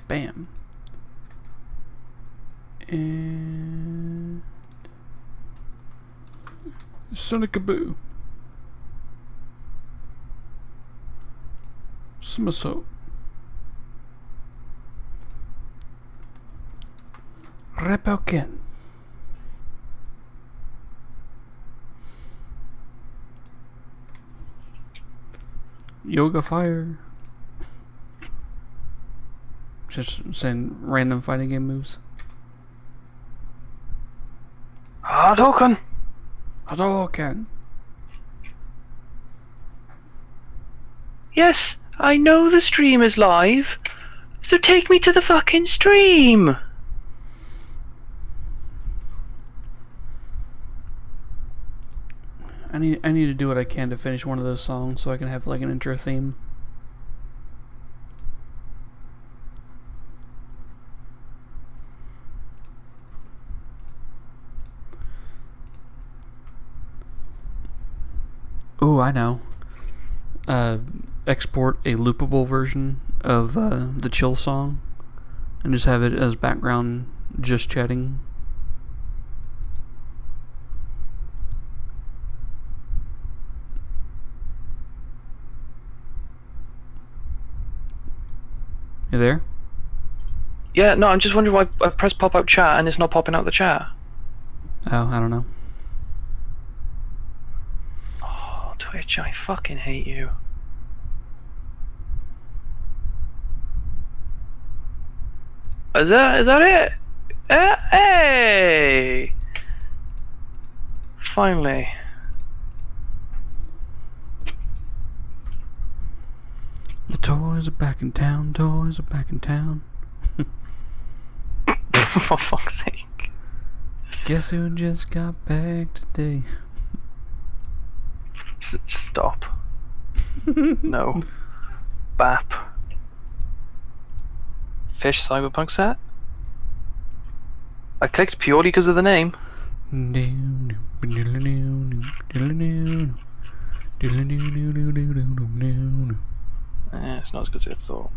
Bam. And Sonicaboo. Somersault. Repelkin. Yoga Fire. Just saying random fighting game moves. Hadouken! Hadouken. Yes, I know the stream is live, so take me to the fucking stream! I need to do what I can to finish one of those songs so I can have like an intro theme. Ooh, I know. Export a loopable version of the chill song and just have it as background, just chatting. You there? Yeah, no, I'm just wondering why I press pop out chat and it's not popping out the chat. Oh, I don't know. Oh, Twitch, I fucking hate you. Is that it? Hey! Finally. The toys are back in town, toys are back in town. For fuck's sake. Guess who just got back today? Stop. No. Bap. Fish Cyberpunk set? I clicked purely because of the name. It's not as good as I thought.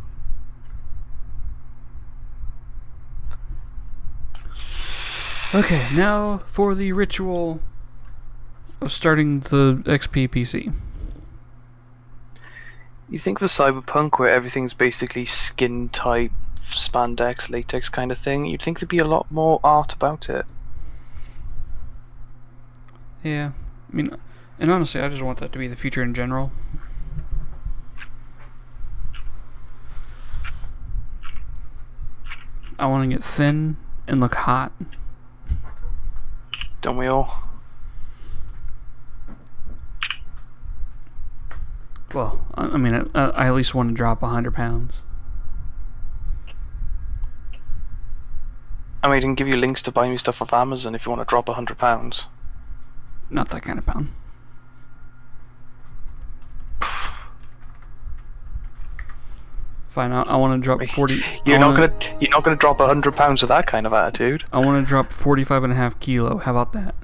Okay, now for the ritual of starting the XP PC. You think for Cyberpunk, where everything's basically skin type, spandex, latex kind of thing, you'd think there'd be a lot more art about it. Yeah, I mean, and honestly, I just want that to be the future in general. I want to get thin and look hot. Don't we all? Well, I mean, I at least want to drop 100 pounds. I mean, I can give you links to buy me stuff off Amazon if you want to drop £100. Not that kind of pound. Fine, I want to drop 40. You're not gonna drop £100 with that kind of attitude. I want to drop 45.5 kilo. How about that?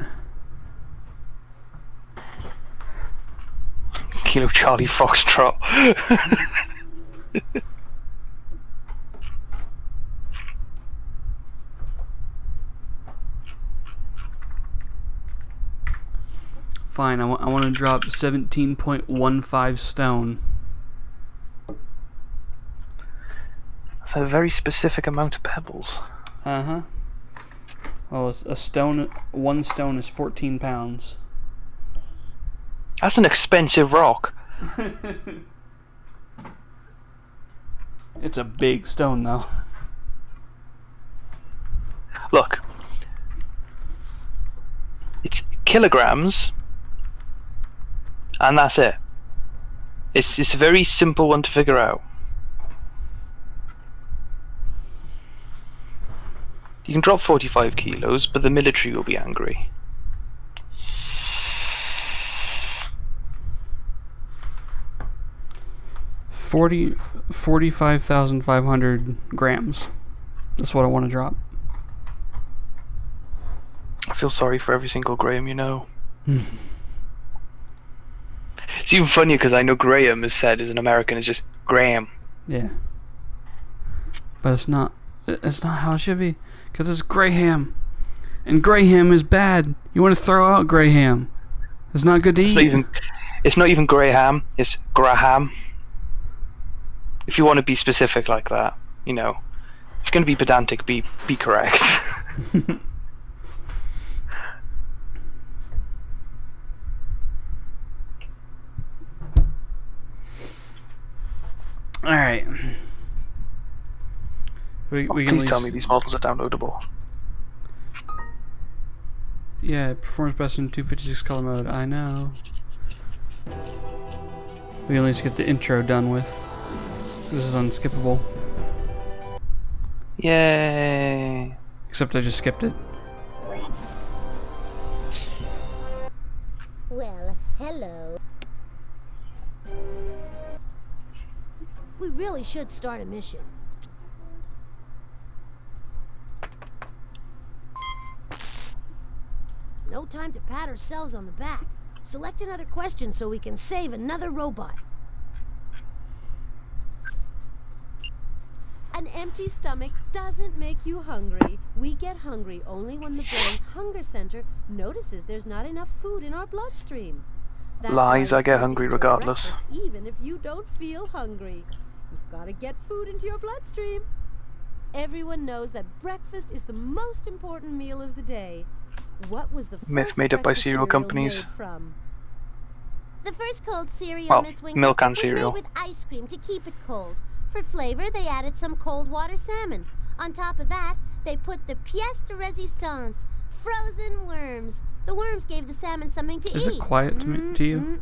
Kilo Charlie Foxtrot. Fine, I want to drop 17.15 stone. That's a very specific amount of pebbles. Uh-huh. Well, a stone, 1 stone is 14 pounds. That's an expensive rock. It's a big stone, though. Look. It's kilograms. And that's it. It's a very simple one to figure out. You can drop 45 kilos, but the military will be angry. $45,500 grams. That's what I want to drop. I feel sorry for every single Graham you know. It's even funnier because I know Graham is said as an American is just Graham. Yeah. But it's not. It's not how it should be. Because it's Graham. And Graham is bad. You want to throw out Graham. It's not good to eat. It's not even Graham. It's Graham. If you want to be specific like that, you know. If you're going to be pedantic, be correct. Alright. Please tell me these models are downloadable. Yeah, it performs best in 256 color mode. I know. We can at least get the intro done with. This is unskippable. Yay! Except I just skipped it. Well, hello. We really should start a mission. No time to pat ourselves on the back. Select another question so we can save another robot. An empty stomach doesn't make you hungry. We get hungry only when the brain's hunger center notices there's not enough food in our bloodstream. That's Lies, why I get hungry regardless. breakfast, even if you don't feel hungry. You've got to get food into your bloodstream. Everyone knows that breakfast is the most important meal of the day. What was the first Myth made up by breakfast cereal companies. made from? The first cold cereal, Well, Miss Winkle, milk and was cereal. made with ice cream to keep it cold. For flavor, they added some cold water salmon. On top of that, they put the pièce de résistance, frozen worms. The worms gave the salmon something to eat. Is it quiet to you?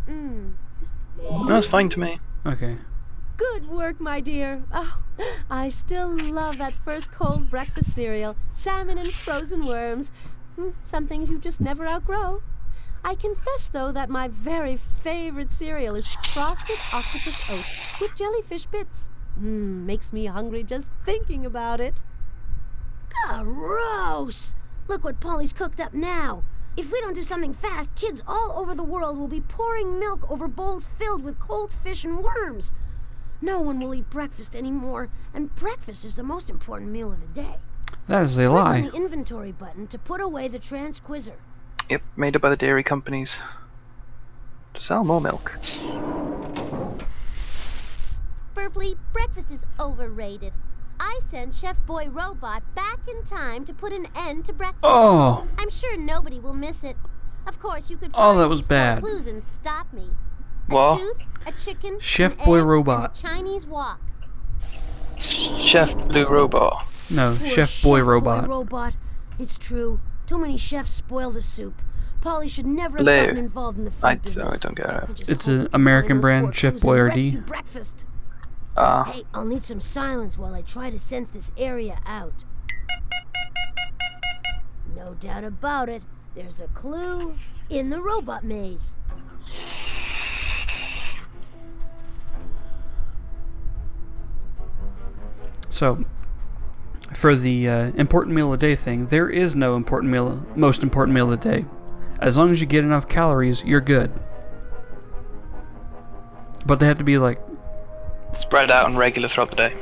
No, it's fine to me. Okay. Good work, my dear. Oh, I still love that first cold breakfast cereal. Salmon and frozen worms. Some things you just never outgrow. I confess, though, that my very favorite cereal is frosted octopus oats with jellyfish bits. Makes me hungry just thinking about it. Gross! Look what Polly's cooked up now. If we don't do something fast, kids all over the world will be pouring milk over bowls filled with cold fish and worms. No one will eat breakfast anymore, and breakfast is the most important meal of the day. That is a Click lie. on the inventory button to put away the transquizzer. Yep, made up by the dairy companies. To sell more milk. Burpley, breakfast is overrated. I sent Chef Boy Robot back in time to put an end to breakfast. Oh! I'm sure nobody will miss it. Of course, you could Oh, find that was these bad. 4 clues and stop me. What? A tooth, a chicken, Chef an Boy egg, Robot. and a Chinese walk. Chef Blue Robot. No, Poor Chef Boy Robot. Robot. It's true. Too many chefs spoil the soup. Polly should never have Blue. gotten involved in the food I business. don't get it. I just It's hope an we can American find those brand, 4 Chef clues Boy and RD. rescue breakfast. Hey, I'll need some silence while I try to sense this area out. No doubt about it, there's a clue in the robot maze. So, for the important meal of the day thing, there is no most important meal of the day. As long as you get enough calories, you're good. But they have to be like, Spread out and regular throughout the day.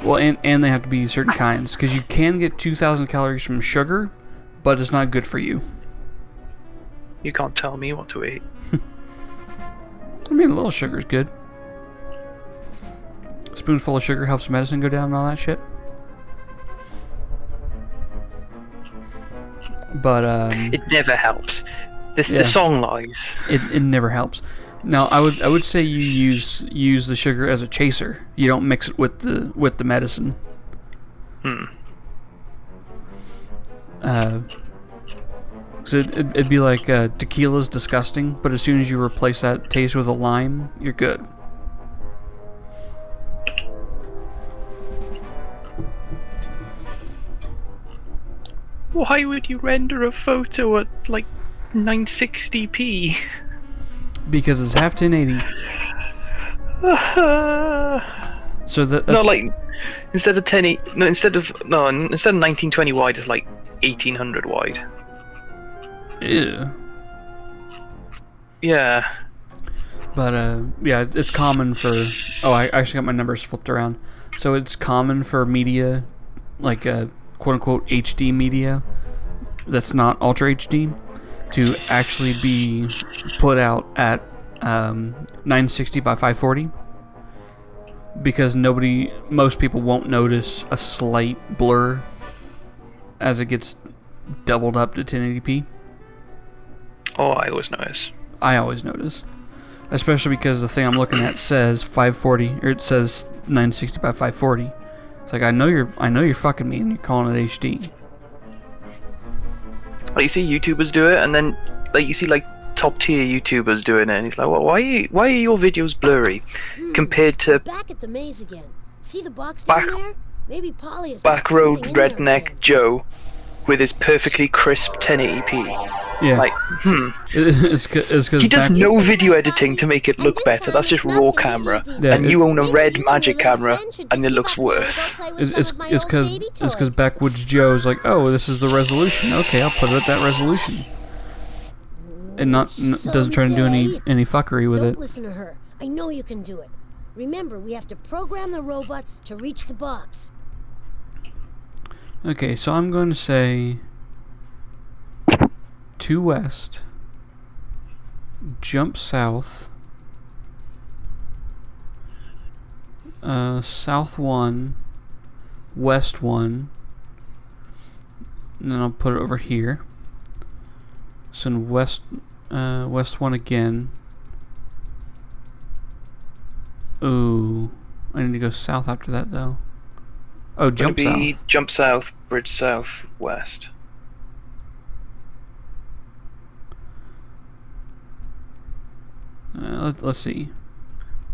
well, and they have to be certain kinds, because you can get 2,000 calories from sugar, but it's not good for you. You can't tell me what to eat. I mean, a little sugar's good. A spoonful of sugar helps medicine go down and all that shit. But It never helps. Yeah. The song lies. it never helps. Now, I would say you use the sugar as a chaser. You don't mix it with the medicine. So it'd be like tequila's disgusting, but as soon as you replace that taste with a lime, you're good. Why would you render a photo at like 960p? Because it's half 1080. So that's No, like instead of 1920 wide, it's like 1800 wide. ew. Yeah. But yeah, it's common for. Oh, I actually got my numbers flipped around. So it's common for media, like quote-unquote HD media, that's not Ultra HD, to actually be put out at 960 by 540, because most people won't notice a slight blur as it gets doubled up to 1080p. Oh, I always notice. I always notice, especially because the thing I'm looking at says 540, or it says 960 by 540. It's like, I know you're fucking me, and you're calling it HD. Like, you see YouTubers do it, and then like you see like top tier YouTubers doing it, and he's like, well, why are your videos blurry compared to Back at the maze again. See the box down there? Maybe Polly has back got road something in there redneck again. Joe with his perfectly crisp 1080p? Yeah, Like, it's because he does back, no video editing to make it look better. That's just raw camera, Yeah, and you own a red magic camera, and it looks worse. it's because Backwoods Joe's like, oh, this is the resolution. Okay, I'll put it at that resolution, and doesn't try to do any fuckery with Don't it. listen to her. I know you can do it. Remember, we have to program the robot to reach the box. Okay, so I'm going to say 2 west, jump south, south 1, west 1, and then I'll put it over here. So in west 1 again. Ooh, I need to go south after that though. Oh, jump south. Jump south, bridge south, west. Let's see.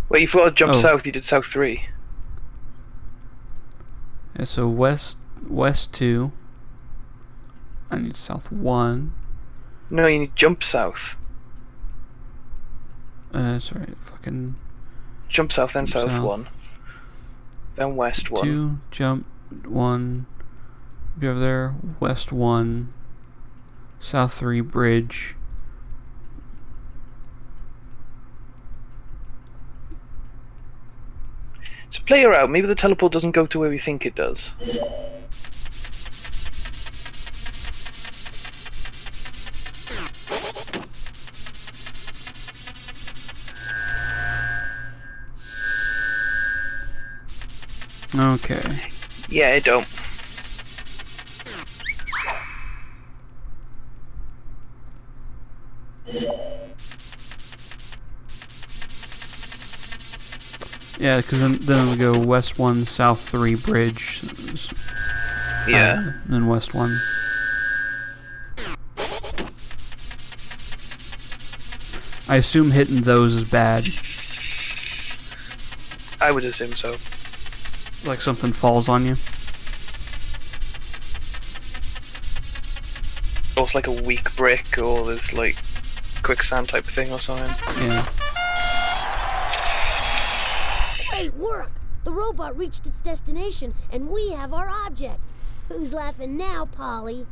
Wait, you thought jump Oh. south, you did south 3. Yeah, so west 2. I need south 1. No, you need jump south. Sorry, fucking Jump south, then Jump south south. 1. Then west 1. 2, jump 1. Be over there. West 1. South 3, bridge. So play her out. Maybe the teleport doesn't go to where we think it does. Okay. Yeah, it don't. Yeah, because then we go west 1, south 3, bridge. Yeah. Then west 1. I assume hitting those is bad. I would assume so. Like something falls on you. Or it's like a weak brick, or there's like quicksand type thing or something. Yeah. Great work! The robot reached its destination, and we have our object. Who's laughing now, Polly?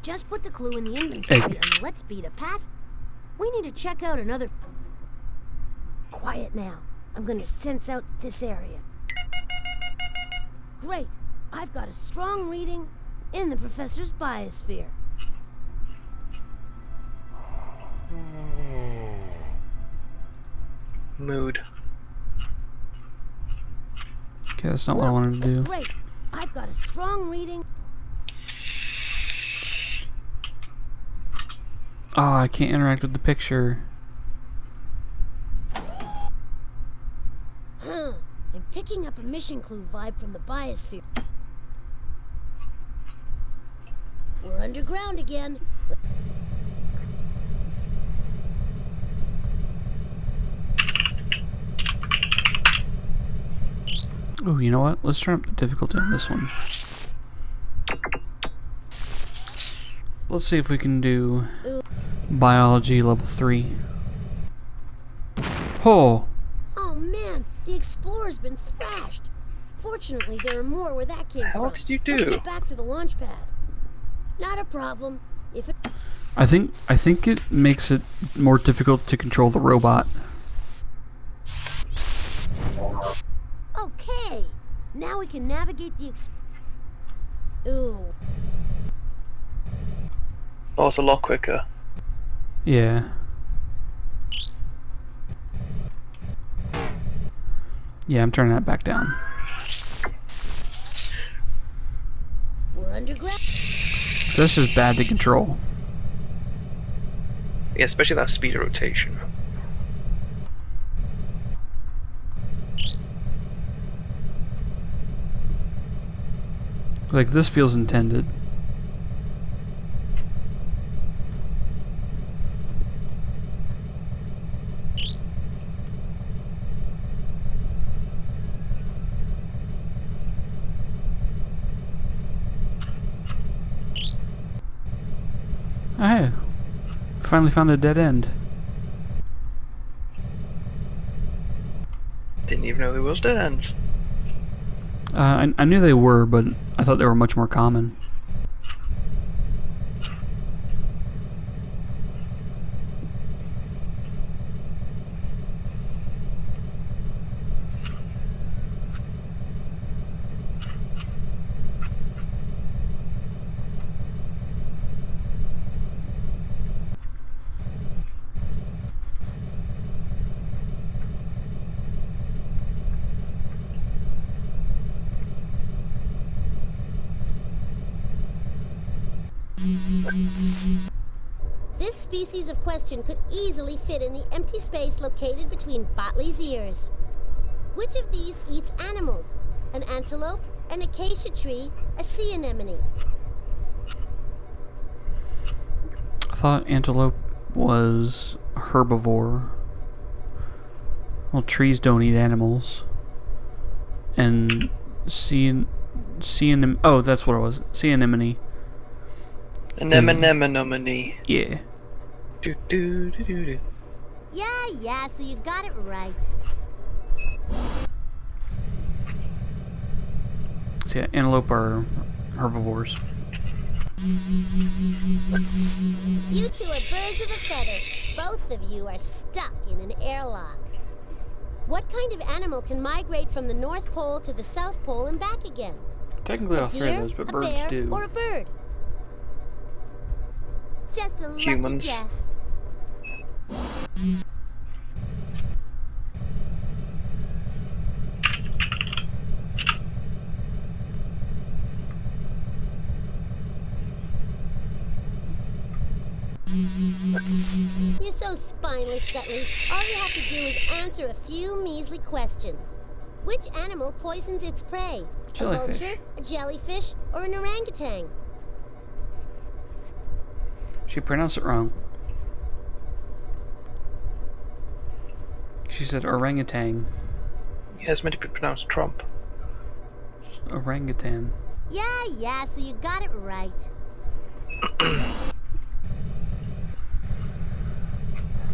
Just put the clue in the inventory, Egg. and let's beat a path. We need to check out another... Quiet now. I'm gonna sense out this area. Great. I've got a strong reading in the professor's biosphere. Mood. Okay, that's not what I wanted to do. Great. I've got a strong reading. Oh, I can't interact with the picture. I'm picking up a mission clue vibe from the biosphere. We're underground again. Oh, you know what? Let's turn up the difficulty on this one. Let's see if we can do biology level 3. Oh! Oh man, the explorer's been thrashed. Fortunately, there are more where that came How from. did you Let's do? get back to the launch pad. Not a problem. If it... I think it makes it more difficult to control the robot. Okay, Now we can navigate the Ooh. Oh, it's a lot quicker. Yeah. Yeah, I'm turning that back down. We're underground. So that's just bad to control. Yeah, especially that speed of rotation. Like, this feels intended. Oh, hey. Finally found a dead end. Didn't even know there was dead ends. I knew they were, but I thought they were much more common. This species of question could easily fit in the empty space located between Botley's ears. Which of these eats animals? An antelope, an acacia tree, a sea anemone? I thought antelope was a herbivore. Well, trees don't eat animals. And sea anemone. Oh, that's what it was. Sea anemone. Anemone. Yeah. Do do do do do. Yeah, so you got it right. So yeah, antelope are herbivores. You two are birds of a feather. Both of you are stuck in an airlock. What kind of animal can migrate from the North Pole to the South Pole and back again? Technically, A all three of deer, those, but a birds bear, do. or a bird? Just a lucky Humans. guess. You're so spineless, Gutley. All you have to do is answer a few measly questions. Which animal poisons its prey? Jellyfish. A vulture, a jellyfish, or an orangutan? She pronounced it wrong. She said orangutan. Yeah, it's meant to be pronounced Trump. Orangutan. Yeah, so you got it right.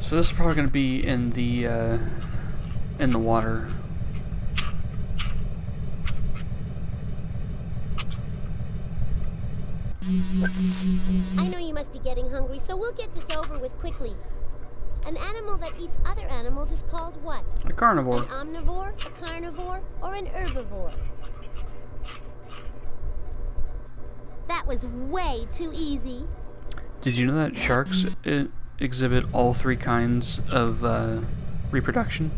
So this is probably going to be in the water. I know you must be getting hungry, so we'll get this over with quickly. An animal that eats other animals is called what? A carnivore. An omnivore, a carnivore, or an herbivore? That was way too easy. Did you know that sharks exhibit all three kinds of reproduction?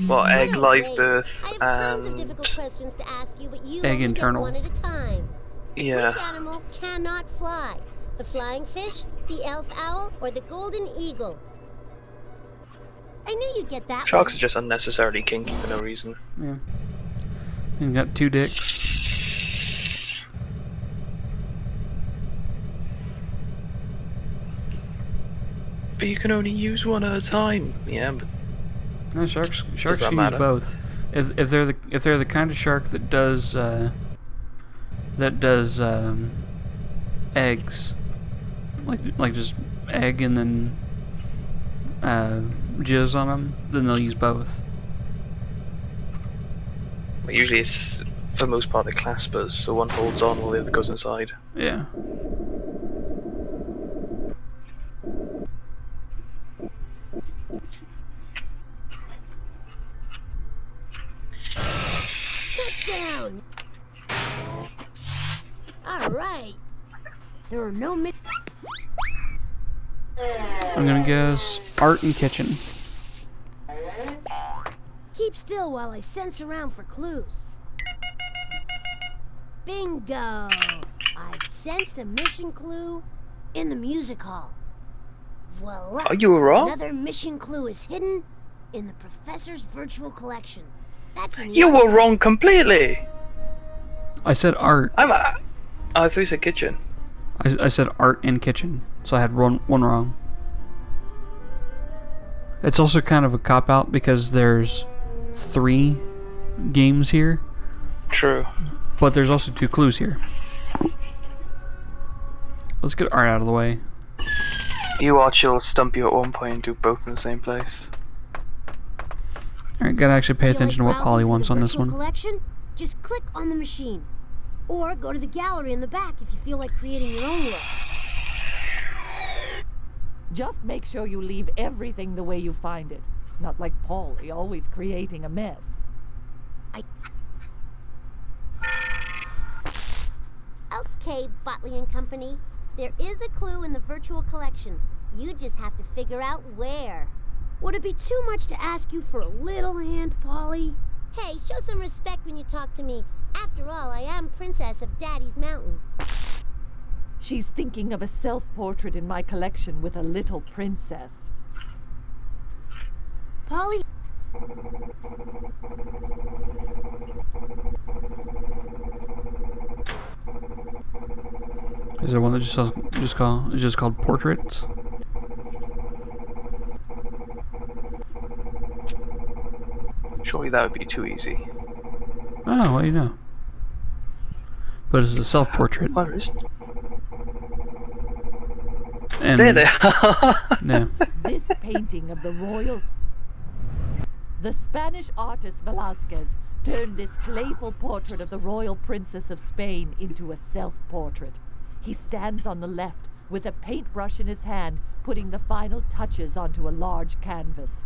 Well, egg, What a live waste. birth, I have tons of and difficult questions to ask you, but you Egg only internal. get one at a time. yeah. Which animal cannot fly? The flying fish, the elf owl, or the golden eagle? I knew you'd get that Sharks one. are just unnecessarily kinky for no reason. Yeah. And got two dicks. But you can only use one at a time. Yeah, but No, sharks that can use matter? both. If they're the kind of shark that does eggs, like just egg and then jizz on them, then they'll use both. usually it's, for the most part, the claspers, so one holds on while the other goes inside. Yeah. Touchdown! All right. There are no I'm gonna guess art and kitchen. Keep still while I sense around for clues. Bingo! I've sensed a mission clue in the music hall. Voila! Oh, you were wrong? Another mission clue is hidden in the professor's virtual collection. That's an You were wrong completely. I said art. I thought you said kitchen. I said art and kitchen, so I had one wrong. It's also kind of a cop-out because there's 3 games here, True. but there's also 2 clues here. Let's get art out of the way. You watch, you'll stump you at one point and do both in the same place. Alright, gotta actually pay attention to what Polly wants on this one. Collection? Just click on the machine. Or go to the gallery in the back if you feel like creating your own look. Just make sure you leave everything the way you find it. Not like Polly, always creating a mess. Okay, Botley and Company. There is a clue in the virtual collection. You just have to figure out where. Would it be too much to ask you for a little hand, Polly? Hey, show some respect when you talk to me. After all, I am Princess of Daddy's Mountain. She's thinking of a self-portrait in my collection with a little princess. Polly? Is there one that just called portraits? Surely that would be too easy. Oh, well, you know. But it's a self-portrait. Where is? And There they are. no. This painting of the royal... The Spanish artist Velázquez turned this playful portrait of the royal princess of Spain into a self-portrait. He stands on the left with a paintbrush in his hand, putting the final touches onto a large canvas.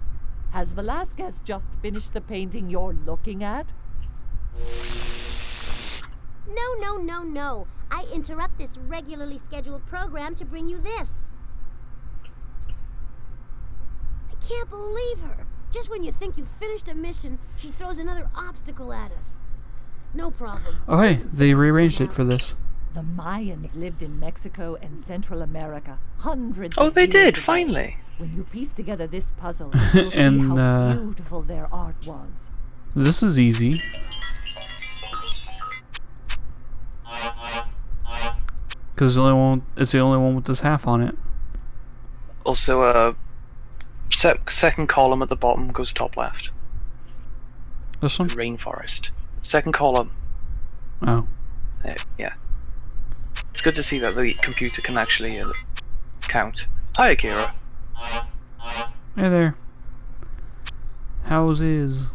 Has Velázquez just finished the painting you're looking at? No. I interrupt this regularly scheduled program to bring you this. I can't believe her. Just when you think you've finished a mission, she throws another obstacle at us. No problem. Oh, hey, they rearranged it for this. The Mayans lived in Mexico and Central America hundreds Oh, of they years did, ago. finally. When you piece together this puzzle, you'll And, see how beautiful their art was. This is easy. Because it's the only one with this half on it. Also, second column at the bottom goes top left. This one? Rainforest. Second column. Oh. Yeah. It's good to see that the computer can actually count. Hi, Akira. Hey there. Houses.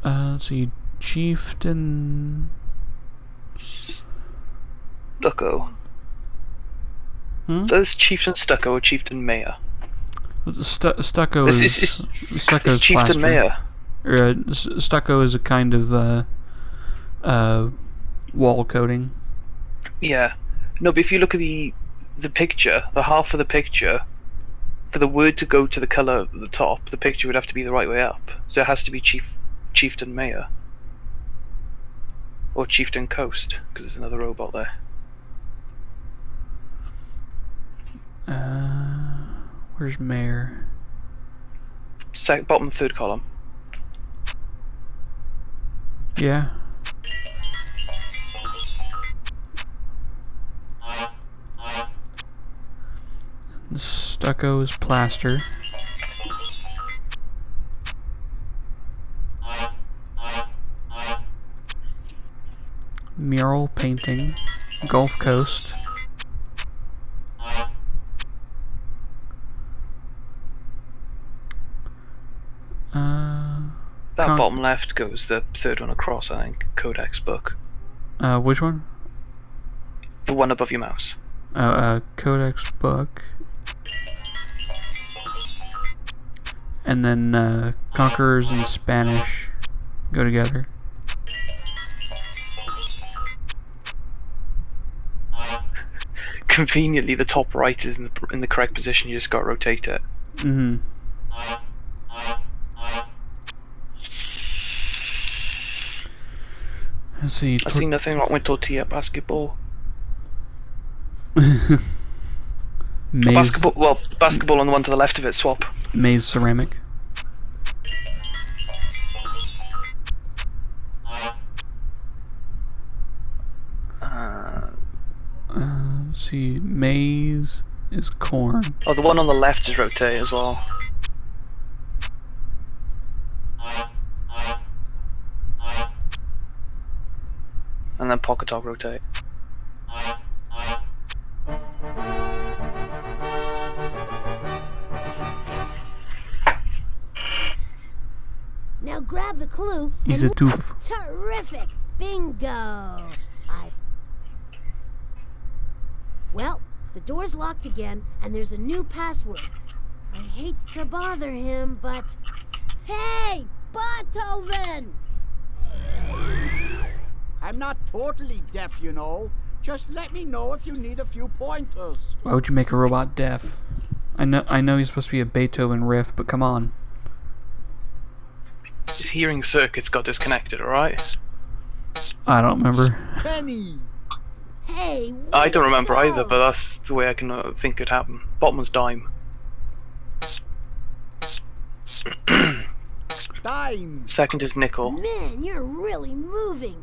Let's see. Chieftain. Stucco. Hmm? So this Chieftain Stucco or Chieftain Mayor? Stucco is stucco It's is Chieftain plaster. Mayor. Stucco is a kind of wall coating. Yeah. No, but if you look at the picture, the half of the picture, for the word to go to the colour at the top, the picture would have to be the right way up. So it has to be Chieftain Mayor. Or Chieftain Coast, because there's another robot there. Where's Mayor? Bottom third column. Yeah. Stucco is plaster. Mural painting. Gulf Coast. That bottom left goes the third one across, I think. Codex book. Which one? The one above your mouse. Codex book. And then Conquerors and Spanish go together. conveniently the top right is in the correct position. You just got to rotate it. Mm-hmm. Let's see. I see nothing wrong with tortilla basketball. Maze. Basketball. Well, the basketball on the one to the left of it. Swap. Maze ceramic. Let's see. Maze is corn. Oh, the one on the left is rotate as well. And then pocket dog rotate. Now grab the clue. He's and a tooth. Terrific! Bingo! Well, the door's locked again, and there's a new password. I hate to bother him, but... Hey! Beethoven! I'm not totally deaf, you know. Just let me know if you need a few pointers. Why would you make a robot deaf? I know he's supposed to be a Beethoven riff, but come on. His hearing circuits got disconnected, alright? I don't remember. Penny! Hey, I don't remember go. either, but that's the way I can think it happened. Bottom was dime. Dime! Second is nickel. Man, you're really moving.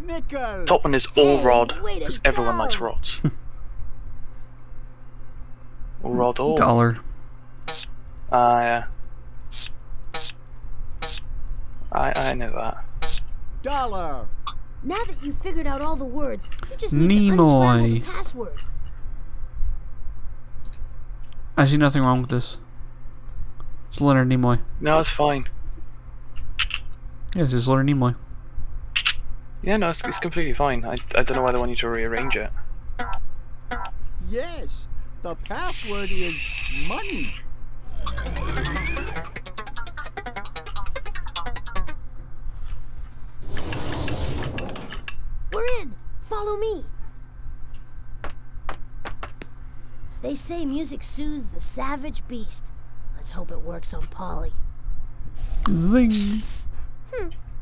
Nickel! Top one is all Hey, rod, way to because everyone go. likes rods. All rod, all. Dollar. Yeah. I know that. Dollar! Now that you've figured out all the words, you just need to unscramble the Nimoy. password. I see nothing wrong with this. It's Leonard Nimoy. No, it's fine. Yeah, it's just Leonard Nimoy. Yeah, no, it's completely fine. I don't know why they want you to rearrange it. Yes, the password is money. We're in. Follow me. They say music soothes the savage beast. Let's hope it works on Polly. Zing.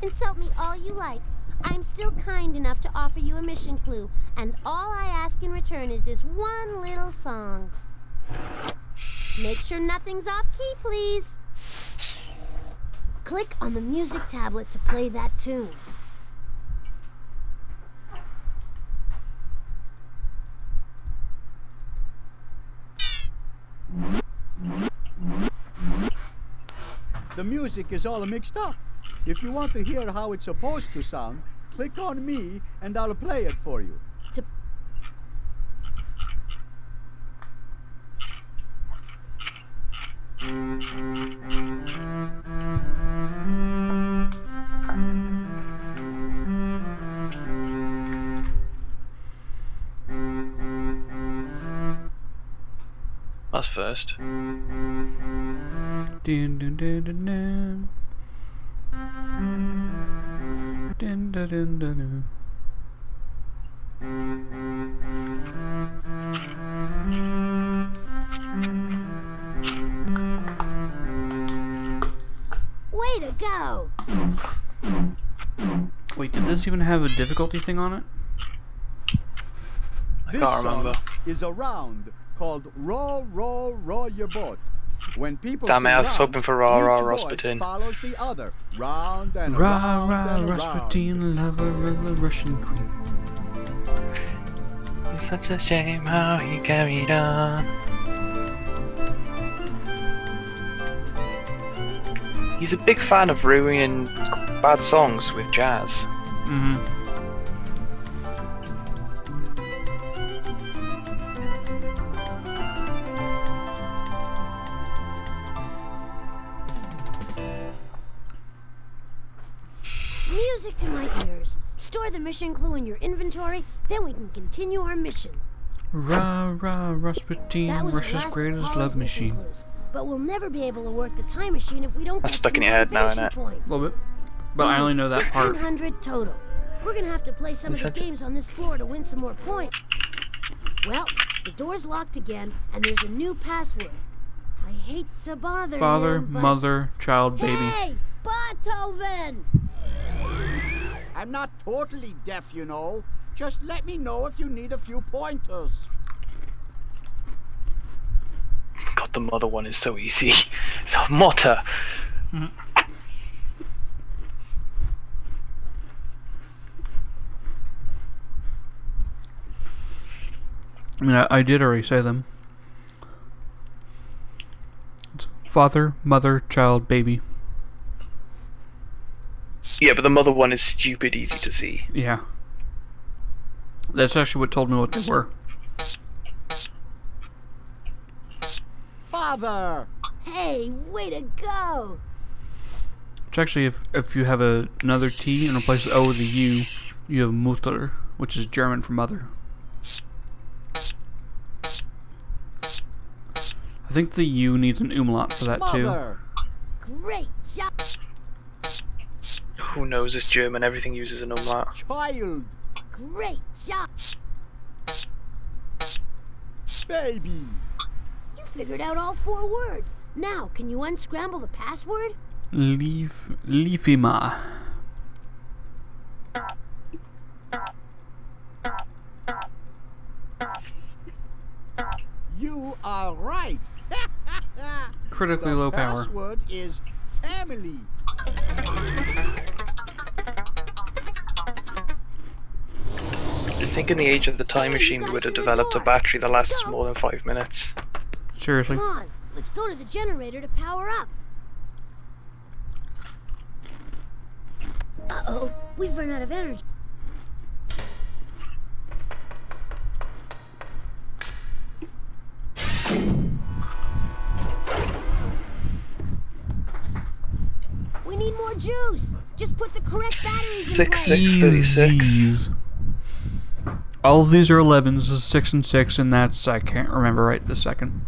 Insult me all you like. I'm still kind enough to offer you a mission clue, and all I ask in return is this one little song. Make sure nothing's off key, please. Click on the music tablet to play that tune. The music is all mixed up. If you want to hear how it's supposed to sound, click on me and I'll play it for you. That's first. Dun, dun, dun, dun, dun. Dun, dun, dun, dun, dun. Way to go! Wait, did this even have a difficulty thing on it? I This can't song remember. is a round called Row, Row, Row Your Boat. When people Damn it, sing I was rounds, hoping for Rah, Rah, each voice Rasputin. follows the other, round and Rah, around rah, and around. Rasputin, lover of the Russian queen. It's such a shame how he carried on. He's a big fan of ruining bad songs with jazz. Mm-hmm. Music to my ears. Store the mission clue in your inventory, then we can continue our mission. Rah, rah, Rasputin, That was the Russia's last of greatest Polly's love mission machine. clues. But we'll never be able to work the time machine if we don't That's get stuck some in your head now, motivation innit? points. A little bit. But I only know that part. 1,500 total. We're gonna have to play some of the games on this floor to win some more points. Well, the door's locked again, and there's a new password. I hate to bother Father, you, but... mother, child, baby. Hey, Beethoven! I'm not totally deaf, you know. Just let me know if you need a few pointers. God, the mother one is so easy. So Motta. I mean, I did already say them. It's father, mother, child, baby. Yeah, but the mother one is stupid easy to see. Yeah. That's actually what told me what they were. Father! Hey, way to go! It's actually, if you have another T and replace the O with a U, you have Mutter, which is German for mother. I think the U needs an umlaut for that Mother! Great job! Who knows? It's German. Everything uses an umlaut. Child! Great job! Baby! You figured out all 4 words. Now, can you unscramble the password? too. Leafima. You are right! Critically low The power. password is family. I think in the age of the time machine we would have developed a battery that lasts more than 5 minutes. Seriously. Come on, let's go to the generator to power up. Uh-oh, we've run out of energy. We need more juice. Just put the correct batteries in place. 636. Easies. All of these are 11s, this is 6 and 6, and that's, I can't remember right this second.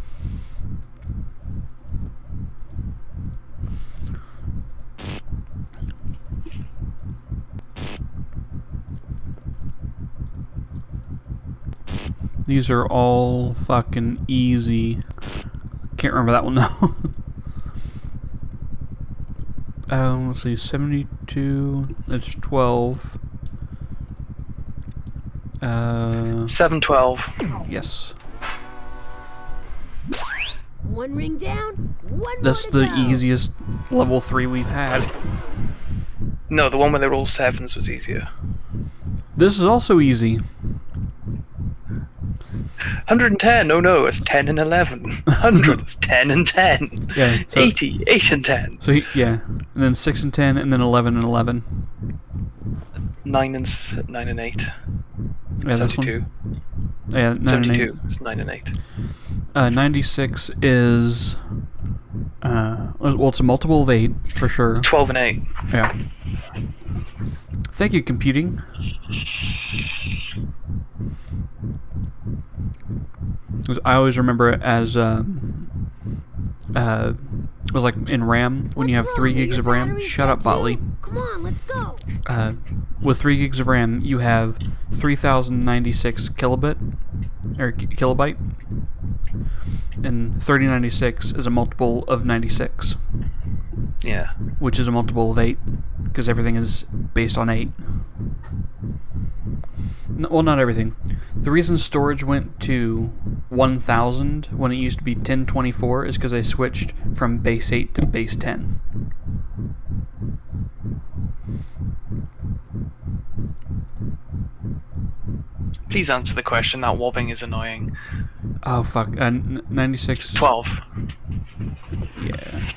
These are all fucking easy. Can't remember that one though. Let's see, 72, that's 12. 712. Yes. One ring down, one That's more the to go. easiest level 3 we've had. No, the one where they're all 7s was easier. This is also easy. 110. Oh no, it's 10 and 11. 100 is 10 and 10. Yeah. So, 80, 8 and 10. So yeah, and then 6 and 10, and then 11 and 11. 9 and 8. Yeah, this 72. one. Yeah, 9 and 8. 72 is 9 and 8. 96 is well, it's a multiple of 8 for sure. 12 and 8. Yeah. Thank you, computing. Because I always remember it as it was like in RAM when you have 3 gigs of RAM. Shut up, Botley. Come on, let's go. With 3 gigs of RAM, you have 3096 kilobyte, and 3096 is a multiple of 96, Yeah. which is a multiple of 8, because everything is based on 8. No, well, not everything. The reason storage went to 1000 when it used to be 1024 is because they switched from base 8 to base 10. Please answer the question. That wobbing is annoying. Oh fuck, 96. 12. Yeah.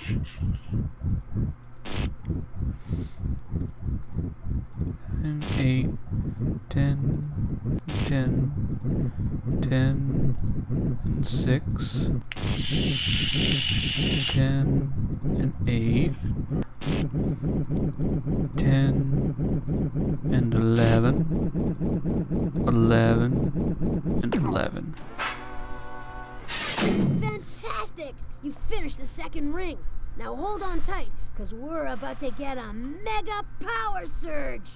And 8, 10, 10, 10, and 6, 10, and 8, 10, and 11, 11, and 11. Fantastic! You finished the second ring. Now hold on tight, because we're about to get a mega power surge.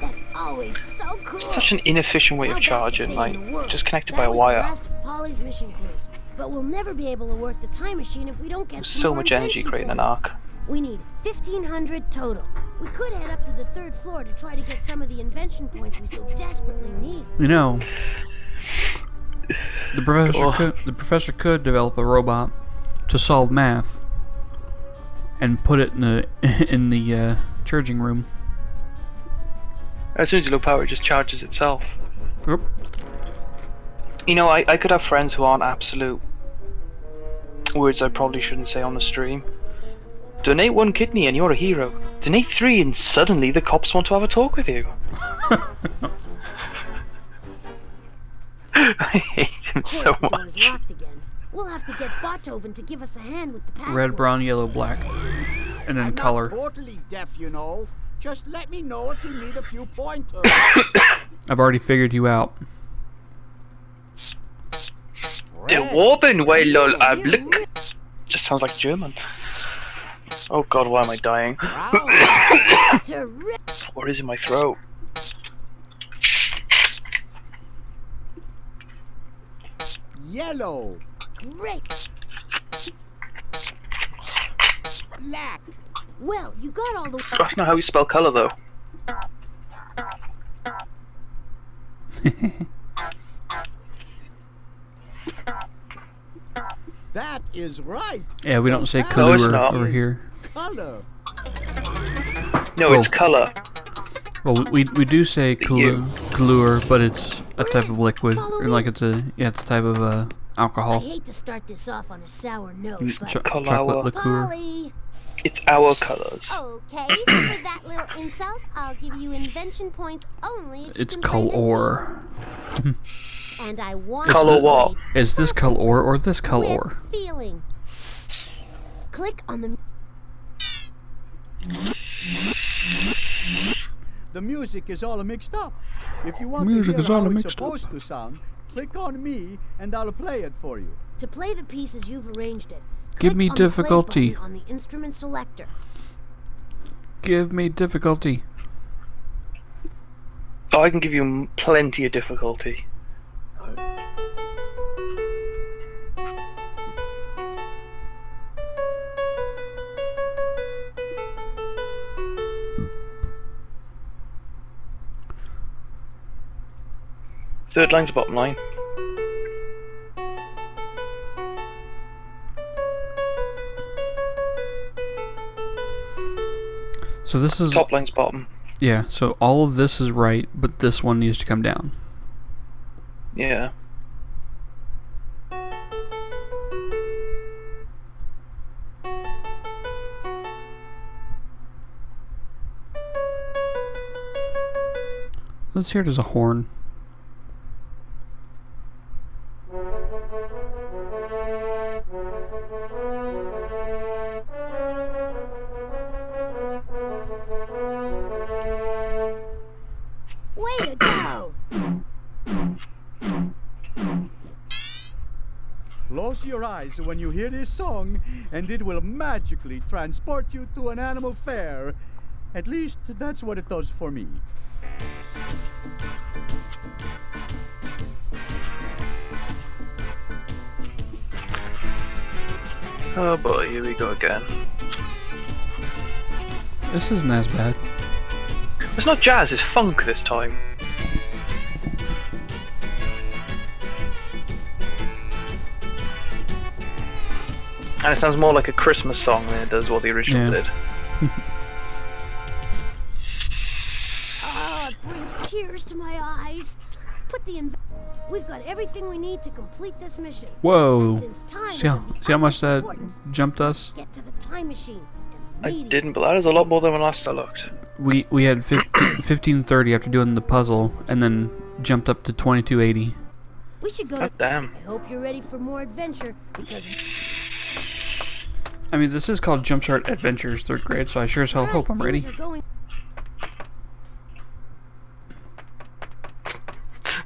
That's always so cool. Such an inefficient way of charging, like just connected by a wire. That was the last of Polly's mission clues, but we'll never be able to work the time machine if we don't get There's some so more much energy invention creating an points. arc. We need 1,500 total. We could head up to the 3rd floor to try to get some of the invention points we so desperately need. You know, the professor could develop a robot to solve math and put it in the charging room. As soon as you low power, it just charges itself. Yep. You know, I could have friends who aren't absolute words I probably shouldn't say on the stream. Donate 1 kidney and you're a hero. Donate 3 and suddenly the cops want to have a talk with you. I hate him so The door's much. locked again. We'll have to get Beethoven to give us a hand with the password. Red, brown, yellow, black, and then I'm color. not totally deaf, you know. Just let me know if you need a few pointers. I've already figured you out. Der Woben, weil lol Blick. Just sounds like German. Oh god, why am I dying? What is in my throat? Yellow, Great. black, Well, you got all the... That's not how you spell colour though. that is right. Yeah, we don't say No, it's color not. over here. Color. No, it's colour. Well, we do say You. color, but it's a type of liquid, or like it's a type of I alcohol. hate to start this off on a sour note, It's but... colour. Chocolate liqueur. Polly! It's our colours. Okay, for that little insult, I'll give you invention points only if you It's can play this color. piece. And I want Colour you to what? play Is this color or this color? with feeling. Click on the... The music is all mixed up. If you want Music to is hear all how it's mixed up. supposed to sound, click on me and I'll play it for you. To play the piece as you've arranged it, Give click me on the play difficulty. button on the instrument selector. Give me difficulty. Oh, I can give you plenty of difficulty. Third line's the bottom line. So this is Top line's bottom. yeah. So all of this is right, but this one needs to come down. Yeah. Let's hear it as a horn. Way to go! Close your eyes when you hear this song, and it will magically transport you to an animal fair. At least, that's what it does for me. Oh boy, here we go again. This isn't as bad. It's not jazz, it's funk this time. And it sounds more like a Christmas song than it does what the original Yeah. did. Oh, it brings tears to my eyes. Put the We've got everything we need to complete this mission. Whoa! And since time See is how, of the see how much utmost that importance, jumped us? get to the time machine. I immediately. didn't, but that is a lot more than when last I looked. We had 1530 after doing the puzzle, and then jumped up to 2280. We should go God to... damn. I hope you're ready for more adventure, because... I mean, this is called JumpStart Adventures 3rd grade, so I sure as hell hope I'm ready. Things are going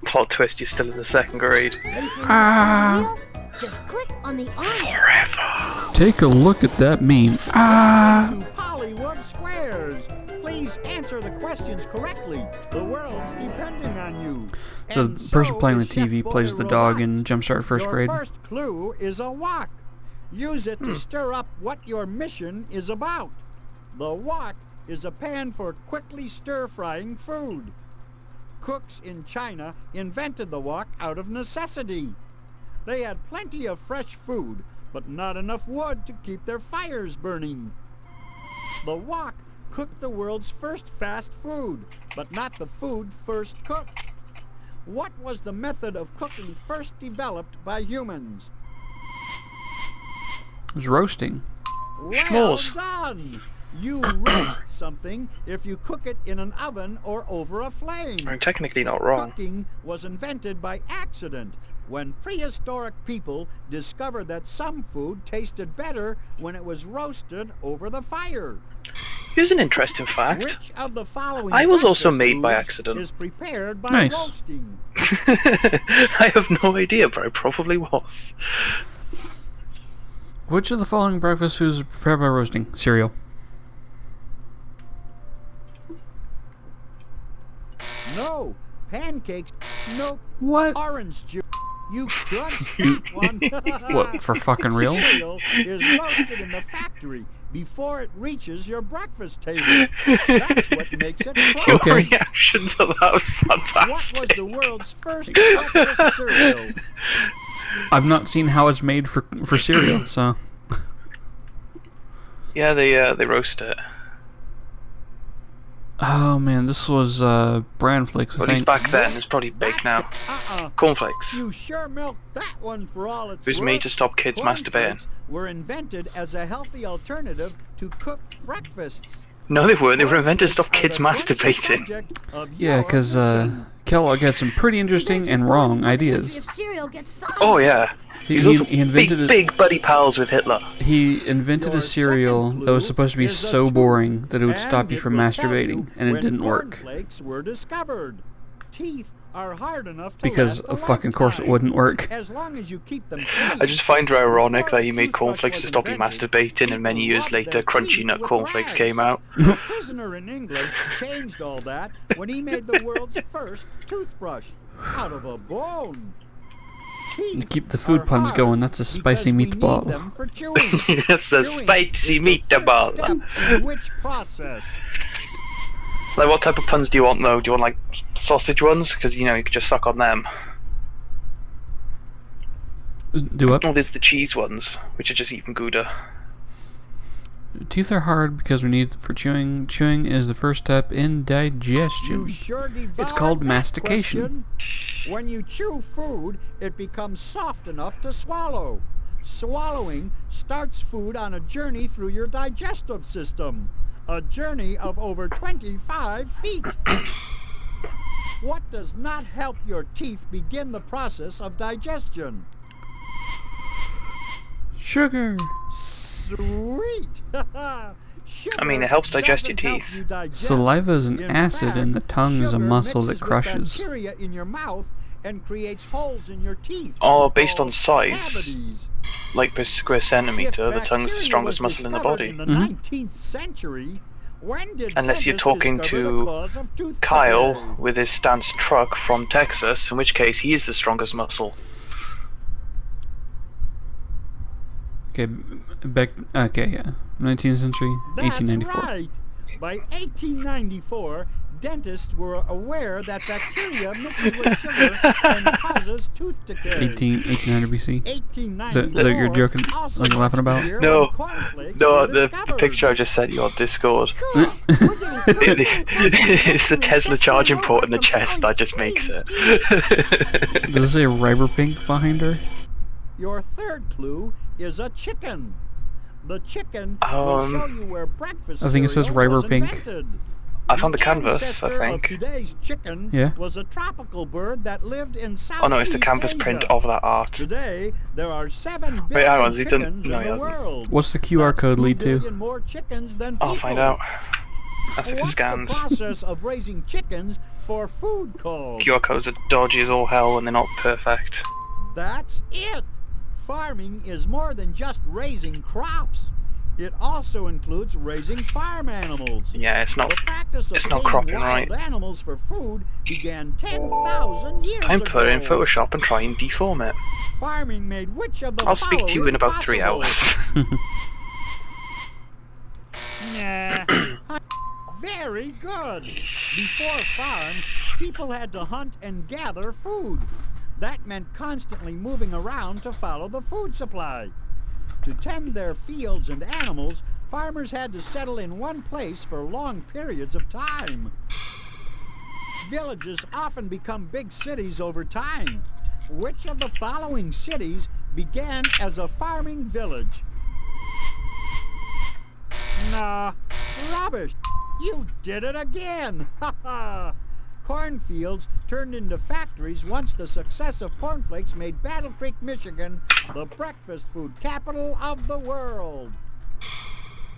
Plot twist, you're still in the 2nd grade. ready for the wheel? Just click on the arm. Forever. Take a look at that meme. To Hollywood Squares. Please answer the questions correctly. The world's depending on you. The And person so playing the is Chef TV plays the dog in JumpStart 1st Your grade. first clue is a wok. Use it to stir up what your mission is about. The wok is a pan for quickly stir-frying food. Cooks in China invented the wok out of necessity. They had plenty of fresh food, but not enough wood to keep their fires burning. The wok cooked the world's first fast food, but not the food first cooked. What was the method of cooking first developed by humans? It was roasting. Well S'mores. done! You roast something if you cook it in an oven or over a flame. I'm technically not wrong. Cooking was invented by accident when prehistoric people discovered that some food tasted better when it was roasted over the fire. Here's an interesting fact. Which of the following I was also breakfast made by foods accident. is prepared by Nice. roasting? I have no idea, but I probably was. Which of the following breakfast foods is prepared by roasting? Cereal. No. Pancakes. Nope. What? Orange juice. You crunched that one. What, for fucking real? Cereal is roasted in the factory before it reaches your breakfast table. That's what makes it Your crunchy. Okay. reaction to that was What was fantastic. the world's first breakfast cereal? I've not seen how it's made for cereal, so... Yeah, they roast it. Oh man, this was bran flakes, I Well, at think. least back then, it's probably baked now. Cornflakes. You sure milked that one for all it's It was worth. made to stop kids masturbating. Cornflakes were invented as a healthy alternative to cooked breakfasts. No, they weren't. They were invented to stop Cornflakes kids are the crucial masturbating. subject of Yeah, your because mission. Kellogg had some pretty interesting and wrong If ideas. cereal gets soggy. Oh yeah. He, was he, also he invented big buddy pals with Hitler. he invented Your a cereal second that was clue supposed to be is a so tooth, boring that it would and stop you it from will tell masturbating, you and it when didn't work. cornflakes were discovered. Teeth are hard enough to Because last a of fucking course it lifetime. wouldn't work. As long as you keep them clean. I just find it ironic that he made Before the cornflakes to toothbrush stop you was invented, masturbating, and many people years rubbed later, their Crunchy teeth Nut with cornflakes rags. came out. A prisoner in England changed all that when he made the world's first toothbrush out of a bone. Teeth Keep the food are puns hard going, that's a spicy because we need meatball. them for chewing. It's a Chewing spicy is the first meatball. step in which process? Like, what type of puns do you want, though? Do you want, like, sausage ones? Because, you know, you could just suck on them. Do what? Or there's the cheese ones, which are just even gooder. Teeth are hard because we need for chewing. Chewing is the first step in digestion. You sure devoured called that mastication. question. When you chew food, it becomes soft enough to swallow. Swallowing starts food on a journey through your digestive system. A journey of over 25 feet. What does not help your teeth begin the process of digestion? Sugar. Sweet! I mean, it helps digest your teeth. Saliva is an In acid fact, and the tongue is a sugar muscle that mixes with crushes. bacteria in your mouth and creates holes in your teeth. Oh, based on called size. cavities. Like per square centimeter, If the tongue is the bacteria strongest was muscle in the discovered body. In the Mhm. 19th century, when did Unless you're dentists talking discover to the cause of tooth Kyle decay? with his stance truck from Texas, in which case he is the strongest muscle. Okay, back. Okay, yeah. 19th century, That's 1894. right. By 1894, dentists were aware that bacteria mixes with sugar and causes tooth decay. 1800 BC. 1894 Is that you're joking, also like laughing was the about? year No. when cornflakes No, were the discovered. picture I just sent you on Discord. Cool. We're getting closer and closer It's the to Tesla a charging robot port in the from chest all that these just makes crazy it. Does it say Riber Pink behind her? Your third clue is a chicken. The chicken will show you where breakfast I think it says cereal was Riber Pink. invented. I found the canvas, I ancestor of think. today's chicken Yeah. was a tropical bird that lived in Southeast Oh no, it's the canvas print Asia. of that art. Today, there are 7 Wait, hang billion on, has he done- chickens no, in he the hasn't. world. What's the QR That's code 2 lead to? billion more chickens than people. I'll find out. That's if it What's scans. the process of raising chickens for food called? QR codes are dodgy as all hell and they're not perfect. That's it. Farming is more than just raising crops. It also includes raising farm animals. Yeah, it's not. The practice of It's not taming cropping wild right. animals for food began 10,000 years Time to ago. put it in Photoshop and try and deform it. Farming made which of the I'll speak to you in following about 3 possible? hours. Nah. Very good. Before farms, people had to hunt and gather food. That meant constantly moving around to follow the food supply. To tend their fields and animals, farmers had to settle in one place for long periods of time. Villages often become big cities over time. Which of the following cities began as a farming village? Nah, rubbish. You did it again. Ha ha. Cornfields turned into factories once the success of cornflakes made Battle Creek, Michigan, the breakfast food capital of the world.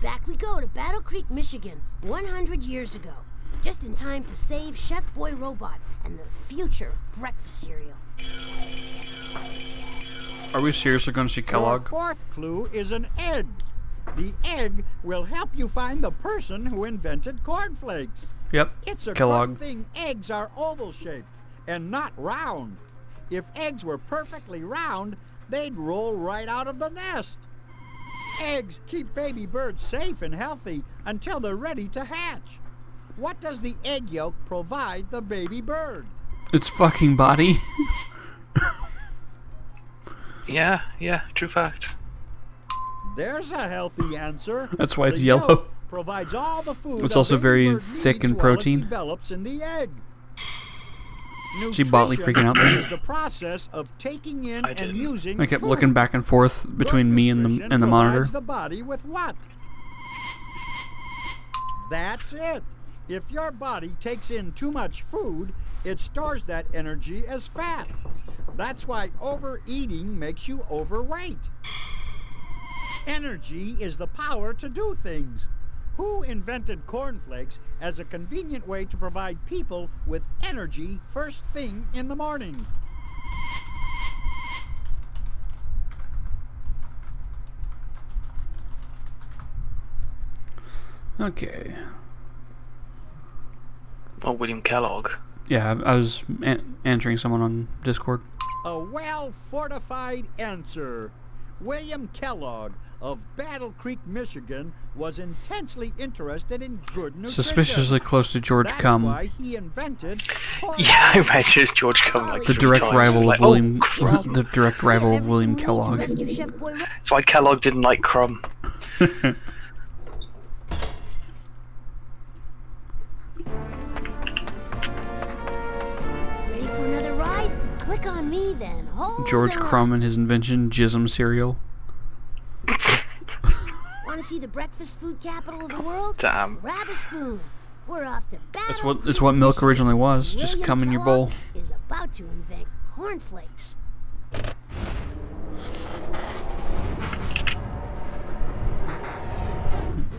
Back we go to Battle Creek, Michigan, 100 years ago. Just in time to save Chef Boy Robot and the future of breakfast cereal. Are we seriously going to see Your Kellogg? fourth clue is an egg. The egg will help you find the person who invented cornflakes. Yep. It's a Kellogg. good thing eggs are oval-shaped and not round. If eggs were perfectly round, they'd roll right out of the nest. Eggs keep baby birds safe and healthy until they're ready to hatch. What does the egg yolk provide the baby bird? Its fucking body. Yeah, true fact. There's a healthy answer. That's why it's The yellow. yolk provides all the food It's a also baby very bird thick needs in while it protein. develops in the egg. See Botley Nutrition freaking out there? is the process of taking in I and didn't. using I kept food. looking back and forth between Good me and nutrition the provides monitor. the body with what? That's it. If your body takes in too much food, it stores that energy as fat. That's why overeating makes you overweight. Energy is the power to do things. Who invented cornflakes as a convenient way to provide people with energy first thing in the morning? Okay. Oh, William Kellogg. Yeah, I was answering someone on Discord. A well-fortified answer. William Kellogg of Battle Creek, Michigan, was intensely interested in good nutrition. Suspiciously close to George That's Cum, why he invented Yeah, I read his George Cum like the 3 direct times. rival Like, of William, oh, crumb. the direct rival of William Kellogg. Rescue Chef Boy Robot. That's why Kellogg didn't like Crumb. Ready for another ride? Click on me then. Hold George on. Crumb and his invention, Jism cereal. Want to see the breakfast food capital of the world? Damn. Grab a spoon. We're off to Battle It's what milk originally was. Just William come in your Kellogg bowl. is about to invent cornflakes.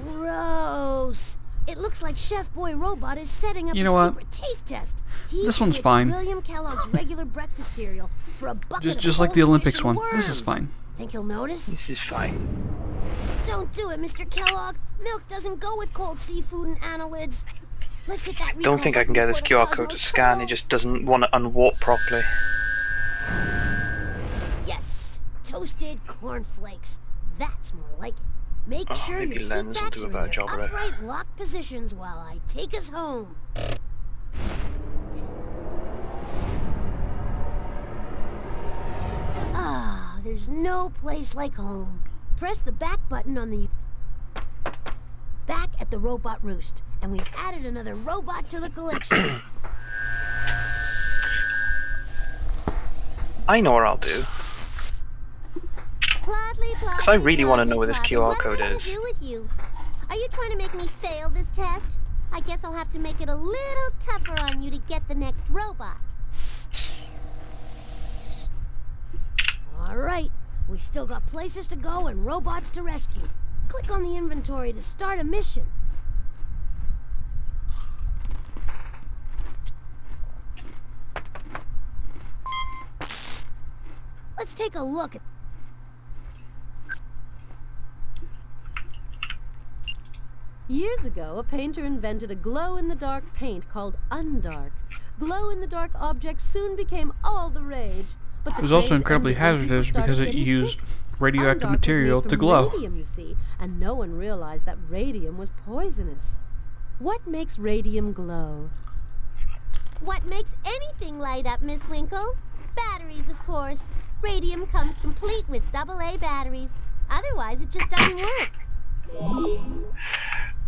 Gross. It looks like Chef Boy Robot is setting up You know a what? secret taste test. He's This one's switched fine. William Kellogg's regular breakfast cereal for a bucket of Just like the cold Olympics fish one. and This is worms. fine. Think he'll notice? This is fine. Don't do it, Mr. Kellogg. Milk doesn't go with cold seafood and annelids. Let's hit that Don't think I can get this QR code to scan, it just doesn't want to unwarp properly. Yes, toasted cornflakes. That's more like it. Make Oh, sure maybe your seat Lens will backs do a are better in their job of it. upright locked positions while I take us home. Ah, there's no place like home. Press the back button on the back at the robot roost, and we've added another robot to the collection. I know what I'll do. Because I really wanna know where this QR code What am I is. to do with you? Are you trying to make me fail this test? I guess I'll have to make it a little tougher on you to get the next robot. All right, we still got places to go and robots to rescue. Click on the inventory to start a mission. Let's take a look at... Years ago, a painter invented a glow-in-the-dark paint called Undark. Glow-in-the-dark objects soon became all the rage. But It was also incredibly hazardous because it used radioactive material to glow. Radium, you see, and no one realized that radium was poisonous. What makes radium glow? What makes anything light up, Miss Winkle? Batteries, of course. Radium comes complete with AA batteries. Otherwise, it just doesn't work.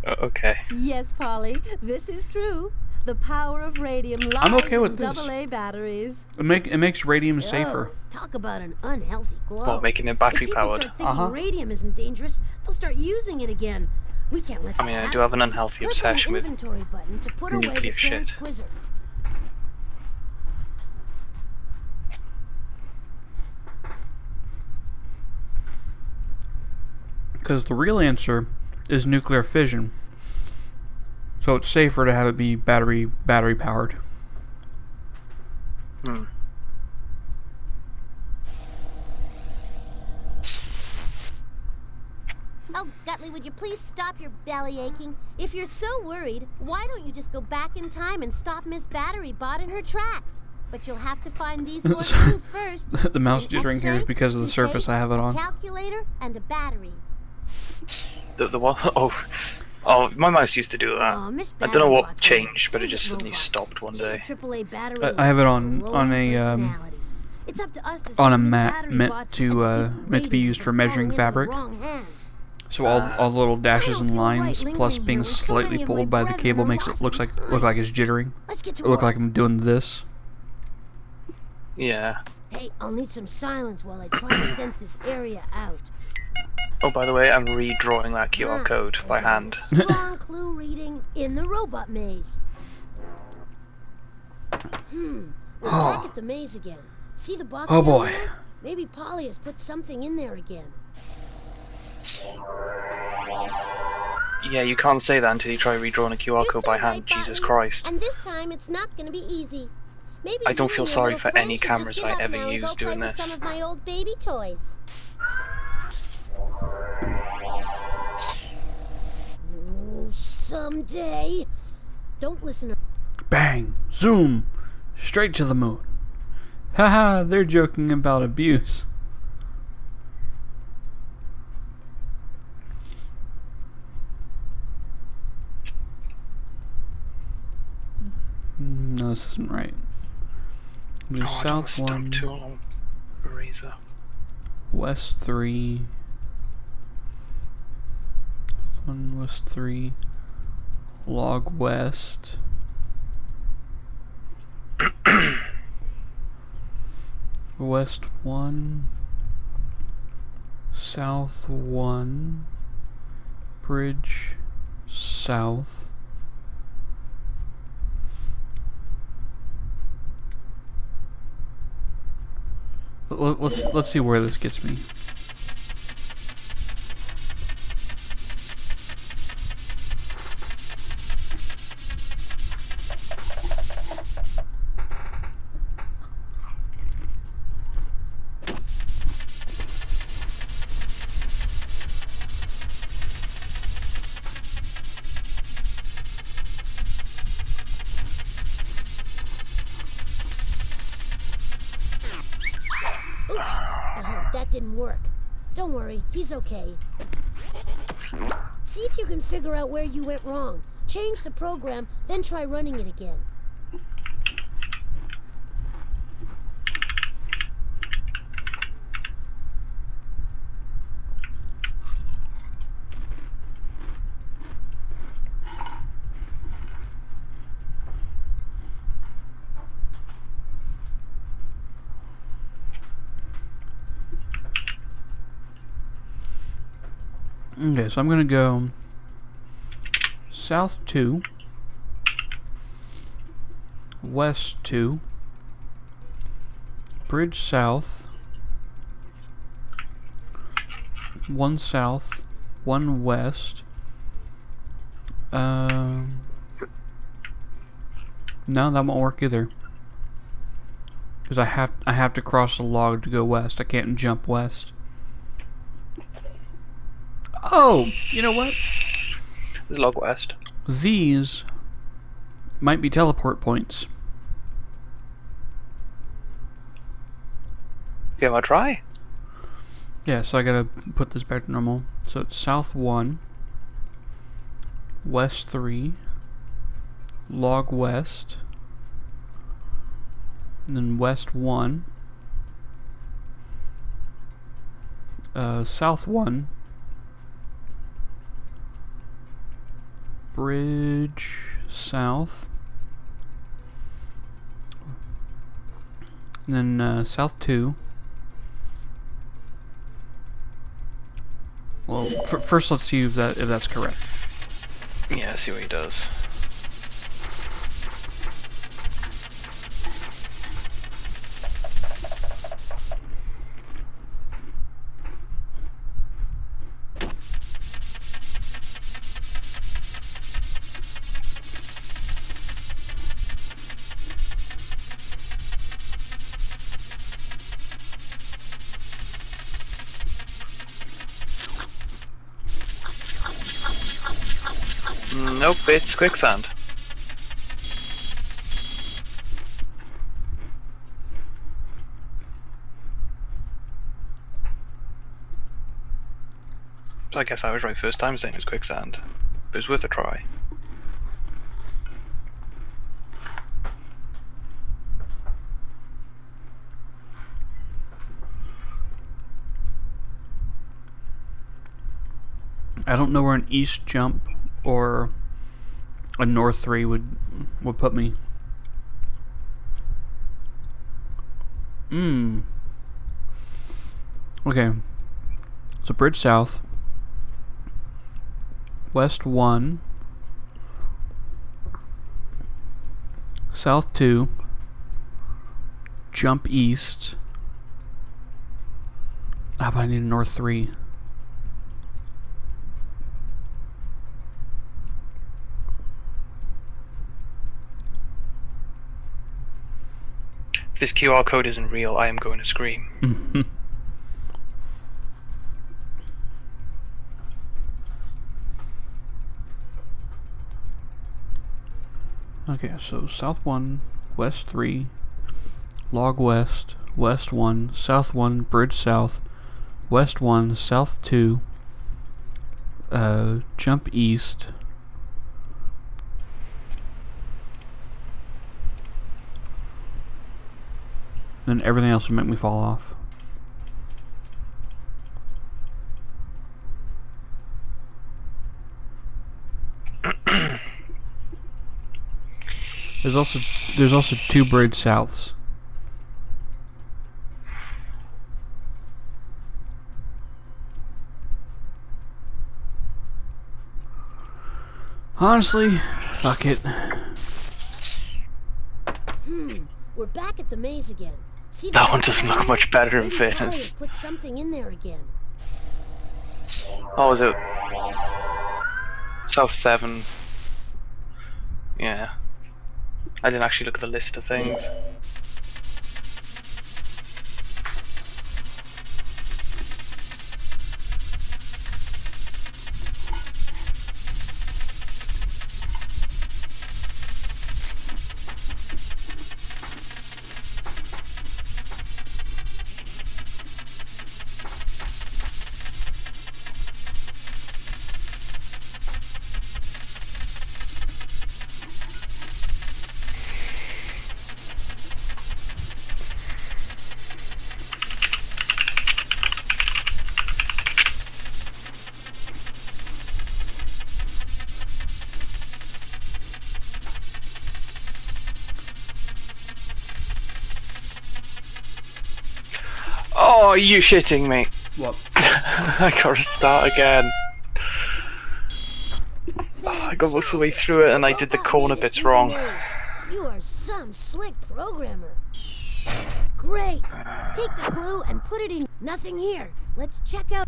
Okay. Yes, Polly, this is true. The power of radium lies I'm okay in with this. AA batteries. It makes radium safer. Talk about an unhealthy glow. Well, making it battery If people powered. start thinking radium isn't dangerous, they'll start using it again. We can't let I mean, that I do happen. have an unhealthy Click obsession on the with inventory button to put away the nuclear shit. transquizzer. Because the real answer is nuclear fission. So it's safer to have it be battery powered. Hmm. Oh, Gutley, would you please stop your belly aching? If you're so worried, why don't you just go back in time and stop Miss Battery Bot in her tracks? But you'll have to find these four clues first. The mouse An jittering here is X-ray, because of the surface I have it a on. calculator, and a battery. The what? Oh, my mouse used to do that. Aw, Miss I don't know Battery what Bot's changed, but it favorite just suddenly robot. stopped one She's a day. AAA battery I have it with on rolling a personality. It's up to us to on a save Miss mat Battery meant Bot to and meant to be keep used for radium measuring from falling into the fabric. wrong hands. So all the little dashes I don't and feel right lines, plus lingering being here with so slightly many of my pulled by the brethren cable are makes it lost look in like it's jittering. Let's get to Or look work. like I'm doing this. Yeah. Hey, I'll need some silence while I try to sense this area out. Oh, by the way, I'm redrawing that QR code by I'm getting hand. a strong clue reading in the robot maze. We're back at the maze again. See the box Oh down boy. there? Maybe Polly has put something in there again. Yeah, you can't say that until you try redrawing a QR You're code so by right, hand. Jesus Button. Christ. And this time it's not going to be easy. Maybe I don't you feel and your sorry little for any friend should just cameras give I up ever now and use go play doing with this. some of my old baby toys. Oh, someday. Don't listen to... Bang! Zoom! Straight to the moon. Haha, they're joking about abuse. No, this isn't right. Do Oh, I don't south stump 1, too long. Eraser. west 3. South 1, west 3. Log west. West 1. South 1. Bridge south. Let's see where this gets me. Oops. That didn't work. Don't worry, he's okay. See if you can figure out where you went wrong. Change the program, then try running it again. Okay, so I'm gonna go south 2, west 2, bridge south, 1 south, 1 west. No, that won't work either. Because I have to cross the log to go west. I can't jump west. Oh, you know what? There's log west. These might be teleport points. Okay, I'll try. Yeah, so I gotta put this back to normal. So it's south 1, west 3, log west, and then west 1, south 1, bridge south, and then south 2. Well, first let's see if that's correct. Yeah, see what he does. Nope, it's quicksand. So I guess I was right first time saying it's quicksand. But it's worth a try. I don't know where an east jump or a north 3 would put me. Okay. So bridge south, west 1, south 2, jump east. How about I need a north 3? If this QR code isn't real, I am going to scream. Okay, so south 1, west 3, log west, west 1, south 1, bridge south, west 1, south 2, jump east, then everything else will make me fall off. There's also 2 bridge souths. Honestly, fuck it. We're back at the maze again. See, That one doesn't look much better in Maybe fairness. Polly's put something in there again. Oh, was it South 7? Yeah. I didn't actually look at the list of things. Oh, are you shitting me? What? I gotta start again. I got most of the way through it and I did the corner bits wrong. You are some slick programmer. Great. Take the clue and put it in. Nothing here. Let's check out.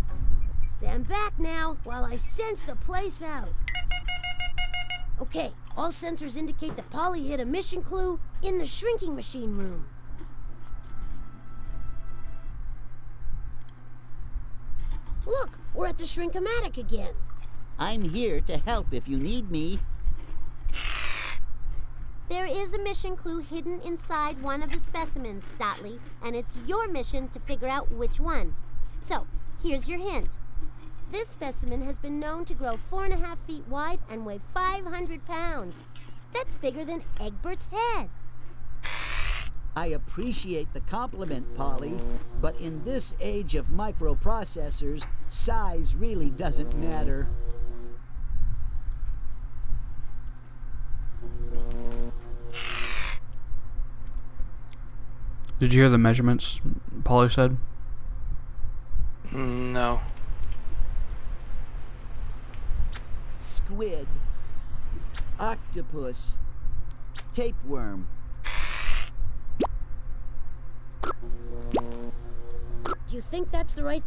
Stand back now while I sense the place out. Okay, all sensors indicate that Polly hit a mission clue in the shrinking machine room. Look, we're at the Shrink-O-Matic again. I'm here to help if you need me. There is a mission clue hidden inside one of the specimens, Dotley, and it's your mission to figure out which one. So, here's your hint. This specimen has been known to grow 4.5 feet wide and weigh 500 pounds. That's bigger than Egbert's head. I appreciate the compliment, Polly, but in this age of microprocessors, size really doesn't matter. Did you hear the measurements Polly said? No. Squid, octopus, tapeworm. Do you think that's the right...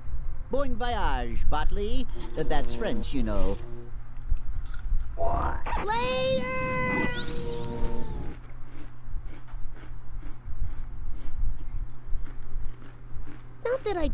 Bon voyage, Botley. That's French, you know. Later! Not that I...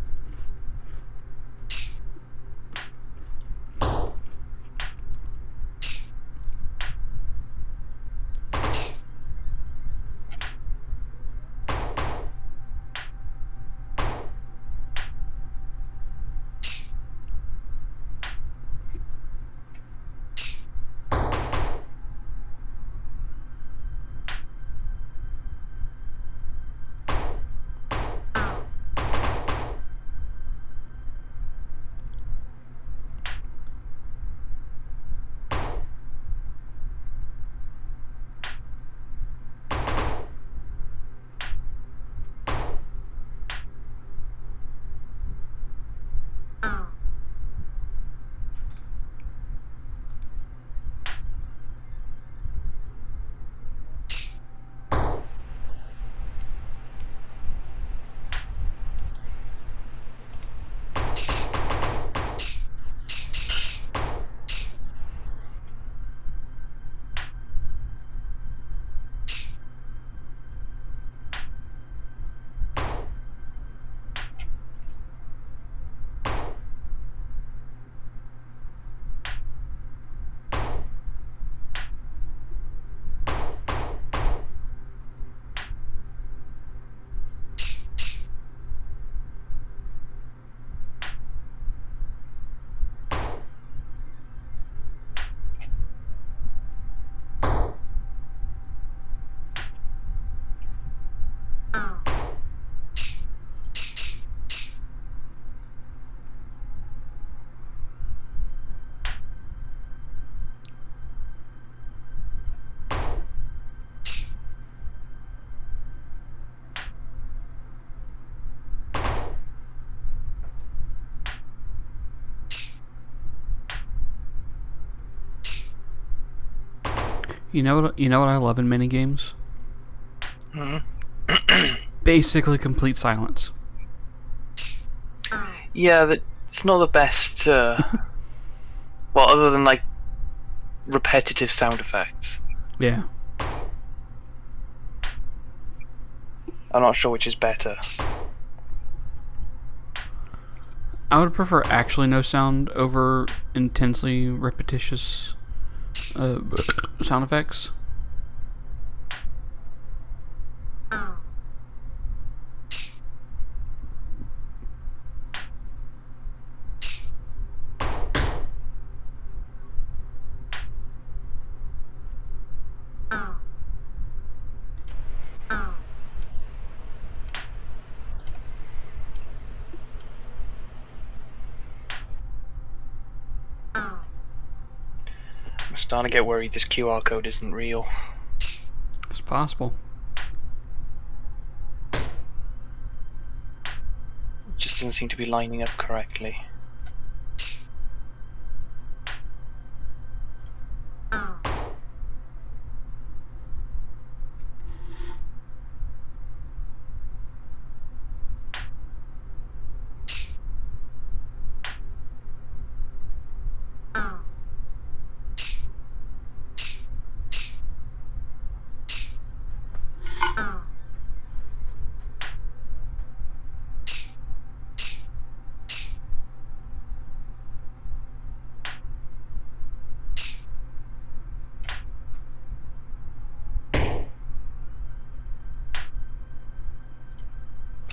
You know what I love in mini games? Basically complete silence. Yeah, it's not the best. Well, other than like repetitive sound effects. Yeah. I'm not sure which is better. I would prefer actually no sound over intensely repetitious sound effects. I'm starting to get worried this QR code isn't real. It's possible. It just doesn't seem to be lining up correctly.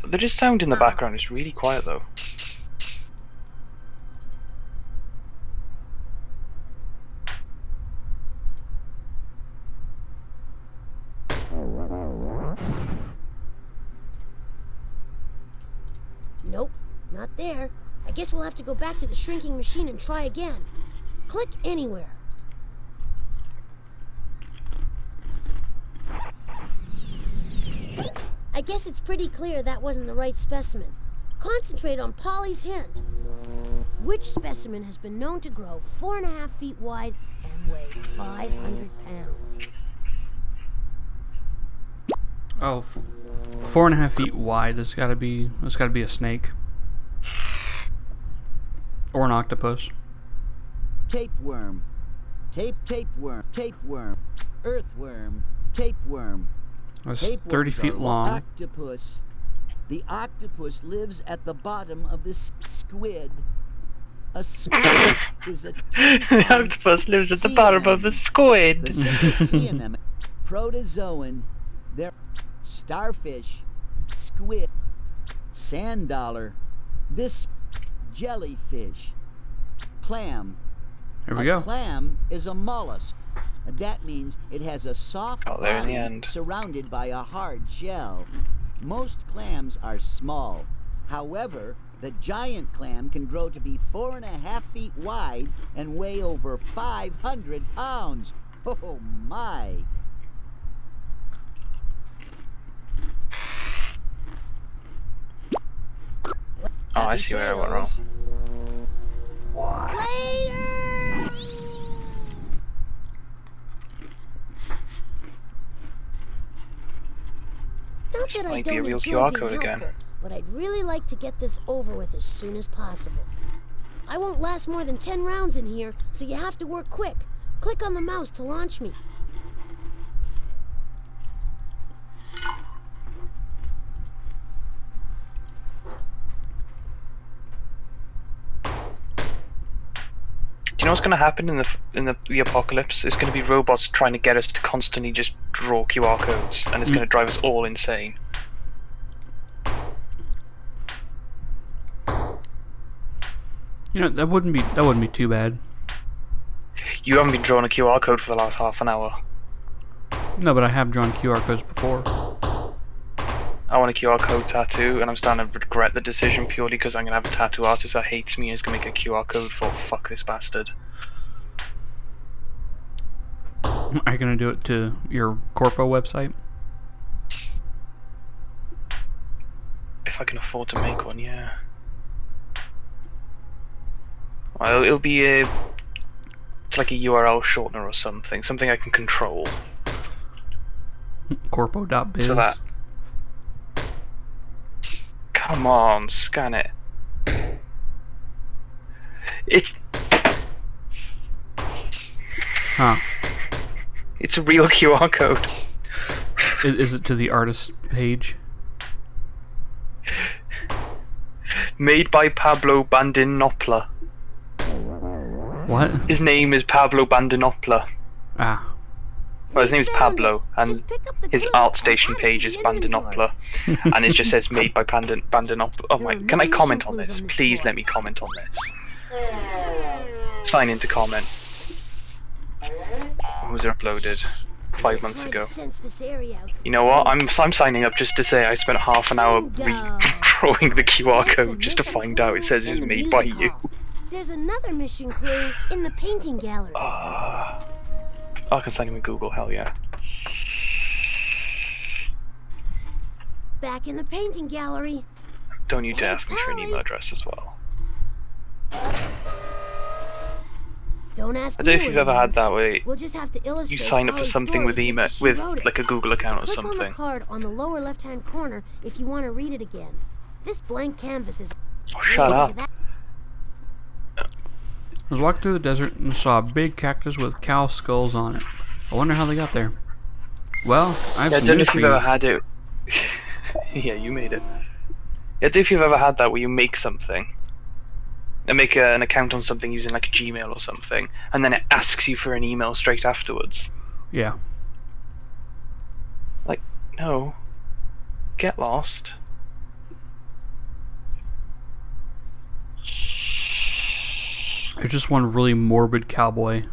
There is sound in the background. It's really quiet though. Nope, not there. I guess we'll have to go back to the shrinking machine and try again. Click anywhere. I guess it's pretty clear that wasn't the right specimen. Concentrate on Polly's hint. Which specimen has been known to grow 4.5 feet wide and weigh 500 pounds? Oh, 4.5 feet wide. That's gotta be a snake. Or an octopus. Tapeworm. Tapeworm. Tapeworm. Earthworm. Tapeworm. That's 30 feet long. Octopus. The octopus lives at the bottom of the squid. A squid is a The octopus lives at the bottom of the squid. The simple sea anemone. Protozoan. They're starfish. Squid. Sand dollar. This jellyfish. Clam. Here we A go. clam is a mollusk. That means it has a soft Oh, there in the body end. surrounded by a hard shell. Most clams are small. However, the giant clam can grow to be 4.5 feet wide and weigh over 500 pounds. Oh my! Oh, I see where I went wrong. Later! Not that I might be a don't real enjoy QR being code again. helpful, but I'd really like to get this over with as soon as possible. I won't last more than 10 rounds in here, so you have to work quick. Click on the mouse to launch me. Do you know what's going to happen in the apocalypse? It's going to be robots trying to get us to constantly just draw QR codes, and it's going to drive us all insane. You know, that wouldn't be too bad. You haven't been drawing a QR code for the last half an hour. No, but I have drawn QR codes before. I want a QR code tattoo, and I'm starting to regret the decision purely because I'm going to have a tattoo artist that hates me and is going to make a QR code for fuck this bastard. Are you gonna do it to your corpo website? If I can afford to make one, yeah. Well, it'll be it's like a URL shortener or something I can control. Corpo.biz. So that. Come on, scan it. It's. Huh. It's a real QR code. Is it to the artist page? Made by Pablo Bandinopla. What? His name is Pablo Bandinopla. Ah. Well, his name is Pablo, and Just pick up the his glove ArtStation and add it page to is the inventory. Bandinopla, and it just says made by Bandinopla. Oh my! There are Can I no comment mission on clues this? on this Please board. let me comment on this. Sign in to comment. When was it uploaded? 5 months Trying to ago. sense this area out You know what? I'm signing up just to say I spent half an hour Bingo. redrawing the QR Sensed a code just to mission find out it clue says it in was the made by music you. hall. There's another mission clue in the painting gallery. I can sign in with Google. Hell yeah. Back in the painting gallery. Don't you dare Hey, ask me for an Polly. email address as well. Don't ask I me don't know if what you've it ever had means. that way. We'll just have to illustrate You sign up for Polly's something story with just email, as she with wrote it. like a Google account or Click on the something. card on the lower left-hand corner if you want to read it again. This blank canvas is. Oh, shut up. I was walking through the desert and saw a big cactus with cow skulls on it. I wonder how they got there. Well, I have Yeah, I some don't know news if for you've you. ever had it. Yeah, you made it. Yeah, I don't know if you've ever had that where you make something and make an account on something using like Gmail or something, and then it asks you for an email straight afterwards. Yeah. Like, no. Get lost. There's just one really morbid cowboy.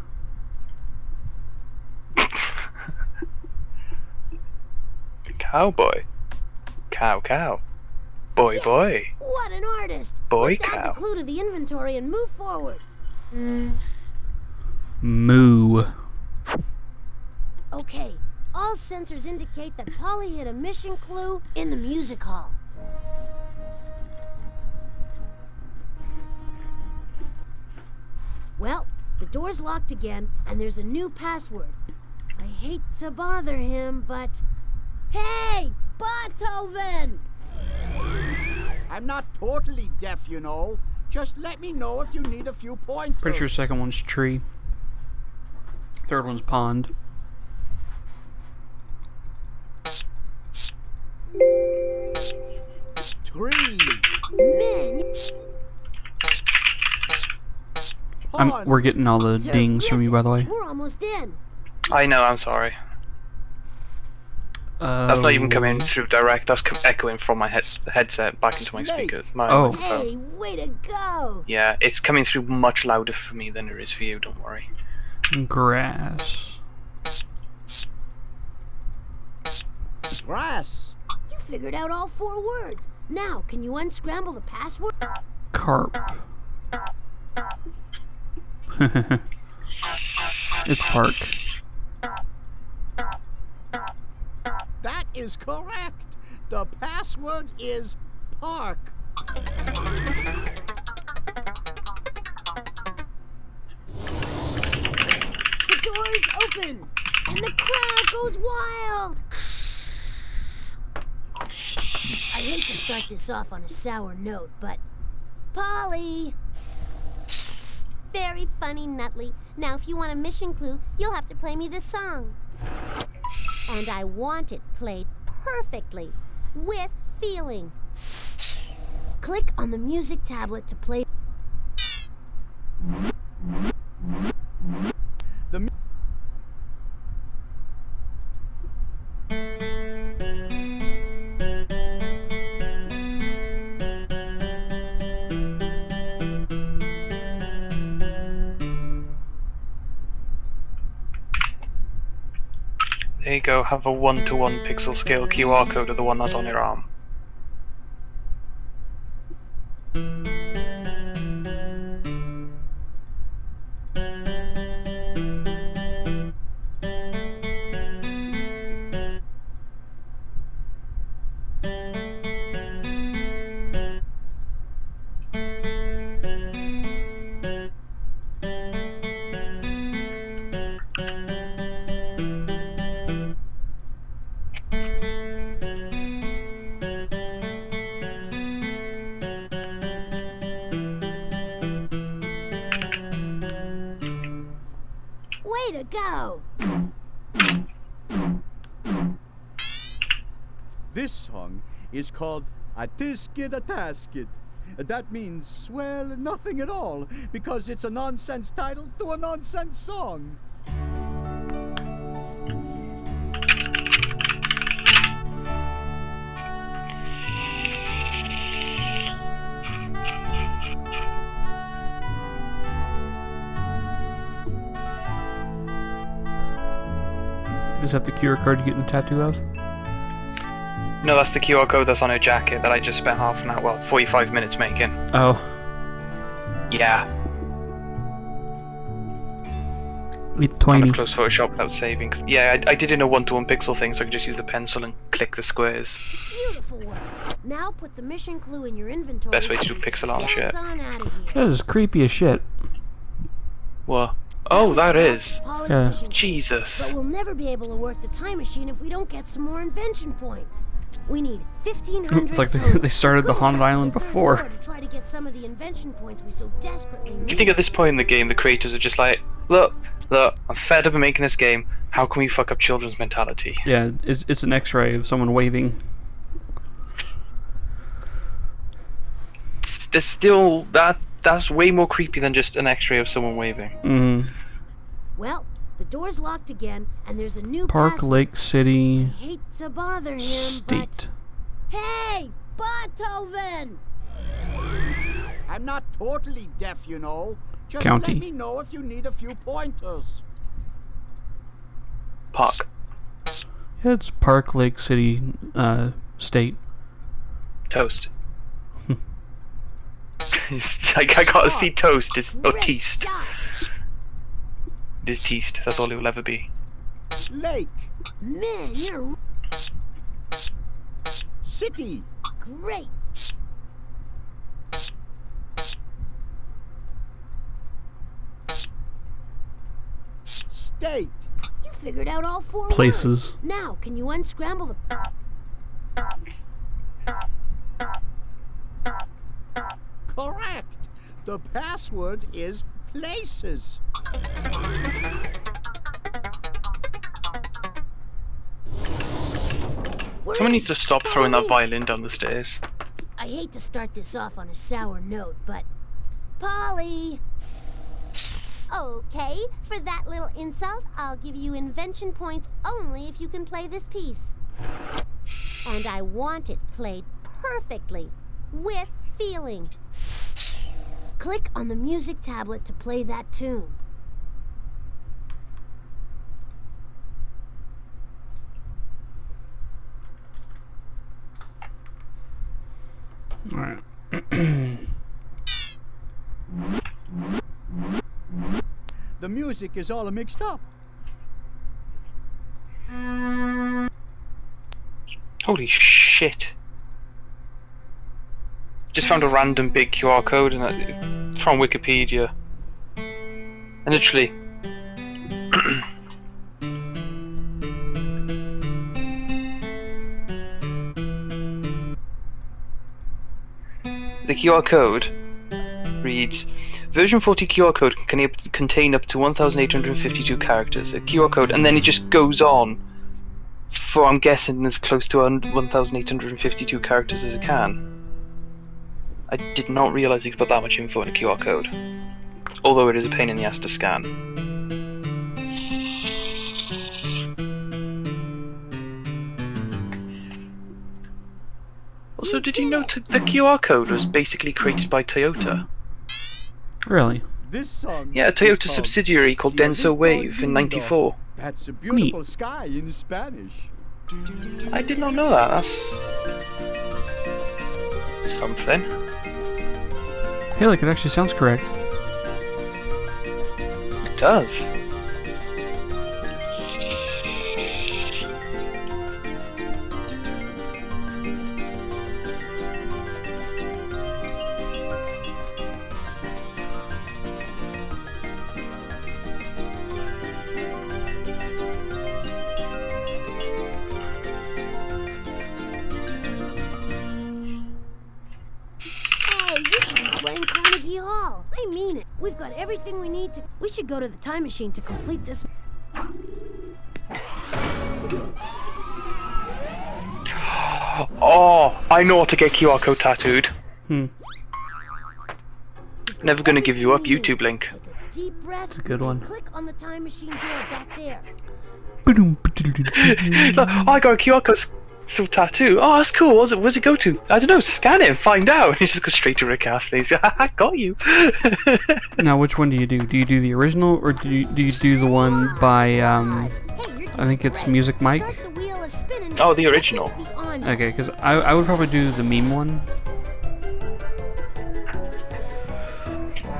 Cowboy. Cow. Boy, Yes! boy. What an artist! Boy, Let's add cow. the clue to the inventory and move forward. Moo. Okay, all sensors indicate that Polly hit a mission clue in the music hall. Well, the door's locked again, and there's a new password. I hate to bother him, but... Hey! Beethoven! I'm not totally deaf, you know. Just let me know if you need a few pointers. Pretty sure second one's tree. Third one's pond. Tree. Man, We're getting all the dings from you, by the way. we're almost in. I know, I'm sorry. That's not even coming through direct, that's echoing from my headset back into my speaker. My Oh. microphone. Hey, way to go! Yeah, it's coming through much louder for me than it is for you, don't worry. Grass. Grass. You figured out all 4 words. Now, can you unscramble the password? Carp. It's park. That is correct. The password is park. The door's open, and the crowd goes wild. I hate to start this off on a sour note, but... Polly! Very funny, Nutley. Now, if you want a mission clue, you'll have to play me this song. And I want it played perfectly, with feeling. Click on the music tablet to play. The There you go, have a 1-to-1 pixel scale QR code of the one that's on your arm. Way to go! This song is called A Tisket a Tasket. That means, well, nothing at all, because it's a nonsense title to a nonsense song. Is that the QR card you're getting a tattoo of? No, that's the QR code that's on her jacket that I just spent half an hour, well, 45 minutes making. Oh. Yeah. With Trying Tiny. to close Photoshop without saving. Yeah, I did in a 1-to-1 pixel thing, so I could just use the pencil and click the squares. Beautiful work. Now put the mission clue in your inventory. Best way to do pixel art shit. Dance on out of here. That is creepy as shit. What? Oh, was that the last is. of Polly's Yeah. mission clues. Jesus. But we'll never be able to work the time machine if we don't get some more invention points. We need 1,500. It's like total. they started the Couldn't Haunted have Island the third before. floor to try to get some of the invention points we so desperately need. Do you think at this point in the game the creators are just like, look, I'm fed up of making this game, how can we fuck up children's mentality? Yeah, it's an X-ray of someone waving. There's still, that's way more creepy than just an x-ray of someone waving. Mm. Well, the door's locked again, and there's a new Park password. Lake City I hate to bother him, State. but hey, Beethoven! I'm not totally deaf, you know. Just County. let me know if you need a few pointers. Park. Yeah, it's Park, Lake, City, State. Toast. I gotta see toast. It's Great teast. job. It is teast. That's all it will ever be. Lake. Man, you're City. great. State. You figured out all 4 Places. words. Now, can you unscramble the... Correct. The password is places. Someone needs to stop throwing that violin down the stairs. I hate to start this off on a sour note, but... Polly! Okay, for that little insult, I'll give you invention points only if you can play this piece. And I want it played perfectly, with feeling. Click on the music tablet to play that tune. Alright. The music is all mixed up. Holy shit. Just found a random big QR code and it's from Wikipedia. And literally... the QR code reads, version 40 QR code can contain up to 1,852 characters. A QR code, and then it just goes on for, I'm guessing, as close to 1,852 characters as it can. I did not realise you could put that much info in a QR code. Although it is a pain in the ass to scan. Also, did you know the QR code was basically created by Toyota? Really? This song Yeah, a is Toyota called subsidiary called Denso Cielito Wave in Lindo. '94. That's a beautiful sky in Spanish. I did not know that. That's something. Hey, look, it actually sounds correct. It does. Hey, you should be playing Carnegie Hall. I mean it. We've got everything we need to... We should go to the time machine to complete this... Oh, I know what to get QR code tattooed. Hmm. We've got Never gonna give you up. everything we YouTube need. link. Take a deep breath. That's a good one. Click on the time machine door back there. Look, I got a QR code tattoo. Oh, that's cool. Where's it go to? I don't know. Scan it and find out. And you just go straight to Rick Astley's. I got you. Now, which one do you do? Do you do the original, or do you do the one by, Hey, you're I think doing it's great. Music Mike? Start the wheel is spinning. Oh, the original. Be on. Okay, because I would probably do the meme one.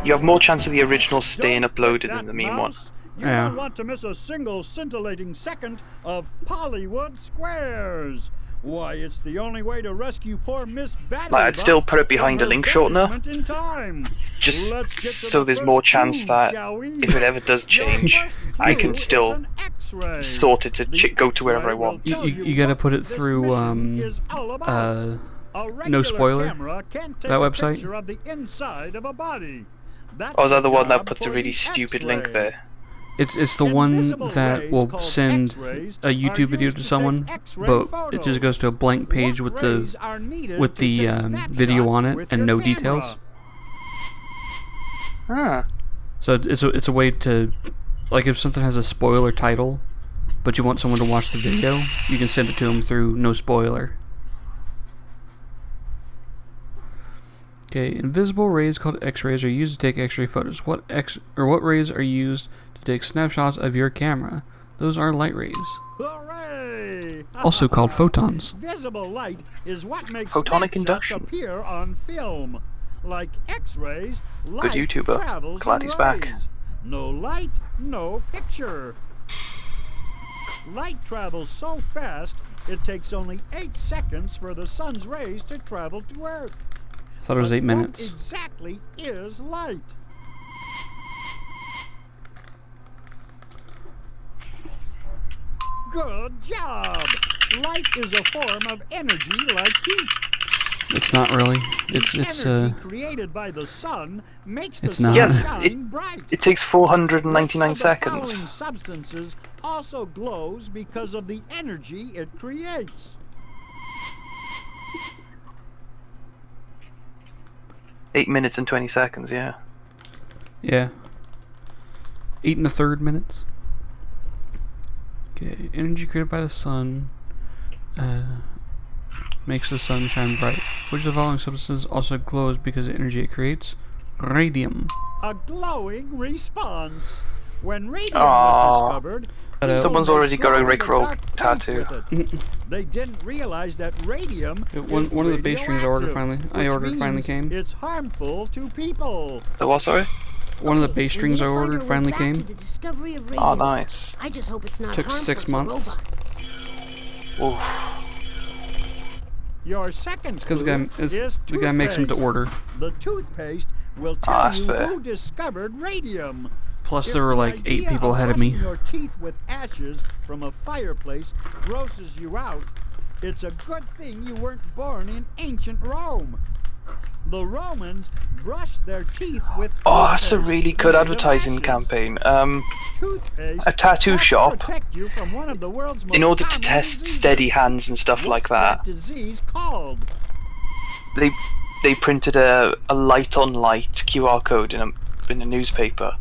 You have more chance of the original staying Don't uploaded click than the that meme one. mouse. You Yeah. don't want to miss a single scintillating second of Pollywood Squares. Why, it's the only way to rescue poor Miss Battery. Like, I'd still put it behind a link shortener, In time. just Let's get to so the there's first more chance clue, that shall we? if it ever does change, Your first I clue can is still an X-ray. sort it to The go to wherever I X-ray will want. tell You gotta what put it this through, mission is all about. A no regular spoiler, camera can't take that a website. picture of the inside of a body. That's Or is that the one that job puts a for really the stupid link X-ray. there? It's the one Invisible that rays will called send X-rays a YouTube are video used to to someone, take X-ray but it photos. just goes to a blank page What with rays the are needed with to the take video on snapshots it with and your no camera? details. Ah, So it's a way to, like, if something has a spoiler title, but you want someone to watch the video, you can send it to them through no spoiler. Okay, invisible rays called X-rays are used to take X-ray photos. What rays are used to take snapshots of your camera? Those are light rays, Hooray! also called photons. Visible light is what makes Photonic snapshots induction. appear on film. Like X-rays, light YouTuber. travels Glad in he's back. rays. No light, no picture. Light travels so fast, it takes only 8 seconds for the sun's rays to travel to Earth. I thought it was 8 But minutes. What exactly is light? Good job! Light is a form of energy like heat. It's not really. It's Energy created by the sun makes the it's sun not. shine bright. It takes 499 Which of the following seconds. substances also glows because of the energy it creates? 8 minutes and 20 seconds, yeah. Yeah. 8 1/3 minutes. Okay, energy created by the sun makes the sun shine bright. Which of the following substances also glows because of the energy it creates? Radium. A glowing response. When radium Aww. was discovered, people Someone's made already got a glow-in-the-dark Rickroll paint tattoo. with it. They didn't realize that radium is One of the bass strings I ordered radioactive, finally which came. means it's harmful to people. The what, sorry? One of the bass We strings need I to find ordered our way finally back to came. the discovery of Oh, radium. nice. I just hope it's not Took harmful 6 to months. robots. Oof. Your second It's because clue is the guy makes them to toothpaste. order. The toothpaste will tell that's you fair. who discovered radium. Plus, If there were the like 8 idea people of ahead of me. brushing your teeth with ashes from a fireplace grosses you out, it's a good thing you weren't born in ancient Rome. The Romans brushed their teeth with Oh, that's a toothpaste really good made of advertising ashes. campaign. Toothpaste A tattoo helps shop, protect you from one of the world's most in order to common test diseases. steady hands and stuff like What's that, disease called? they printed a light on light QR code in a newspaper.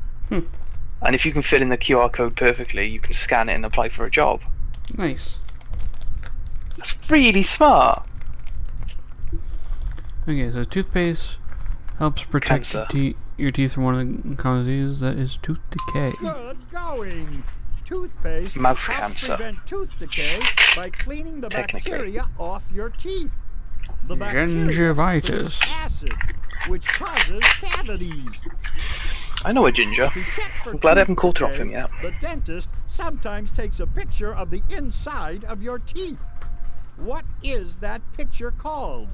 And if you can fill in the QR code perfectly, you can scan it and apply for a job. Nice. That's really smart. Okay, so toothpaste helps protect Cancer. your teeth from one of the common diseases, that is tooth decay. Good going. Toothpaste Mouth helps cancer. prevent tooth decay by cleaning the Technically. bacteria off your teeth. The bacteria Gingivitis. produce acid, which causes cavities. I know a ginger. To check for I'm glad I tooth haven't caught it off decay, him yet. The dentist sometimes takes a picture of the inside of your teeth. What is that picture called?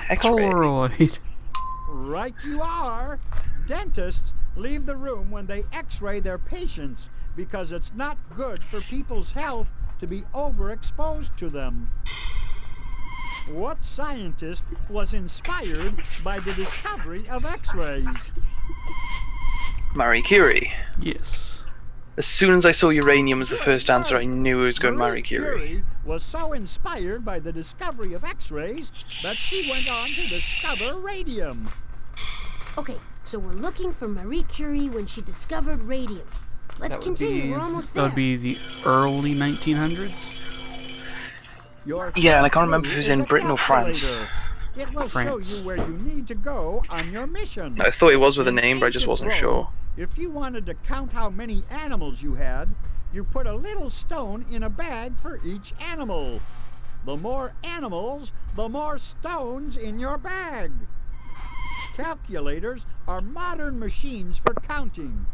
X-ray. Polaroid. Right you are. Dentists leave the room when they x-ray their patients because it's not good for people's health to be overexposed to them. What scientist was inspired by the discovery of x-rays? Marie Curie. Yes. As soon as I saw uranium as the first answer, I knew it was going Marie Curie. Was so inspired by the discovery of x-rays that she went on to discover radium. Okay, so we're looking for Marie Curie when she discovered radium. Let's continue. We're almost there. That would be the early 1900s. Your Yeah, and I third can't remember if clue it was is in a Britain or France. calculator. It will France. show you where you need to go on your mission. I thought it was with a In name, but I just ancient wasn't Rome, sure. If you wanted to count how many animals you had, you put a little stone in a bag for each animal. The more animals, the more stones in your bag. Calculators are modern machines for counting.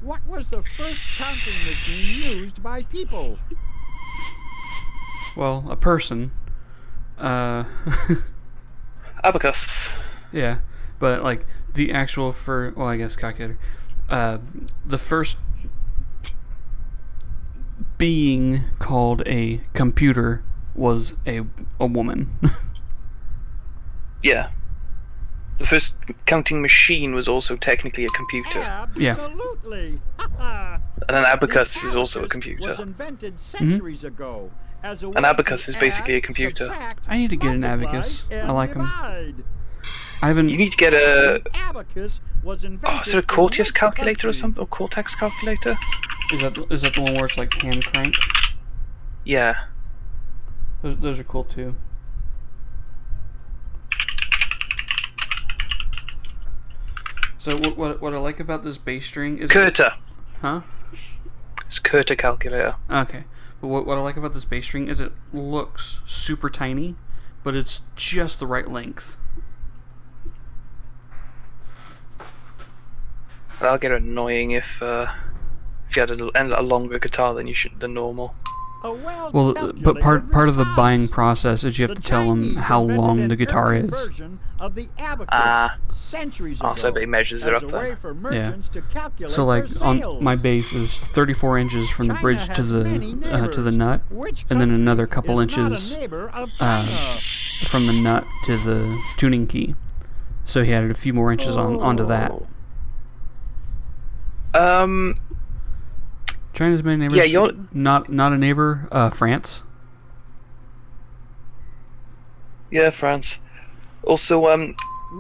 What was the first counting machine used by people? Well, a person. Abacus. Yeah, but like the actual well, I guess calculator. The first being called a computer was a woman. Yeah. The first counting machine was also technically a computer. Absolutely. And an abacus The is also a abacus computer. was invented centuries ago as a way An abacus to is basically add, a computer. subtract, I need to get an multiply, abacus. I and like 'em. divide. I haven't. You need to get a... The abacus was invented Oh, is it a in Cortex which calculator or country? something? Or Cortex calculator? Is that the one where it's like hand crank? Yeah. Those are cool too. So what I like about this base string is Curta. Huh? It's Curta calculator. Okay. But what I like about this base string is it looks super tiny, but it's just the right length. That'll get annoying if you had a longer guitar than normal. Well, but part of the buying process is you have to tell them how long the guitar is. So they measures it up then. Yeah. So like on my bass is 34 inches from the bridge to the nut, and then another couple inches from the nut to the tuning key. So he added a few more inches onto that. China's many neighbors. Yeah, you're not a neighbor. France. Yeah, France. Also,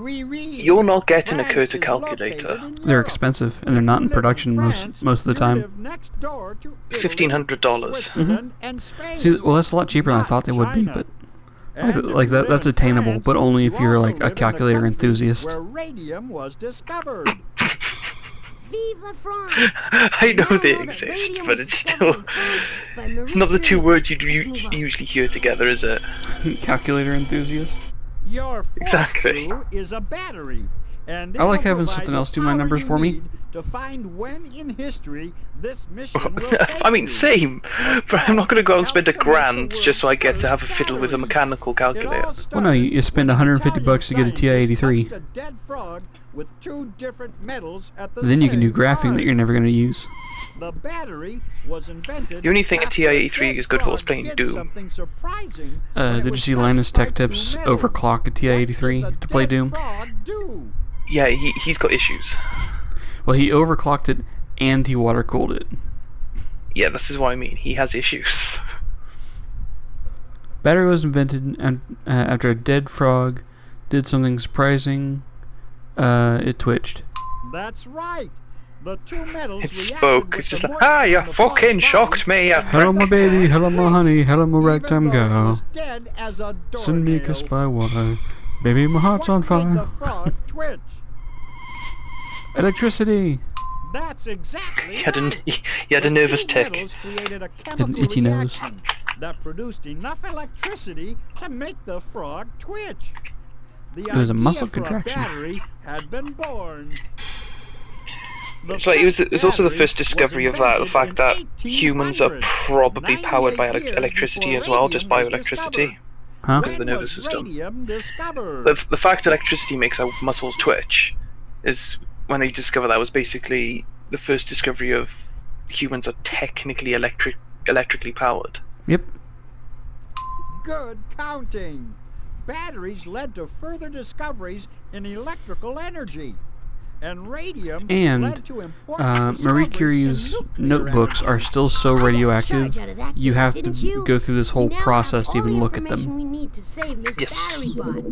you're not getting a Curta calculator. They're expensive and they're not in production most of the time. $1,500. See, well, that's a lot cheaper than I thought they would be, but like that's attainable, but only if you're like a calculator enthusiast. Where radium was discovered. Vive la France! I know they exist, but it's still... It's not the two words you'd usually hear together, is it? Calculator enthusiast? Your Exactly. clue is a battery, and I like having something else do my numbers for me. To find when in history this mission will I mean, same. But I'm not going to go and spend $1,000 just so I get to have a fiddle with a mechanical calculator. Well, no, you spend $150 to get a TI-83. With two different metals at the Then you can do same graphing time. that you're never going to use. The battery was invented. The only thing a after TI-83 is good for is Dead playing Frog Doom. did something surprising when it Did you was see Linus touched by Tech two Tips metals. overclock a What TI-83 did the to play Dead Doom? Frog do? Yeah, he's got issues. Well, he overclocked it and he water cooled it. Yeah, this is what I mean. He has issues. Battery was invented after a dead frog did something surprising. It twitched. That's right. The two metals It reacted spoke. with It's just the like, moisture you in the fucking frog's shocked body, me, you Hello, my baby. Hello, my honey. Hello, my ragtime even though it girl. was dead as a Send me a kiss doornail. by wire. Baby, my heart's on What made fire. the frog twitch? Electricity. That's exactly He had right. he had a The nervous two tick. metals created a chemical itchy nose. reaction that produced enough electricity to make the frog twitch. The It was a idea muscle for contraction. A battery had been born. The It's like it was also the battery first discovery was of that, the invented fact that in humans are 1800, probably powered by 98 years electricity before as well, just by radium was electricity. Huh? Because of the When nervous was system. radium discovered? The fact electricity makes our muscles twitch is when they discovered that was basically the first discovery of humans are technically electrically powered. Yep. Good counting. Batteries led to further discoveries in electrical energy. And radium And led to important Marie discoveries Curie's in nuclear notebooks energy. are still so radioactive. Charge out of that You gate, have to didn't you? go through this whole We now process have to all even the look at information them. we need to save Miss Yes. Battery Bot.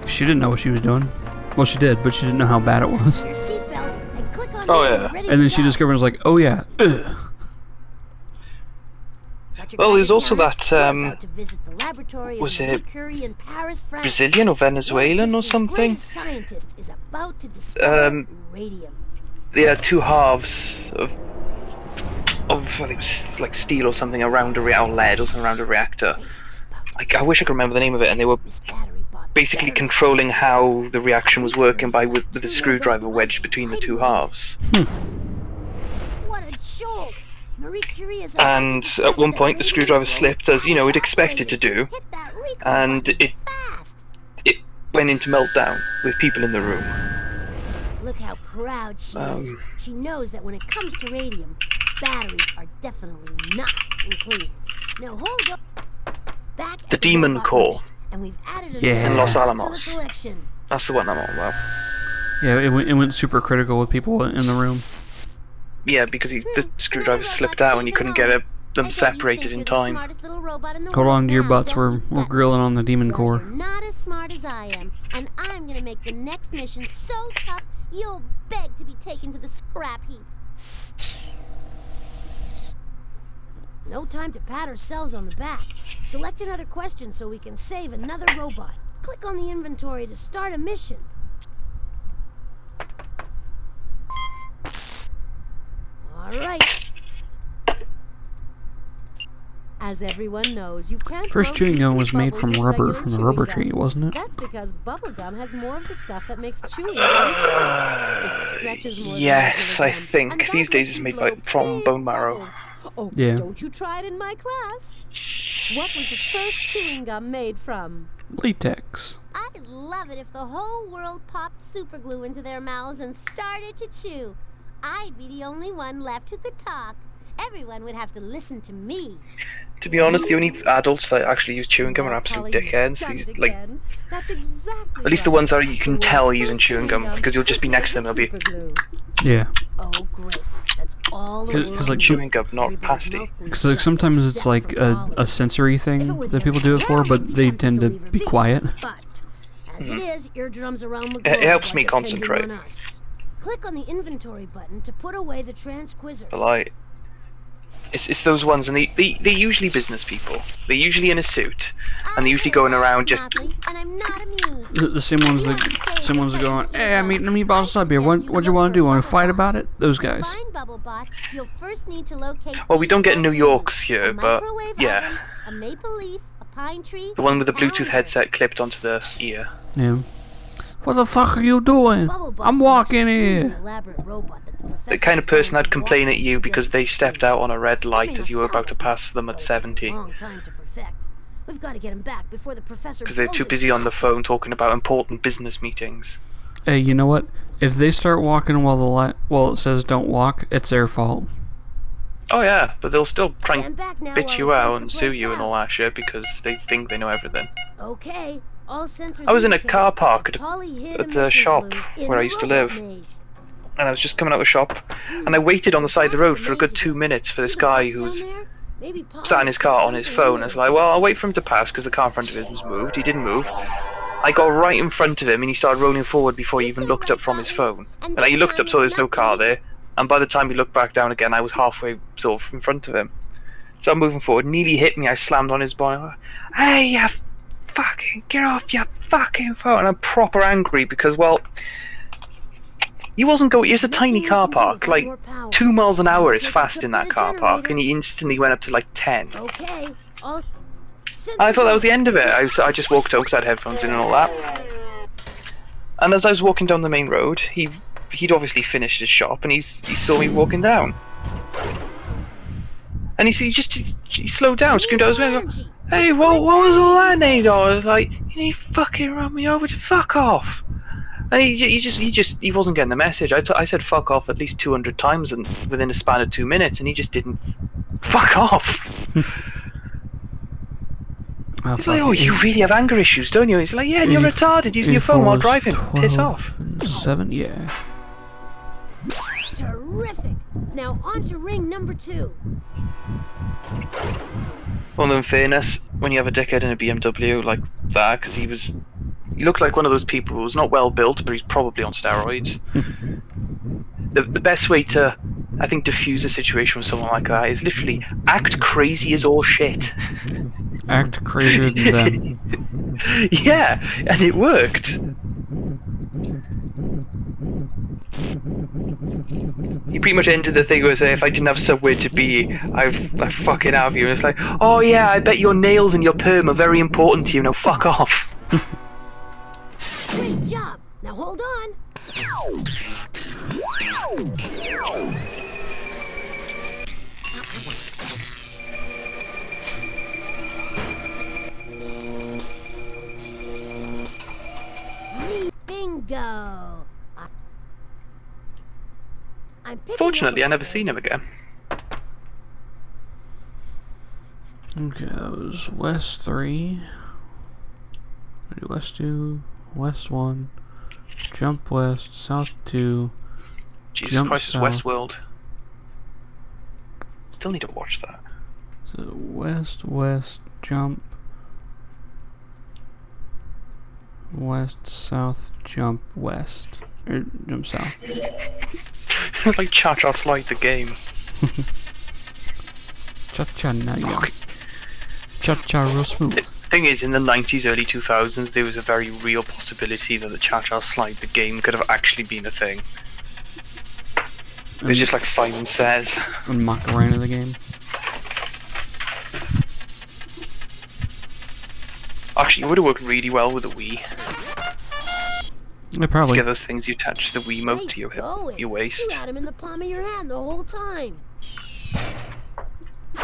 She didn't know what she was doing. Well, she did, but she didn't know how bad it was. Your seatbelt and click on Oh, it when yeah. you're ready And to then she go. discovered, was like, oh yeah, ugh. Got your Well, there's guided also camera? that, We're about to visit the laboratory of was Marie it Curie in Paris, France. Brazilian or Venezuelan One or of history's something? greatest scientist is about to discover radium. They had two halves of I think it was like steel or something around a or lead or something around a reactor. Radium's about to I wish I could remember the name of it, and they were Miss Battery Bot basically better controlling focus. how the reaction was working by with the screwdriver wedged between the two halves. What a jolt! Marie Curie is about to And discover at one that point the radium screwdriver is slipped, as you know, it expected to operated. do, Hit that recall and button it fast. went into meltdown with people in the room. Look how proud she is. Um, She knows that when it comes to radium, batteries are definitely not included. Now hold up. Back The at Demon robot Core. roost, and we've added Yeah. another In Los robot Alamos. to the collection. That's the one I'm on about. Yeah, it went super critical with people in the room. Yeah, because the screwdriver slipped out and you couldn't get them separated in time. Hold on to your butts, we're grilling on the Demon Core. You're not as smart as I am, and I'm gonna make the next mission so tough you'll beg to be taken to the scrap heap. No time to pat ourselves on the back. Select another question so we can save another robot. Click on the inventory to start a mission. All right. As everyone knows, you can't First blow chewing gum decent was made bubbles from with rubber regular from the chewing rubber gum. tree, wasn't it? That's because bubble gum has more of the stuff that makes chewing gum chewy. It stretches more Yes, than I regular gum, and think that these days lets it's you made blow from big bone marrow. bubbles. Oh, Yeah. don't you try it in my class. What was the first chewing gum made from? Latex. I'd love it if the whole world popped super glue into their mouths and started to chew. I'd be the only one left who could talk. Everyone would have to listen to me. To be honest, the only adults that actually use chewing gum are Well, absolute Polly, you've dickheads. done These, it like, again. That's exactly at least the right. ones that you can The tell world's using first chewing gum, because you'll just was be next to made them. with They'll be super glue. Yeah. Oh, great. That's all the 'Cause, world like, chewing needs. gum, not Everybody's pasty. mouthful Because is like, sometimes it's except like for Polly. a sensory If it thing were that the people do it for, other way, but they tempted tend to leave her be be. quiet. But as it is, eardrums around the It globe helps are me depending concentrate. on us. Click on the inventory button to put away the transquisitor. But like, it's those ones, and they're usually business people. They're usually in a suit, and they're usually going around just. Smartly, and I'm not amused. The same ones that go on, hey, I'm eating a meatball sub here. What you want to do? Want to fight about it? Those guys. Find Bubblebot, you'll first need to locate Well, we don't get these New four York's clues. here, A but microwave yeah. oven, a maple leaf, a pine tree, The one with the a Bluetooth calendar. headset clipped onto the ear. Yeah. What the fuck are you doing? Bubblebot's I'm an walking extremely here. elaborate robot that the The professor kind of person designed that'd to complain walk at you and because shoot they at stepped you. out on a red That may light not as you were sound about to like pass them but at it'll take a 70. long time to perfect. We've got to get him back before the professor Because they're blows too it busy on the past phone talking about important business meetings. Hey, you know what? If they start walking while it says don't walk, it's their fault. Oh yeah, but they'll still try Stand and back now bitch while you I sense out the and sue place you and out. all that shit because they think they know everything. Okay, all sensors I was in a indicate car park that at Polly hid a mission shop glue in where I the used to robot live. maze. And I was just coming out of the shop, and I waited on the side of the road for a good 2 minutes for this guy who was sat in his car on his phone. I was like, well, I'll wait for him to pass because the car in front of him was moved. He didn't move. I got right in front of him and he started rolling forward before he even looked up from his phone. And he looked up, saw there's no car there, and by the time he looked back down again, I was halfway sort of in front of him. So I'm moving forward, nearly hit me, I slammed on his bonnet. Hey, you fucking, get off your fucking phone! And I'm proper angry because, well, he wasn't going, it's a tiny car park, like 2 miles an hour is fast in that car park, and he instantly went up to like 10. Okay, all I thought that was the end of it. I just walked home because I had headphones in and all that. And as I was walking down the main road, he'd obviously finished his shop and he saw me walking down. And he slowed down, screamed out, I was like, hey, what was all that, Nate? I was like, you fucking run me over to fuck off. And he wasn't getting the message. I said fuck off at least 200 times within a span of 2 minutes, and he just didn't fuck off. He's like, oh, you really have anger issues, don't you? He's like, yeah, and you're retarded using your phone while driving. Piss off. 7, yeah. terrific. Now on to ring number 2. Well, in fairness, when you have a dickhead in a BMW like that, because he looked like one of those people who was not well built, but he's probably on steroids. The best way to, I think, diffuse a situation with someone like that is literally act crazy as all shit. Act crazier than them. Yeah, and it worked. He pretty much ended the thing with, if I didn't have somewhere to be, I'd fucking have you. And it's like, oh yeah, I bet your nails and your perm are very important to you. Now fuck off. Great job. Now hold on. Bingo. I'm picking Fortunately, up I never seen him again. Okay, that was West 3. West 2, West 1, Jump West, South 2, Jesus Jump Christ, it's South. Westworld. Still need to watch that. So West, West, Jump, West, South, Jump, West. Or Jump South. It's like Cha-Cha Slide the game. Cha-cha now, yeah. Cha-cha real smooth. Thing is, in the 90s, early 2000s, there was a very real possibility that the Cha-Cha Slide, the game, could have actually been a thing. It's just like Simon Says. And Macarena the game. Actually, it would have worked really well with the Wii. Yeah, probably. Get those things you touch the Wiimote Nice to your going. waist. You had him in the palm of your hand the whole time.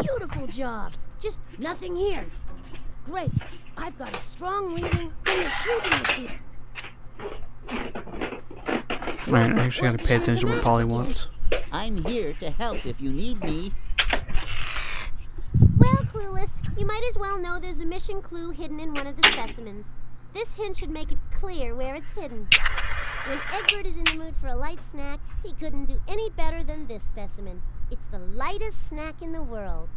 Beautiful job. Just nothing here. Great. I've got a strong reading in the shooting machine. Alright, I actually gotta pay attention to what Polly wants. I'm here to help if you need me. Well, Clueless, you might as well know there's a mission clue hidden in one of the specimens. This hint should make it clear where it's hidden. When Egbert is in the mood for a light snack, he couldn't do any better than this specimen. It's the lightest snack in the world.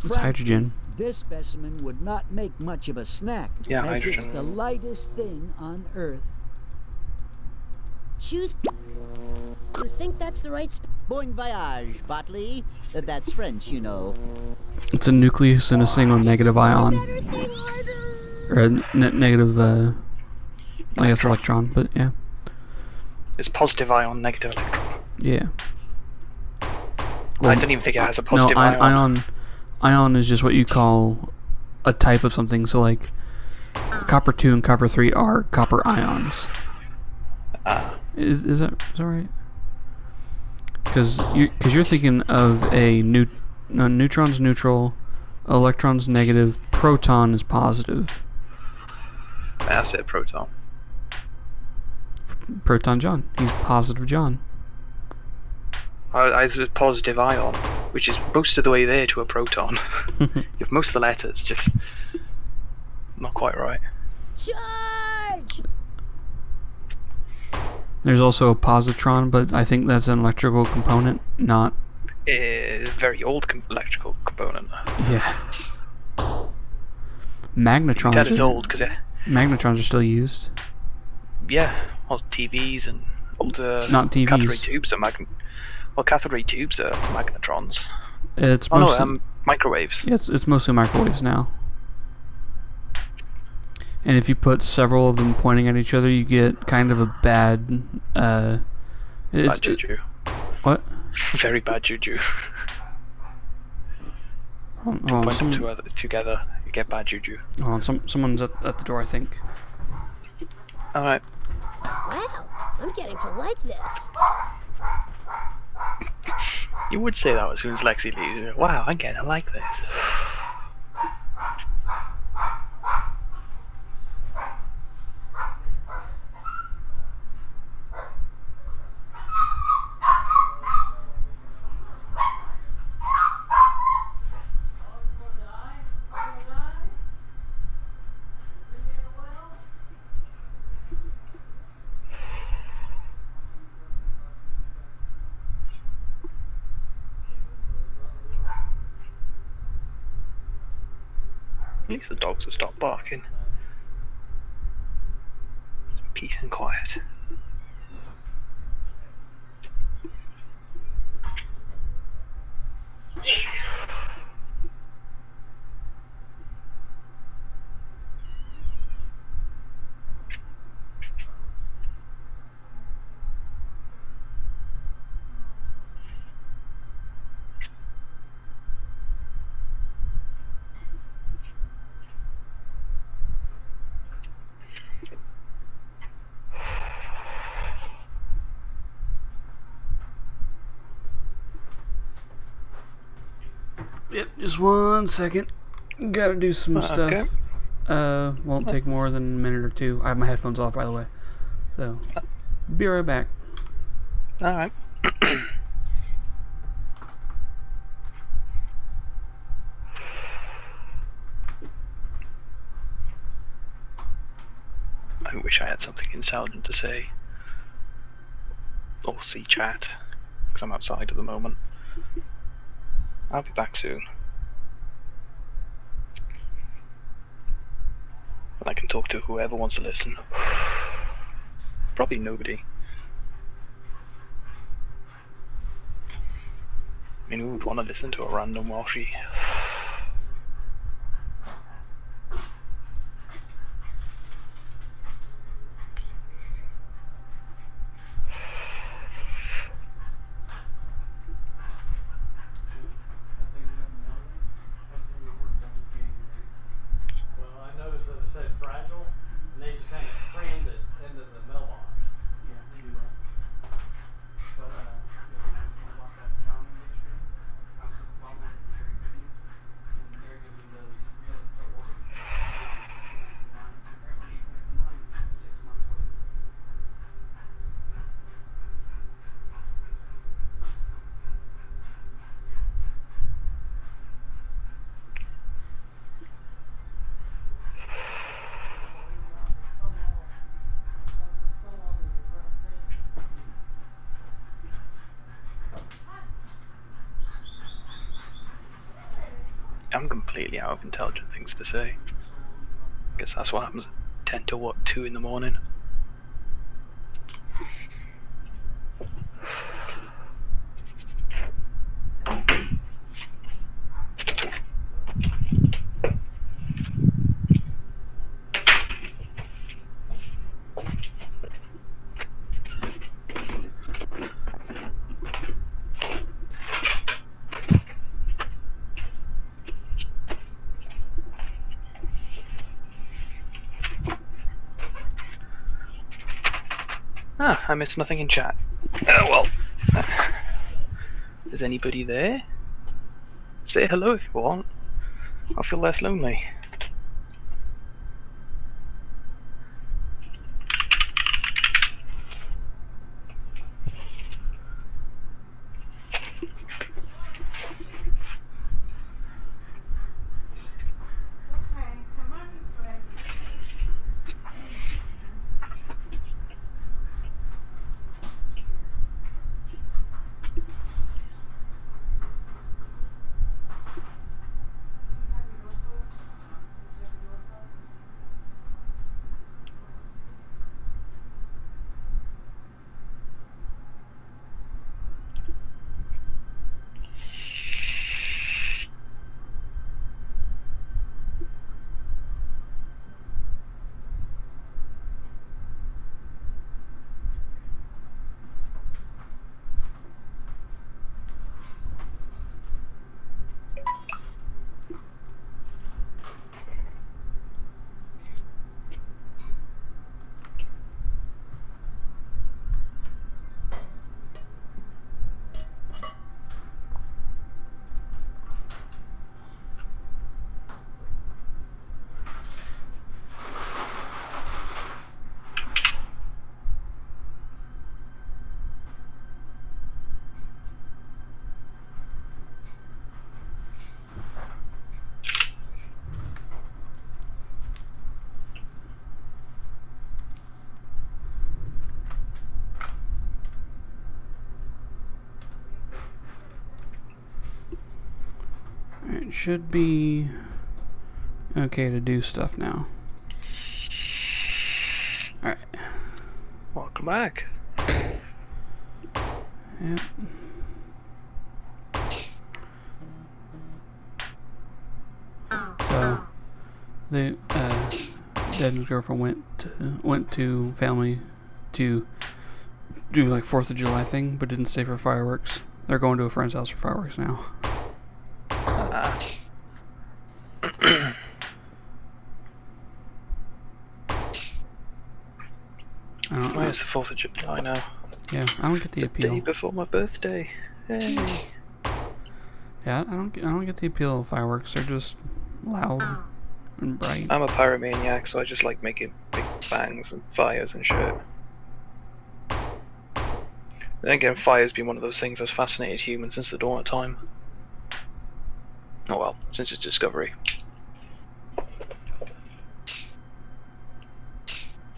It's hydrogen. This specimen would not make much of a snack, Yeah, as it's hydrogen. the lightest thing on Earth. Choose. You think that's the right Bon voyage, Botley. That's French, you know. It's a nucleus in a single negative ion. better thing harder? Or a negative, I guess electron, but yeah. It's positive ion, negative electron. Yeah. I don't even think it has a positive no, ion. Ion is just what you call a type of something. So like, copper 2 and copper 3 are copper ions. Is that right? Because you're thinking of a neutron's neutral, electron's negative, proton is positive. That's it, proton. Proton John. He's positive John. I said positive ion, which is most of the way there to a proton. You have most of the letters, just not quite right. Charge! There's also a positron, but I think that's an electrical component, not... Very old electrical component. Yeah. Magnetrons. That is old because Magnetrons are still used. yeah, well, TVs and older Not TVs. cathode ray tubes are cathode ray tubes are magnetrons. It's Oh mostly, no, microwaves. yeah, it's mostly microwaves now. And if you put several of them pointing at each other, you get kind of a bad. Bad juju. What? Very bad juju. Hold on, Point them together, you get bad juju. someone's at the door, I think. Alright. Wow, I'm getting to like this. You would say that as soon as Lexi leaves. Wow, I'm getting to like this. At least the dogs have stopped barking. Some peace and quiet. Yep, just 1 second. Gotta do some Okay. stuff. Won't take more than a minute or two. I have my headphones off, by the way. So, be right back. Alright. I wish I had something intelligent to say. Or see chat. Because I'm outside at the moment. I'll be back soon. And I can talk to whoever wants to listen. Probably nobody. I mean, who would want to listen to a random Welshie? And they just kind of crammed it into the mailbox. Yeah, they do that. But, when I bought that counting mixture, I was calling Gary Goodman, and Gary Goodman does the order. Apparently, 899 is 6 months wait. I'm completely out of intelligent things to say. Guess that's what happens at 10 to what, 2 in the morning. Ah, I missed nothing in chat. Oh well. Is anybody there? Say hello if you want. I'll feel less lonely. It should be okay to do stuff now. Alright. Welcome back. Yep. So, Dad's girlfriend went to family to do like 4th of July thing, but didn't stay for fireworks. They're going to a friend's house for fireworks now. Why is the 4th of July now? Yeah, I don't get the appeal. Day before my birthday. Hey. Yeah, I don't get the appeal of fireworks. They're just loud and bright. I'm a pyromaniac, so I just like making big bangs and fires and shit. Then again, fire's been one of those things that's fascinated humans since the dawn of time. Oh well, since its discovery.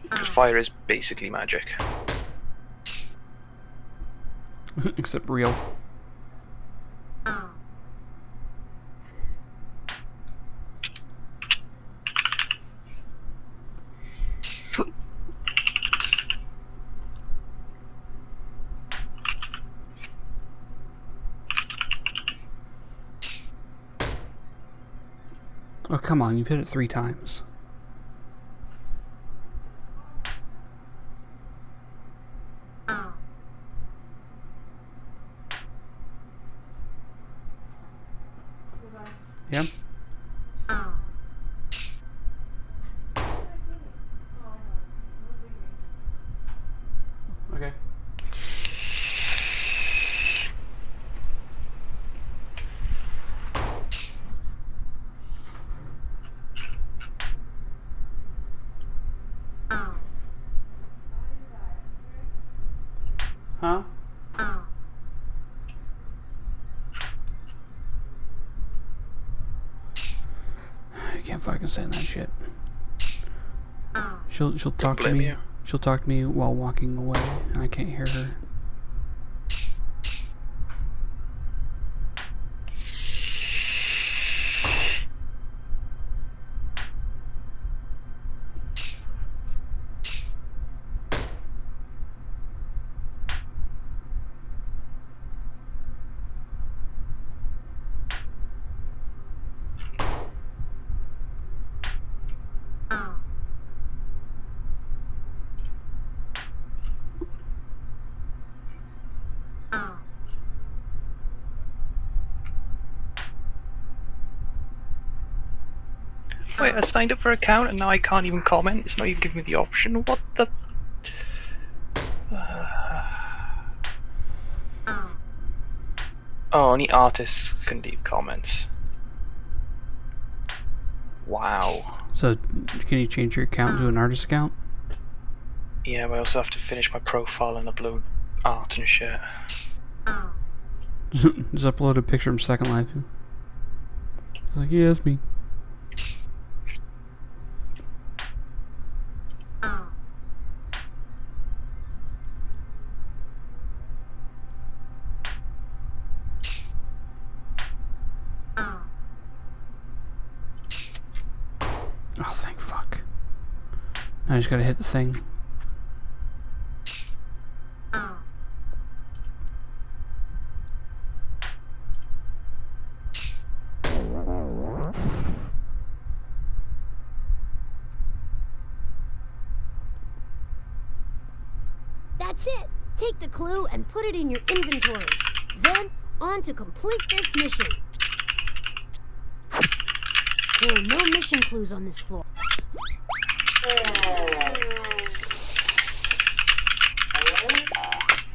Because fire is basically magic. Except real. Oh, come on, you've hit it 3 times. Yeah. Huh? I can't fucking stand that shit. She'll talk to blame me. you. She'll talk to me while walking away, and I can't hear her. Wait, I signed up for an account and now I can't even comment. It's not even giving me the option. What the? Oh, only artists can leave comments. Wow. So, can you change your account to an artist account? Yeah, but I also have to finish my profile and upload art and shit. Just upload a picture from Second Life. It's like, yeah, it's me. Oh, thank fuck. I just gotta hit the thing. That's it. Take the clue and put it in your inventory. Then, on to complete this mission. There are no mission clues on this floor.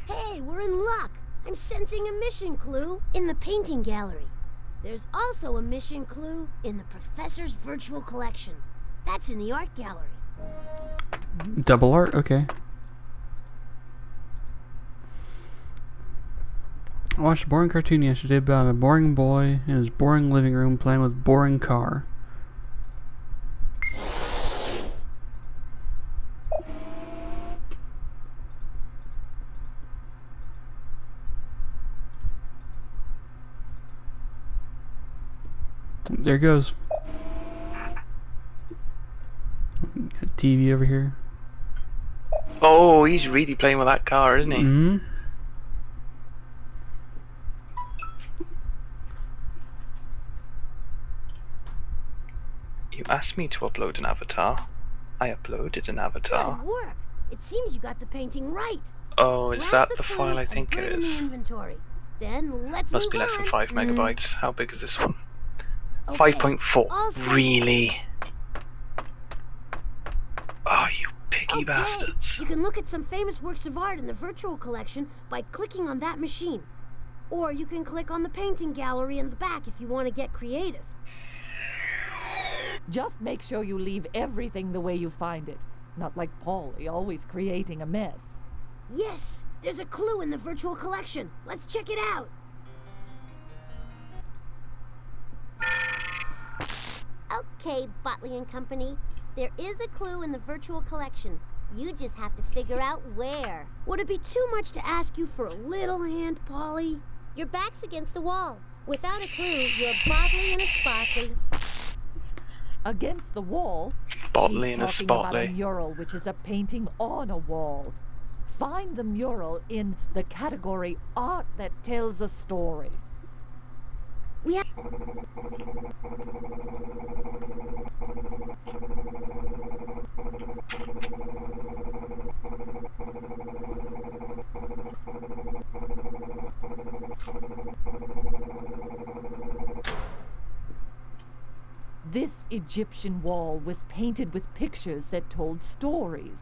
Hey, we're in luck. I'm sensing a mission clue in the painting gallery. There's also a mission clue in the professor's virtual collection. That's in the art gallery. Double art? Okay. I watched a boring cartoon yesterday about a boring boy in his boring living room playing with boring car. There it goes. Got a TV over here. Oh, he's really playing with that car, isn't he? Mm-hmm. You asked me to upload an avatar. I uploaded an avatar. Good work. It seems you got the painting right. Oh, is Grab that the clue file I and think put it in the is? inventory. Then let's Must move be less than on. 5 megabytes. How big is this one? Okay, 5.4. all set. Really? Oh, you picky Okay, bastards. you can look at some famous works of art in the virtual collection by clicking on that machine. Or you can click on the painting gallery in the back if you want to get creative. Just make sure you leave everything the way you find it. Not like Paulie, always creating a mess. Yes, there's a clue in the virtual collection. Let's check it out. Okay, Botley and Company. There is a clue in the virtual collection. You just have to figure out where. Would it be too much to ask you for a little hand, Polly? Your back's against the wall. Without a clue, you're Botley and a Spotley. Against the wall, Botley and a she's talking about a Spotley. mural, which is a painting on a wall. Find the mural in the category Art That Tells a Story. We have... This Egyptian wall was painted with pictures that told stories.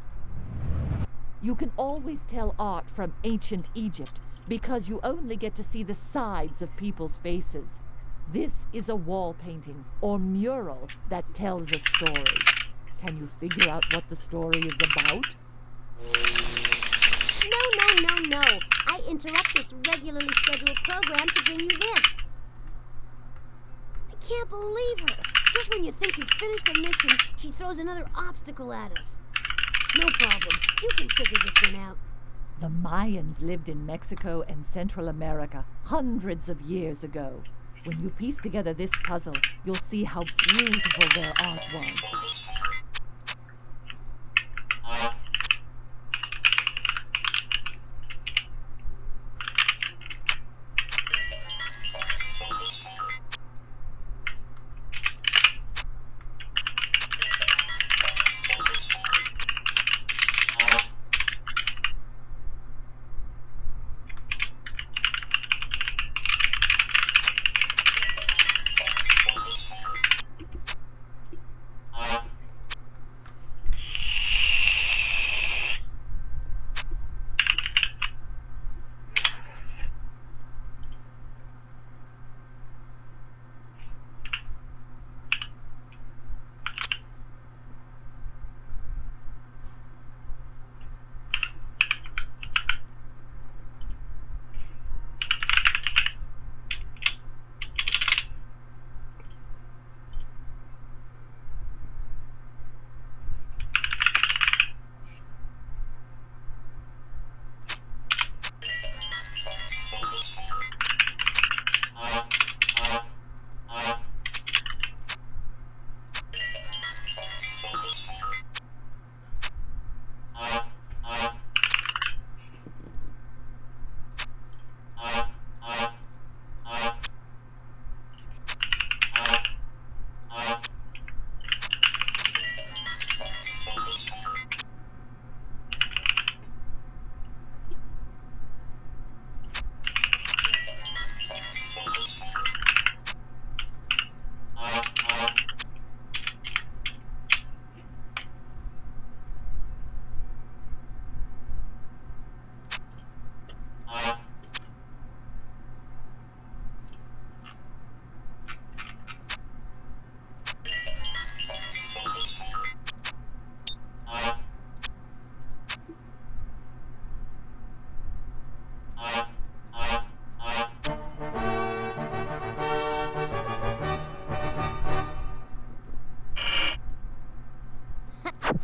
You can always tell art from ancient Egypt because you only get to see the sides of people's faces. This is a wall painting or mural that tells a story. Can you figure out what the story is about? No. I interrupt this regularly scheduled program to bring you this. I can't believe her. Just when you think you've finished a mission, she throws another obstacle at us. No problem. You can figure this one out. The Mayans lived in Mexico and Central America hundreds of years ago. When you piece together this puzzle, you'll see how beautiful their art was.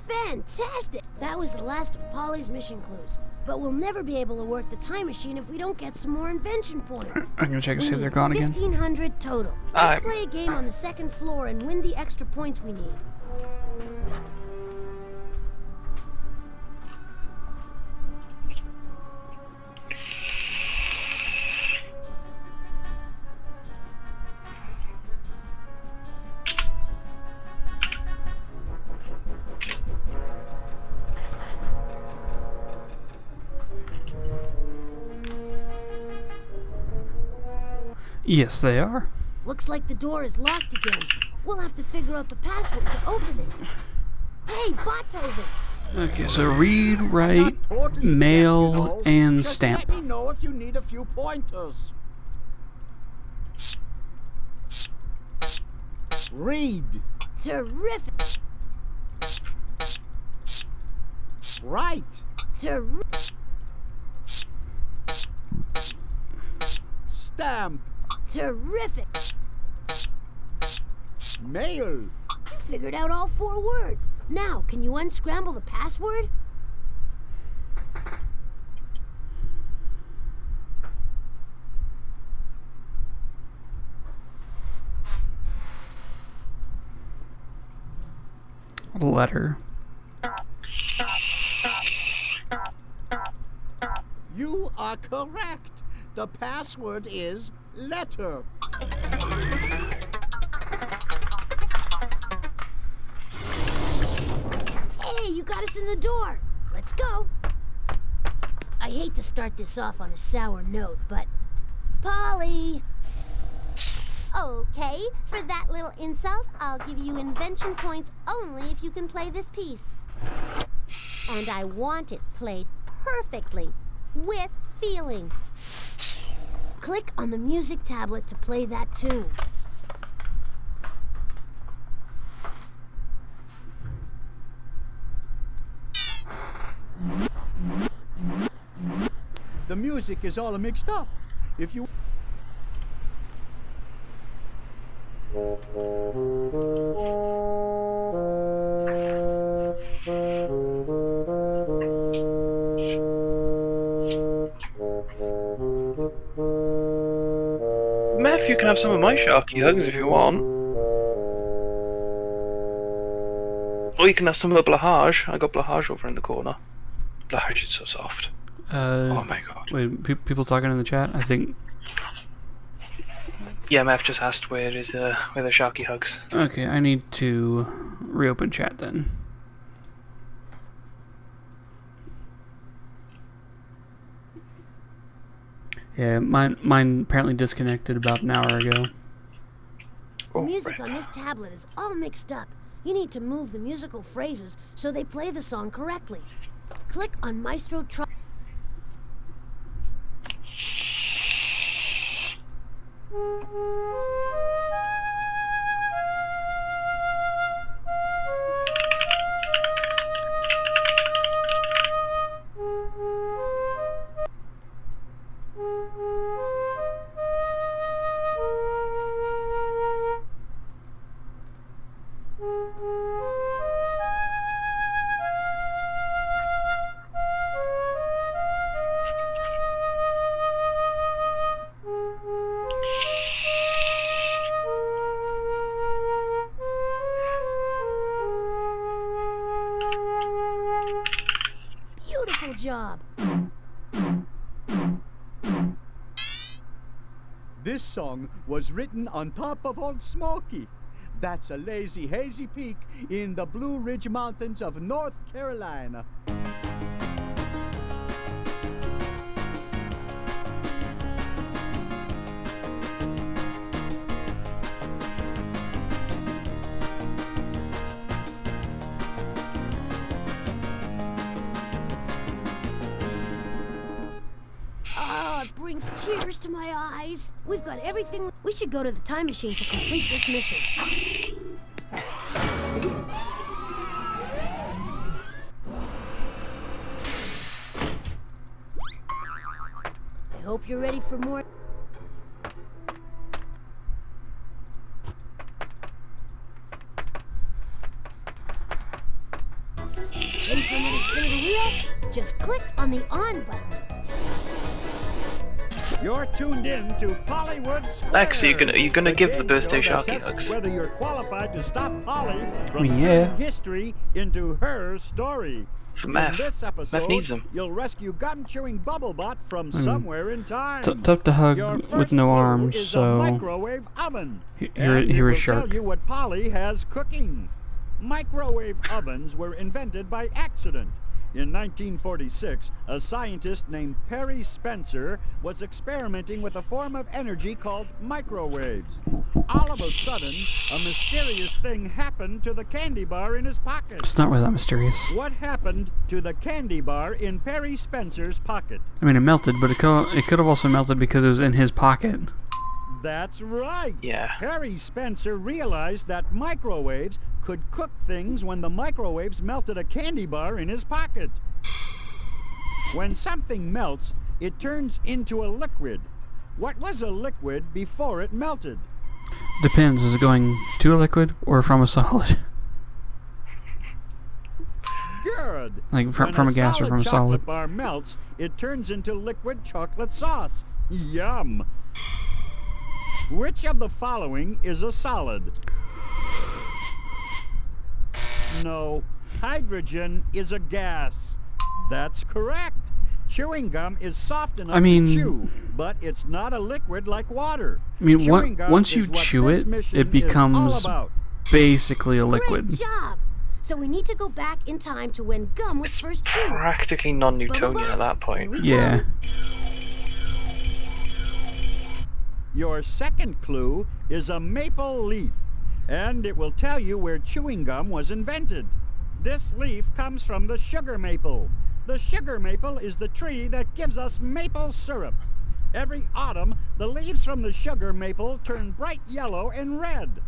Fantastic! That was the last of Polly's mission clues. But we'll never be able to work the time machine if we don't get some more invention points. I'm gonna check and see if they're gone again. 1,500 total. Let's play a game on the second floor and win the extra points we need. Yes, they are. Looks like the door is locked again. We'll have to figure out the password to open it. Hey, Beethoven! Okay, so read, write, Not totally mail, deaf, you know. and Just stamp. Let me know if you need a few pointers. Read. Terrific! Write. Stamp. Terrific! Mail. You figured out all 4 words. Now, can you unscramble the password? Letter. You are correct. The password is letter. Hey, you got us in the door. Let's go. I hate to start this off on a sour note, but... Polly! Okay, for that little insult, I'll give you invention points only if you can play this piece. And I want it played perfectly, with feeling. Click on the music tablet to play that tune. The music is all mixed up. If you... Meth, you can have some of my Sharky Hugs if you want. Or you can have some of Blahage. I got Blahage over in the corner. Blahage is so soft. Oh my god. Wait, people talking in the chat? I think... Yeah, Meth just asked where the Sharky Hugs. Okay, I need to reopen chat then. Yeah, mine apparently disconnected about an hour ago. The music on this tablet is all mixed up. You need to move the musical phrases so they play the song correctly. Click on Maestro Beautiful job. This song was written on top of Old Smoky. That's a lazy, hazy peak in the Blue Ridge Mountains of North Carolina. Oh, it brings tears to my eyes. We've got everything. We should go to the time machine to complete this mission. I hope you're ready for more. Ready for another spin of the wheel? Just click on the on button. You're tuned in to Pollywood Square. Lex, are you gonna give the birthday Show that Sharky tests Hugs? whether you're qualified to stop Polly from Yeah. turning history into her story. For In Meth. this episode, Meth needs them. you'll rescue gum-chewing Bubblebot from somewhere in time. Tough to hug Your with first no clue arms, is so... a microwave oven. Here And it is will Shark. tell you what Polly has cooking. Microwave ovens were invented by accident. In 1946, a scientist named Perry Spencer was experimenting with a form of energy called microwaves. All of a sudden, a mysterious thing happened to the candy bar in his pocket. It's not really that mysterious. What happened to the candy bar in Perry Spencer's pocket? I mean, it melted, but it could have also melted because it was in his pocket. That's right. Yeah. Perry Spencer realized that microwaves could cook things when the microwaves melted a candy bar in his pocket. When something melts, it turns into a liquid. What was a liquid before it melted? Depends. Is it going to a liquid or from a solid? Good. Like from When a gas or from a chocolate solid? bar melts, it turns into liquid chocolate sauce. Yum. Which of the following is a solid? No. Hydrogen is a gas. That's correct. Chewing gum is soft enough to chew, but it's not a liquid like water. I mean, Chewing gum once you is what chew this it, mission it is all becomes about. basically a liquid. Great job! So we need to go back in time to when gum was first chewed. Practically non-Newtonian at that point. Here we Yeah. go. Your second clue is a maple leaf, and it will tell you where chewing gum was invented. This leaf comes from the sugar maple. The sugar maple is the tree that gives us maple syrup. Every autumn, the leaves from the sugar maple turn bright yellow and red.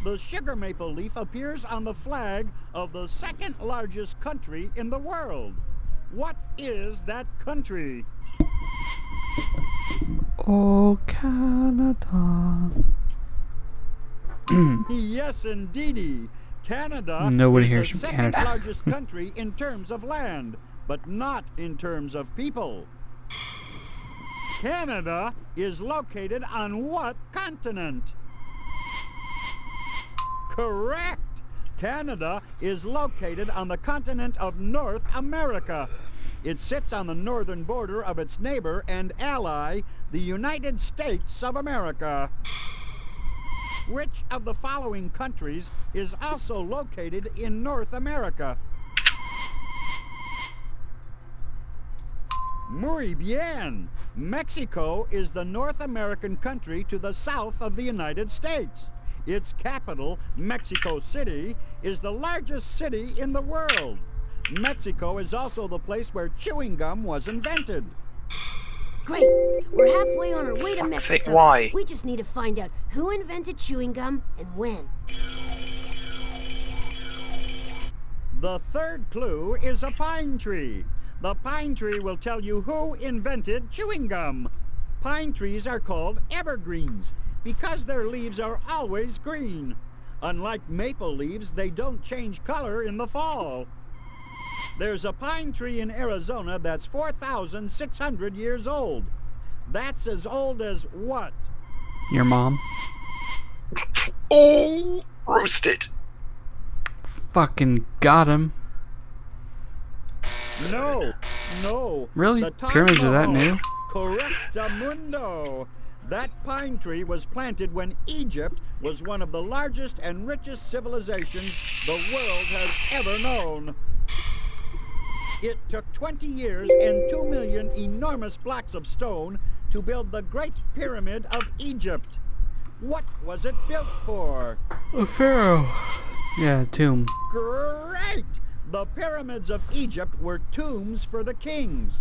The sugar maple leaf appears on the flag of the second largest country in the world. What is that country? Oh, Canada. Yes, indeedy. Canada Nobody is hears the from second Canada. largest country in terms of land, but not in terms of people. Canada is located on what continent? Correct! Canada is located on the continent of North America. It sits on the northern border of its neighbor and ally, the United States of America. Which of the following countries is also located in North America? Muy bien! Mexico is the North American country to the south of the United States. Its capital, Mexico City, is the largest city in the world. Mexico is also the place where chewing gum was invented. Great. We're halfway on our way to Fuck's sake, Mexico. why? We just need to find out who invented chewing gum and when. The third clue is a pine tree. The pine tree will tell you who invented chewing gum. Pine trees are called evergreens because their leaves are always green. Unlike maple leaves, they don't change color in the fall. There's a pine tree in Arizona that's 4,600 years old. That's as old as what? Your mom? Oh, roasted. Fucking got him. No. Really? The Taj Pyramids are that Mahal. new? Correctamundo. That pine tree was planted when Egypt was one of the largest and richest civilizations the world has ever known. It took 20 years and 2 million enormous blocks of stone to build the Great Pyramid of Egypt. What was it built for? A pharaoh. Yeah, tomb. Great! The pyramids of Egypt were tombs for the kings.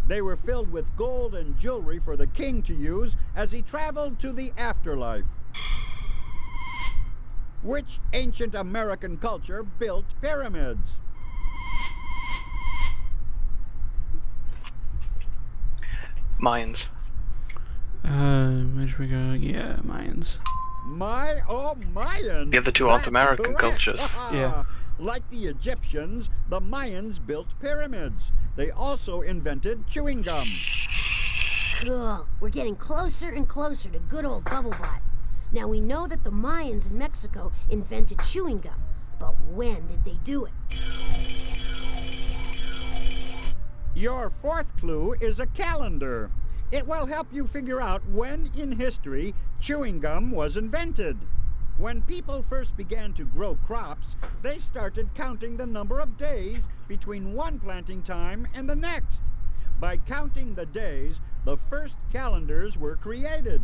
They were filled with gold and jewelry for the king to use as he traveled to the afterlife. Which ancient American culture built pyramids? Mayans. Where should we go? Yeah, Mayans. Mayan. The other two aren't That's American correct. cultures. Yeah. Like the Egyptians, the Mayans built pyramids. They also invented chewing gum. Cool. We're getting closer and closer to good old Bubblebot. Now we know that the Mayans in Mexico invented chewing gum, but when did they do it? Your fourth clue is a calendar. It will help you figure out when in history chewing gum was invented. When people first began to grow crops, they started counting the number of days between one planting time and the next. By counting the days, the first calendars were created.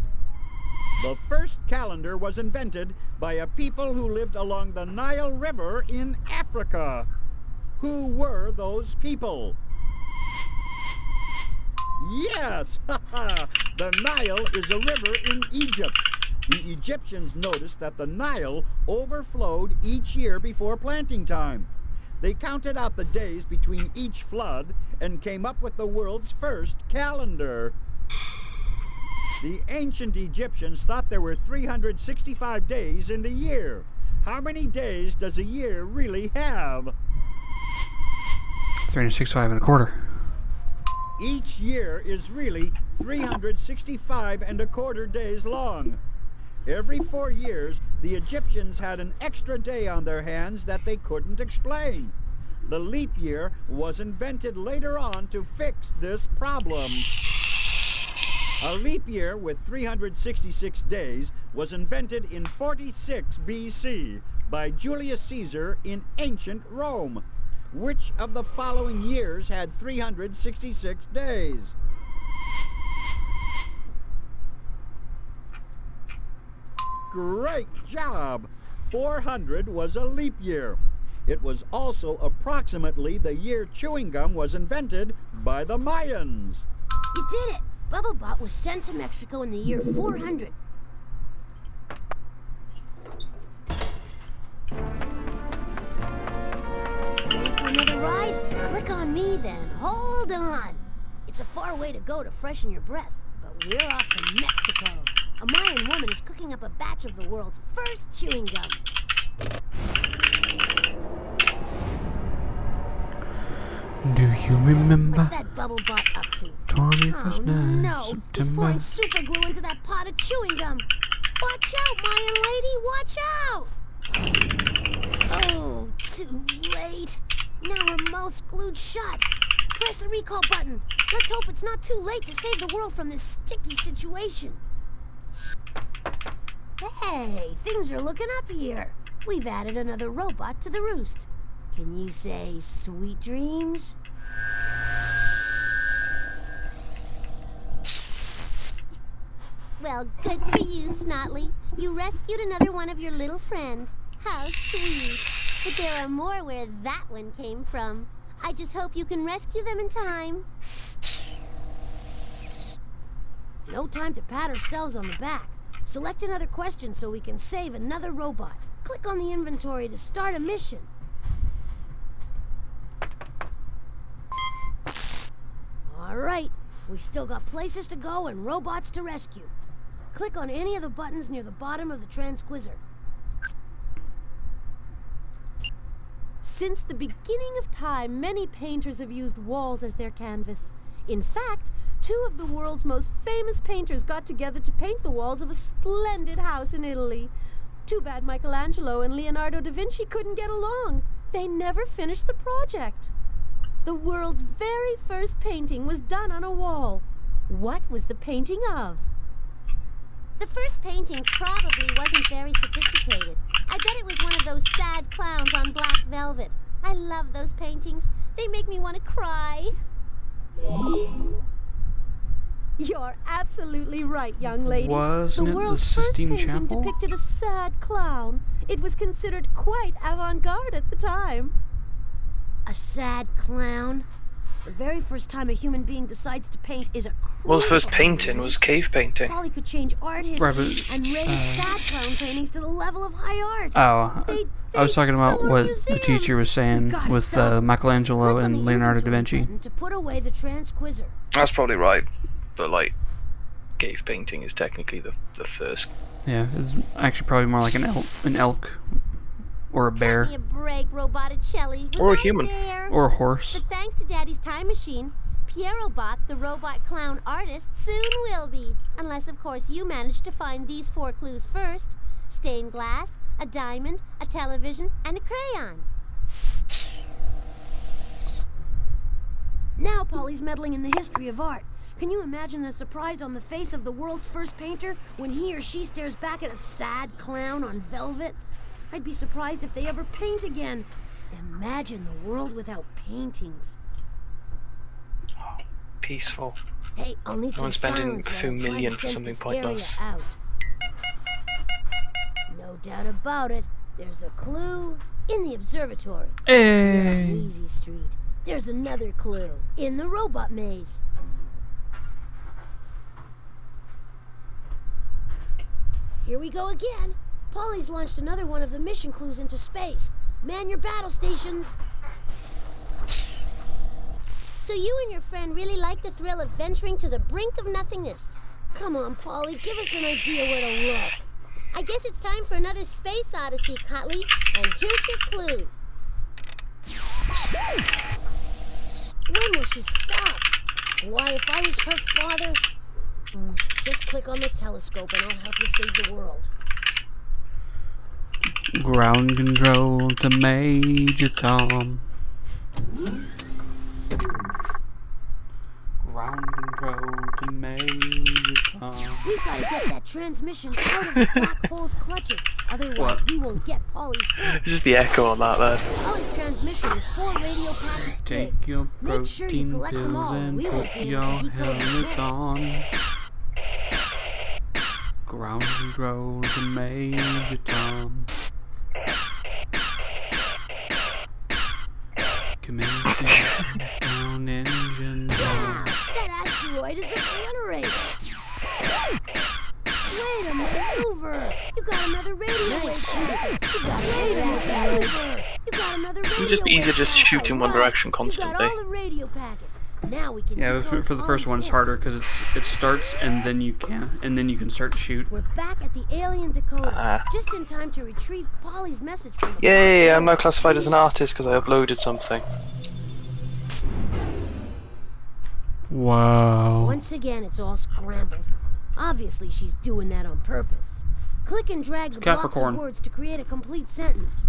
The first calendar was invented by a people who lived along the Nile River in Africa. Who were those people? Yes! The Nile is a river in Egypt. The Egyptians noticed that the Nile overflowed each year before planting time. They counted out the days between each flood and came up with the world's first calendar. The ancient Egyptians thought there were 365 days in the year. How many days does a year really have? 365 and a quarter. Each year is really 365 and a quarter days long. Every 4 years, the Egyptians had an extra day on their hands that they couldn't explain. The leap year was invented later on to fix this problem. A leap year with 366 days was invented in 46 BC by Julius Caesar in ancient Rome. Which of the following years had 366 days? Great job! 400 was a leap year. It was also approximately the year chewing gum was invented by the Mayans. You did it! Bubblebot was sent to Mexico in the year 400. Ready for another ride? Click on me then. Hold on. It's a far way to go to freshen your breath, but we're off to Mexico. A Mayan woman is cooking up a batch of the world's first chewing gum. Do you remember? What's that bubble butt up to? 21st Oh no! He's September. pouring super glue into that pot of chewing gum. Watch out, Mayan lady! Watch out! Oh, too late. Now her mouth's glued shut. Press the recall button. Let's hope it's not too late to save the world from this sticky situation. Hey, things are looking up here. We've added another robot to the roost. Can you say sweet dreams? Well, good for you, Snotley. You rescued another one of your little friends. How sweet. But there are more where that one came from. I just hope you can rescue them in time. No time to pat ourselves on the back. Select another question so we can save another robot. Click on the inventory to start a mission. All right, we still got places to go and robots to rescue. Click on any of the buttons near the bottom of the transquisor. Since the beginning of time, many painters have used walls as their canvas. In fact, 2 of the world's most famous painters got together to paint the walls of a splendid house in Italy. Too bad Michelangelo and Leonardo da Vinci couldn't get along. They never finished the project. The world's very first painting was done on a wall. What was the painting of? The first painting probably wasn't very sophisticated. I bet it was one of those sad clowns on black velvet. I love those paintings. They make me want to cry. You're absolutely right, young lady. Wasn't the it the world's first Sistine painting Chapel? depicted a sad clown. It was considered quite avant-garde at the time. A sad clown? The very first time a human being decides to paint is a Well, the first crucial painting was cave painting. Polly could change art history Right, but, and raise sad clown paintings to the level of high art. Oh, I was talking about fill our what the museums. teacher was saying We gotta with stop. Michelangelo Click on the and Leonardo da inventory Vinci. button to put away the transquisor. That's probably right, but like, cave painting is technically the first. Yeah, it's actually probably more like an elk or a bear Give me a break, Roboticelli. Was Or a I human. there? or a horse. But thanks to Daddy's time machine, Pierrobot, the robot clown artist, soon will be. Unless, of course, you manage to find these 4 clues first. Stained glass, a diamond, a television, and a crayon. Now Polly's meddling in the history of art. Can you imagine the surprise on the face of the world's first painter when he or she stares back at a sad clown on velvet? I'd be surprised if they ever paint again. Imagine the world without paintings. Peaceful. Hey, I'll need No some one's spending silence a while few I try million to for sense something this pointless. area out. No doubt about it. There's a clue in the observatory. We're on Hey! Easy Street. There's another clue in the robot maze. Here we go again. Polly's launched another one of the mission clues into space. Man your battle stations. So you and your friend really like the thrill of venturing to the brink of nothingness. Come on, Polly, give us an idea where to look. I guess it's time for another space odyssey, Cotley. And here's your clue. When will she stop? Why, if I was her father... just click on the telescope and I'll help you save the world. Ground control to Major Tom. Ground control to Major Tom. We've got to get that transmission out of the black hole's clutches. Otherwise, we won't get Polly's hit. This is the echo on that there. Polly's transmission is 4 radio packets big. Take your Make sure you protein collect them pills all. and We put won't be able your to decode them in helmet a minute. on. Ground control to Major Tom. Commencing down engine Yeah, down. that asteroid is obliterated. Wait a maneuver. You got another radio wave packet. You got another maneuver. You got another radio It'd just be easier wave just packet. shoot in one Right. direction You constantly. got all the radio packets. Now we can Yeah, decode for the first Polly's one it's hint. harder because it starts and then you can start to shoot. We're back at the alien decoder, Ah. just in time to retrieve Polly's message from the Yay, black I'm now hole. classified as an artist because I uploaded something. Wow. Once again, it's all scrambled. Obviously, she's doing that on purpose. Click and drag the blocks Capricorn. of words to create a complete sentence.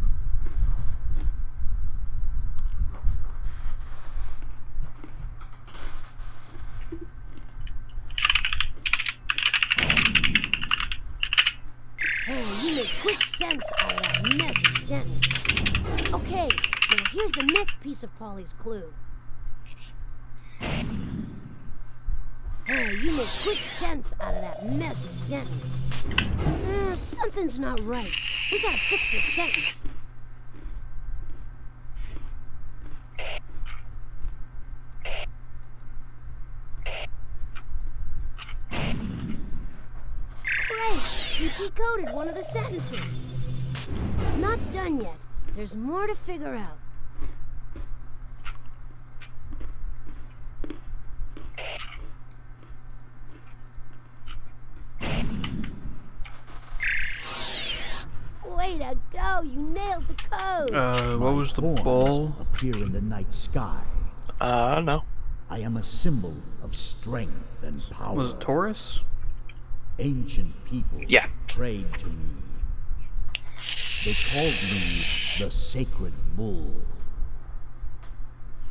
Hey, you make quick sense out of that messy sentence. Okay, now here's the next piece of Polly's clue. Hey, you make quick sense out of that messy sentence. Something's not right. We gotta fix this sentence. Great! You decoded one of the sentences. Not done yet. There's more to figure out. Way to go! You nailed the code! What was the horns ball? appear in the night sky. I don't know. I am a symbol of strength and power. Was it Taurus? Ancient people Yeah. prayed to me. They called me the Sacred Bull.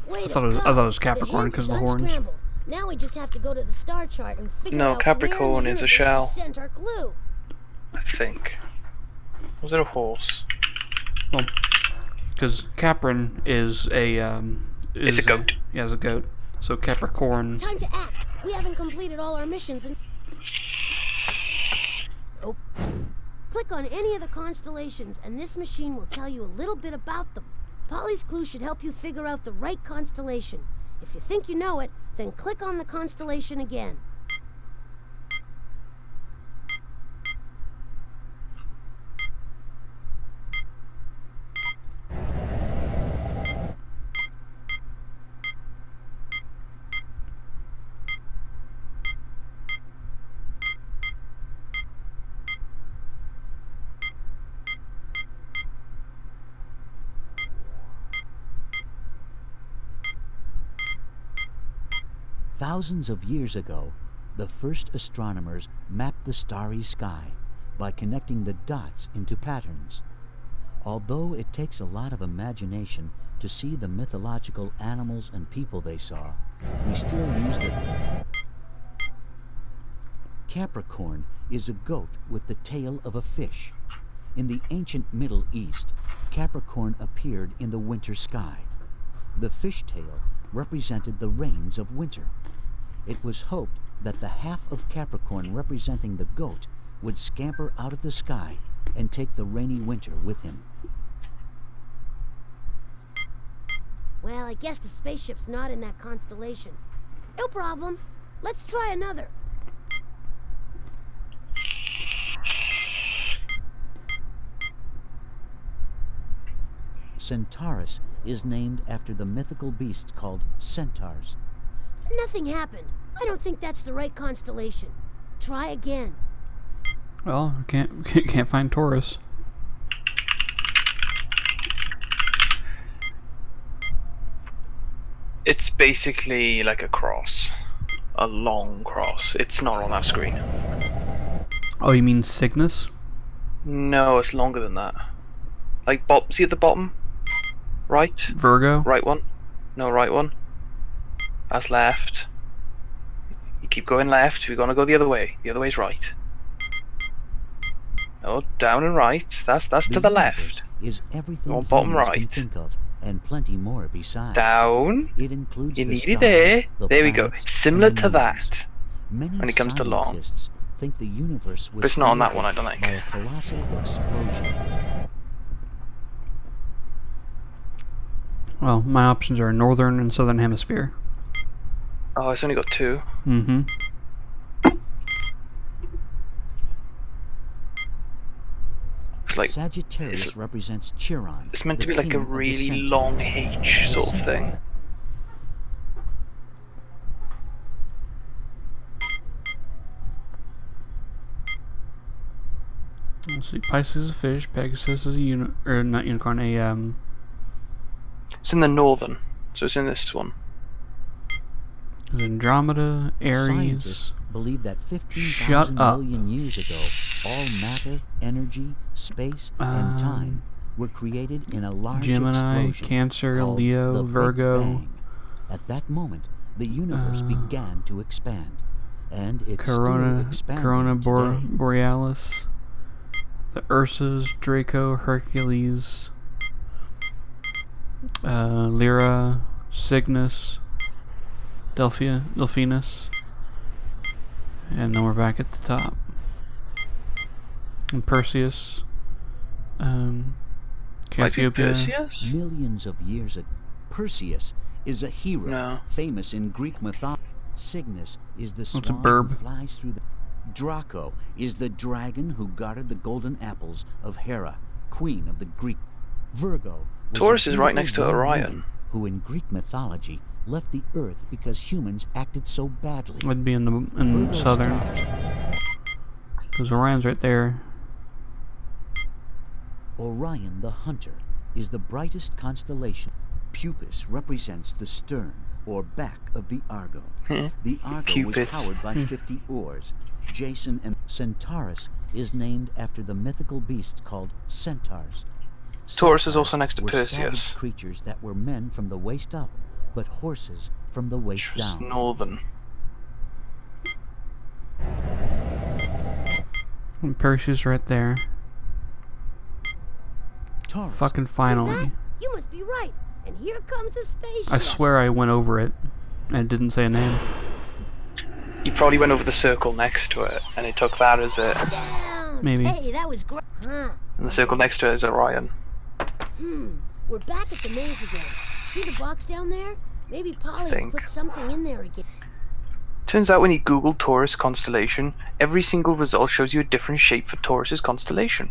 Way I to thought it go. was Capricorn The because of hint the is horns. unscrambled. Now we just have to go to the star chart and figure No, out Capricorn where in the is a universe she shell. sent our clue. I think. Was it a horse? Well, because Capron is a It's a goat. Yeah, it's a goat. So Capricorn. Time to act. We haven't completed all our missions and... Oh. Click on any of the constellations and this machine will tell you a little bit about them. Polly's clue should help you figure out the right constellation. If you think you know it, then click on the constellation again. Thousands of years ago, the first astronomers mapped the starry sky by connecting the dots into patterns. Although it takes a lot of imagination to see the mythological animals and people they saw, we still use them. Capricorn is a goat with the tail of a fish. In the ancient Middle East, Capricorn appeared in the winter sky. The fishtail represented the rains of winter. It was hoped that the half of Capricorn representing the goat would scamper out of the sky and take the rainy winter with him. Well, I guess the spaceship's not in that constellation. No problem. Let's try another. Centaurus is named after the mythical beast called centaurs. Nothing happened. I don't think that's the right constellation. Try again. Well, can't find Taurus. It's basically like a cross. A long cross. It's not on our screen. Oh, you mean Cygnus? No, it's longer than that. Like, see at the bottom? Right? Virgo? Right one? No, right one. That's left. You keep going left, we're gonna go the other way. The other way's right. No, down and right. That's to the left. universe is everything Or bottom humans can right. think of, and plenty more besides. Down. It includes You the need stars, it there. the There we go. planets, It's similar and the to moons. that. Many when it comes to long. scientists think the universe was But it's not on that created one, I don't think. by a colossal explosion. Well, my options are northern and southern hemisphere. Oh, it's only got two. Mm-hmm. It's like Sagittarius represents Chiron. it's meant to the be like a king of the really centaurs. long H sort of thing. Let's see. Pisces is a fish. Pegasus is a not unicorn. It's in the northern, so it's in this one. Andromeda, Aries. Scientists believe that Shut 15,000 up. million years ago, all matter, energy, space, and time were created in a large Gemini, explosion Cancer, called Leo, the Big Virgo. Bang. At that moment, the universe began to expand, and it's still expanding Corona today. Borealis. The Ursas, Draco, Hercules, Lyra, Cygnus, Delphinus, and then we're back at the top. And Perseus, Might be Cassiopeia. Perseus? Millions of years ago, Perseus is a hero No. famous in Greek mythology. Cygnus is the a swan burb? who flies through the... Draco is the dragon who guarded the golden apples of Hera, queen of the Greek. Virgo was Taurus a is right beautiful next to young Orion. woman who in Greek mythology left the earth because humans acted so badly. Would be in the Virgo southern. stars. Because Orion's right there. Orion the Hunter is the brightest constellation. Pupus represents the stern or back of the Argo. The Argo was Pupus. powered by 50 oars. Jason and Centaurus is named after the mythical beast called centaurs. Taurus is also Centaurs next to were Perseus. savage creatures that were men from the waist up, but horses from the waist It's down. northern. And Perseus right there. Taurus Fucking finally. That? You must be right. And here comes the spaceship. I swear I went over it and didn't say a name. You probably went over the circle next to it, and it took that as it. Down. Maybe. Hey, that was great. Huh. And the circle next to it is Orion. We're back at the maze again. See the box down there? Maybe Polly has Think. put something in there again. Turns out when you Google Taurus constellation, every single result shows you a different shape for Taurus's constellation.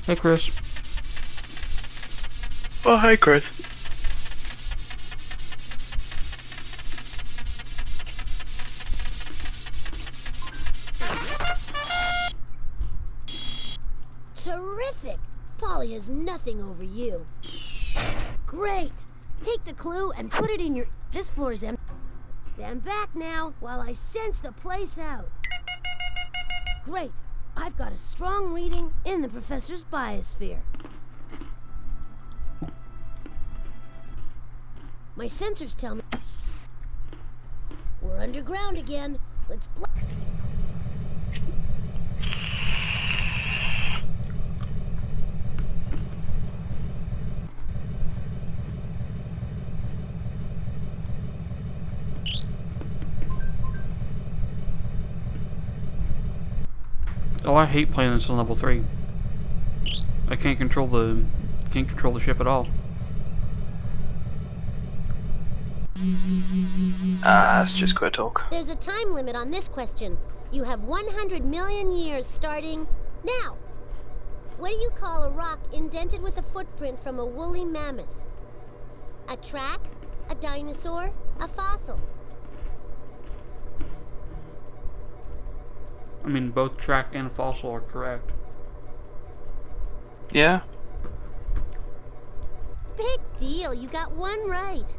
Hey, Chris. Oh, hi, Chris. Terrific! Polly has nothing over you. Great! Take the clue and put it in your... This floor's empty. Stand back now while I sense the place out. Great! I've got a strong reading in the professor's biosphere. My sensors tell me... We're underground again. Let's... Oh, I hate playing this on level 3. I can't control the ship at all. That's just quick talk. There's a time limit on this question. You have 100 million years starting now. What do you call a rock indented with a footprint from a woolly mammoth? A track? A dinosaur? A fossil? I mean, both track and fossil are correct. Yeah? Big deal, you got one right.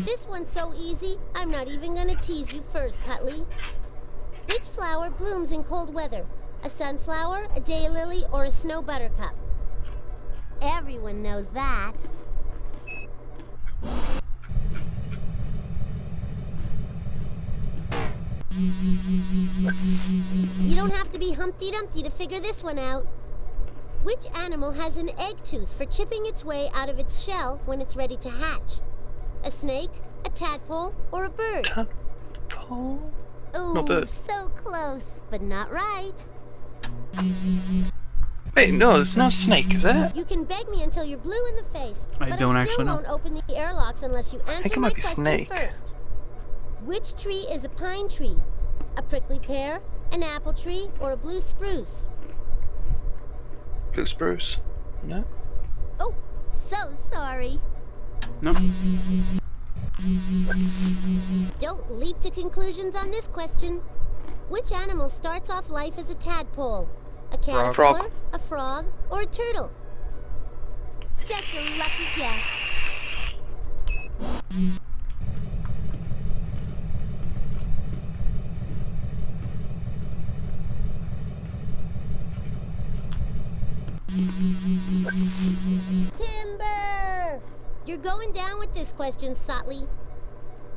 This one's so easy, I'm not even gonna tease you first, Putley. Which flower blooms in cold weather? A sunflower, a daylily, or a snow buttercup? Everyone knows that. You don't have to be Humpty Dumpty to figure this one out. Which animal has an egg tooth for chipping its way out of its shell when it's ready to hatch? A snake, a tadpole, or a bird? Tadpole? Ooh, Not bird. so close, but not right. Wait, no, it's not a snake, is it? You can beg me until you're blue in the face, I but don't I actually still know. won't open the airlocks unless you think answer it my might be question snake. first. Which tree is a pine tree? A prickly pear, an apple tree, or a blue spruce? Blue spruce. No? Oh, so sorry. No. Don't leap to conclusions on this question. Which animal starts off life as a tadpole? A caterpillar, Frog. a frog, or a turtle? Just a lucky guess. Timber! You're going down with this question, Sotley.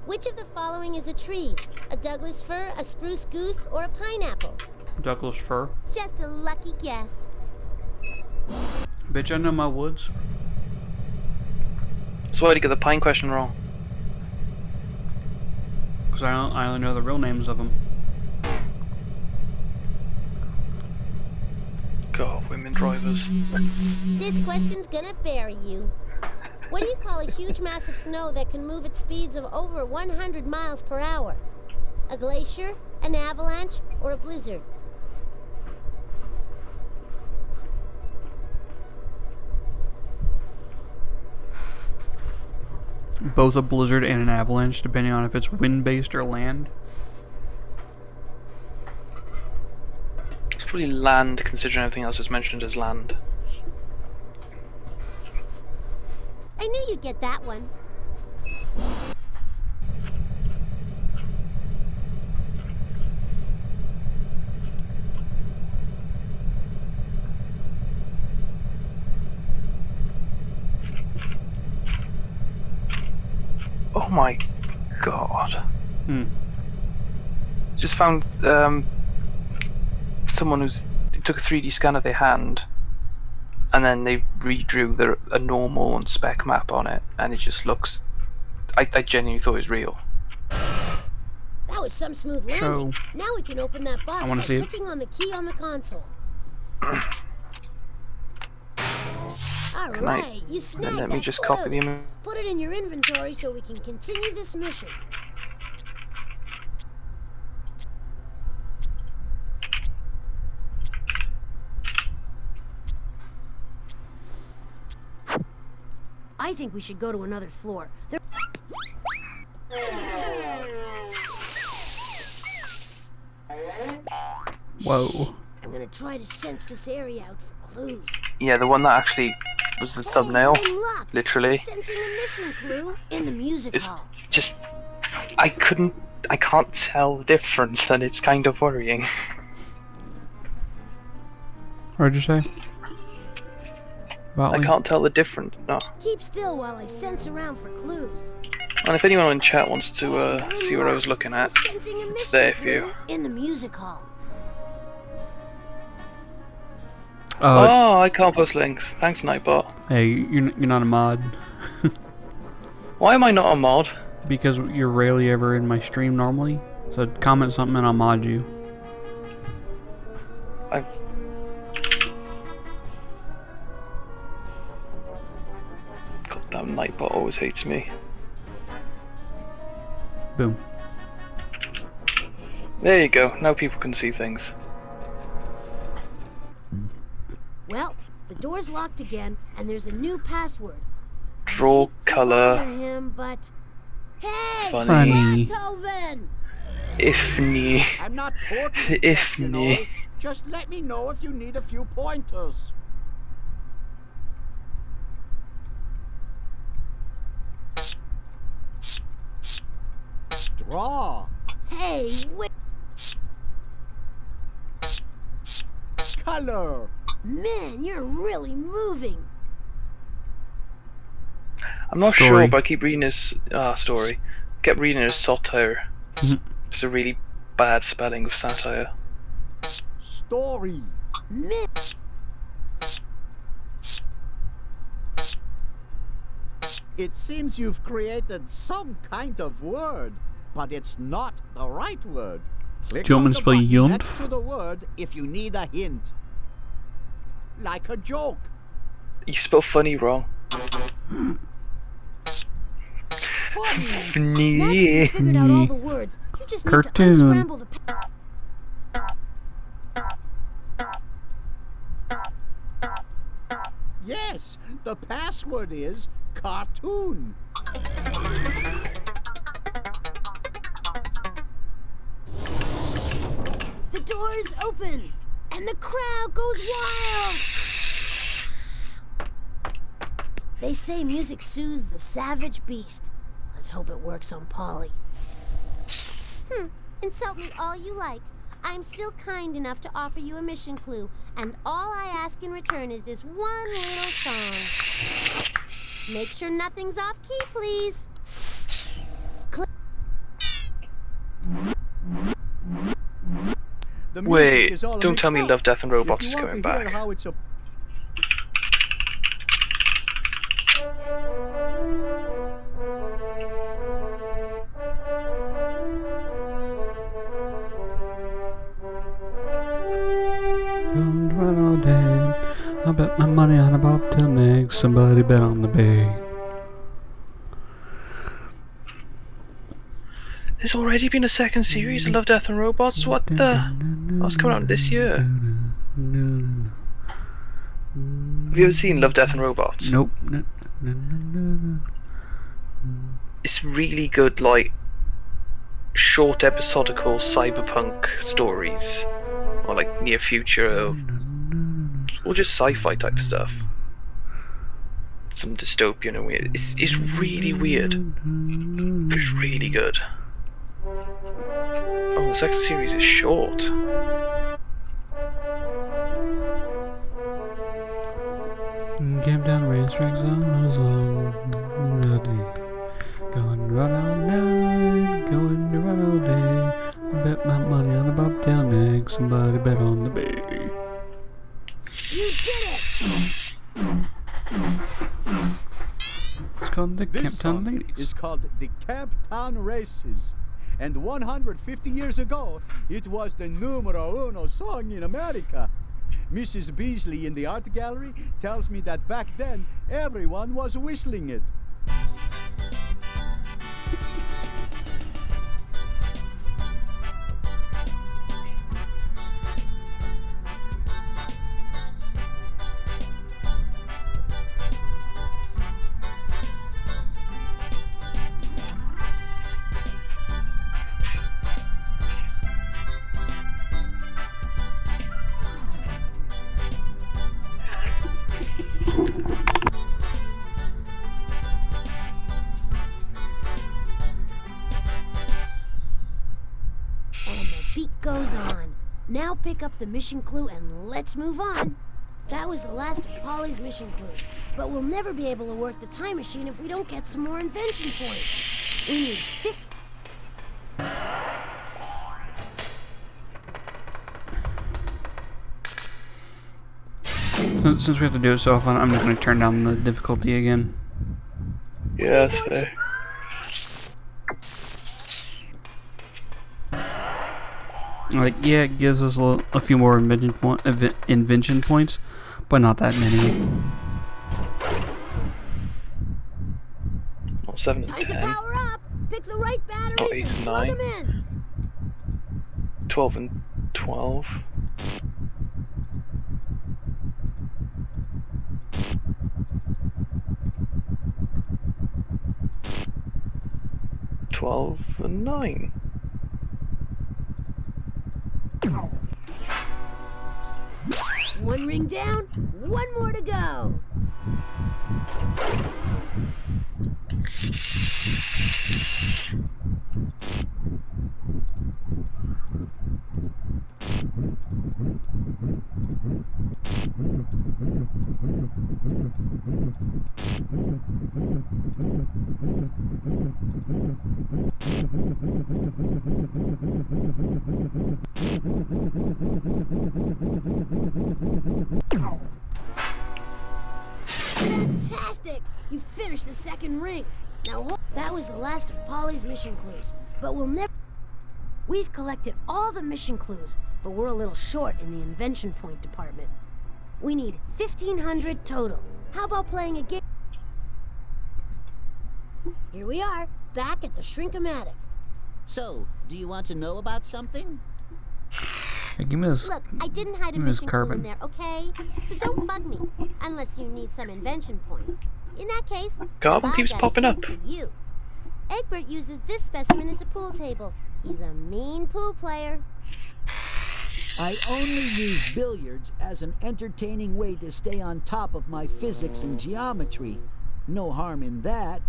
Which of the following is a tree? A Douglas fir, a spruce goose, or a pineapple? Douglas fir. Just a lucky guess. Bitch, I know my woods. So why did you get the pine question wrong? Because I only know the real names of them. God, women drivers. This question's gonna bury you. What do you call a huge mass of snow that can move at speeds of over 100 miles per hour? A glacier, an avalanche, or a blizzard? Both a blizzard and an avalanche, depending on if it's wind-based or land. It's probably land, considering everything else is mentioned as land. I knew you'd get that one. Oh my god. Hmm. Just found someone took a 3D scan of their hand and then they redrew a normal and spec map on it, and it just looks... I genuinely thought it was real. That was some smooth landing. So, Now we can open that box wanna by see it. clicking on the key on the console. Alright, you snagged And let me that just clue. copy the image. Put it in your inventory so we can continue this mission. I think we should go to another floor. whoa. I'm gonna try to sense this area out for clues. Yeah, the one that actually was the thumbnail, Hey, luck. literally. Sensing a mission clue in the music It's hall. just... I can't tell the difference, and it's kind of worrying. What'd you say? I Botley? can't tell the difference, no. Keep still while I sense around for clues. And if anyone in chat wants to see what I was looking at, Sensing a it's mission there for you. clue in the music hall. Oh, I can't post links. Thanks, Nightbot. Hey, you're not a mod. Why am I not a mod? Because you're rarely ever in my stream normally. So comment something and I'll mod you. Goddamn Nightbot always hates me. Boom. There you go. Now people can see things. Well, the door's locked again, and there's a new password. Draw To color. bother him, but hey, Funny. Beethoven! Ifni. I'm not totally deaf, you know. Ifni. Just let me know if you need a few pointers. Draw. Hey, wait! Color. Man, you're really moving. I'm not Story. sure, but I keep reading his story. Kept reading his satire. Mhm. It's a really bad spelling of satire. Story. Man, It seems you've created some kind of word, but it's not the right word. Click Do you want on me to the spell button yunt? next to the word if you need a hint. Like a joke. You spell funny wrong. Funny. Now that you've figured out all the words, you just need to Cartoon. unscramble the Yes, the password is cartoon. The doors open, and the crowd goes wild. They say music soothes the savage beast. Let's hope it works on Polly. Insult me all you like. I'm still kind enough to offer you a mission clue, and all I ask in return is this one little song. Make sure nothing's off key, please. The music Wait, is all don't tell me mixed up. Love, Death and Robots If is you want coming to hear back. how it's a Going to run all day. I bet my money on a bobtail neck. Somebody bet on the bay. There's already been a second series of Love, Death and Robots? What the? What's coming out this year? Have you ever seen Love, Death and Robots? Nope. It's really good, like, short episodical cyberpunk stories. Or like near future, or just sci-fi type stuff. Some dystopian and weird. It's really weird. It's really good. Oh, the second series is short. Came down racetracks on going to run all night, going to run all day. I bet my money on a bobtail neck. Somebody bet on the bay. You did it! It's called the This Camptown song Ladies. is called the Camptown Races. And 150 years ago, it was the numero uno song in America. Mrs. Beasley in the art gallery tells me that back then, everyone was whistling it. And the beat goes on. Now pick up the mission clue and let's move on. That was the last of Polly's mission clues, but we'll never be able to work the time machine if we don't get some more invention points. We need 50. Since we have to do it so often, I'm going to turn down the difficulty again. Yeah, that's fair. Like, yeah, it gives us a few more invention points, but not that many. Not 7 and Time to 10. power up. Pick the right batteries Oh, 8 and and plug 9. them in. 12 and 12. Twelve and 9. One ring down, one more to go. Fantastic! You finished the second ring. Now, that was the last of Polly's mission clues, but we'll never... We've collected all the mission clues, but we're a little short in the invention point department. We need 1,500 total. How about playing a game? Here we are, back at the Shrinkomatic. So, do you want to know about something? Hey, give me this. Look, I didn't hide a give me this mission clue in carbon. there, okay? So don't bug me, unless you need some invention points. In that case, Carbon I keeps got a popping thing up. for you. Egbert uses this specimen as a pool table. He's a mean pool player. I only use billiards as an entertaining way to stay on top of my physics and geometry. No harm in that.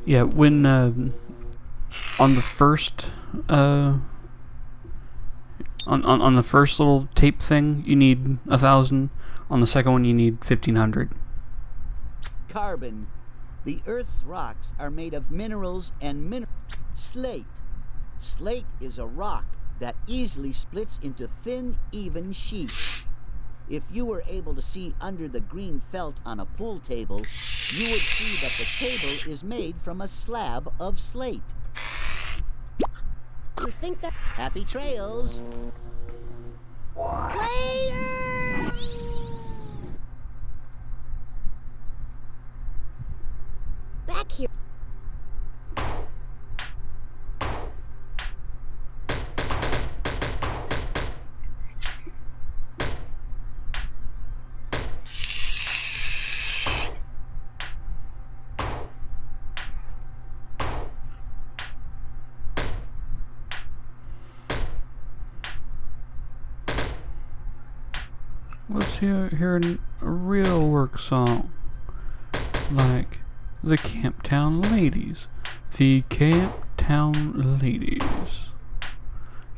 Yeah, when on the first on the first little tape thing, you need 1,000. On the second one, you need 1,500. Carbon. The Earth's rocks are made of minerals and slate. Slate is a rock that easily splits into thin, even sheets. If you were able to see under the green felt on a pool table, you would see that the table is made from a slab of slate. You think that... Happy trails! Later! Back here. Let's hear a real work song, like the Camptown Ladies. The Camptown Ladies.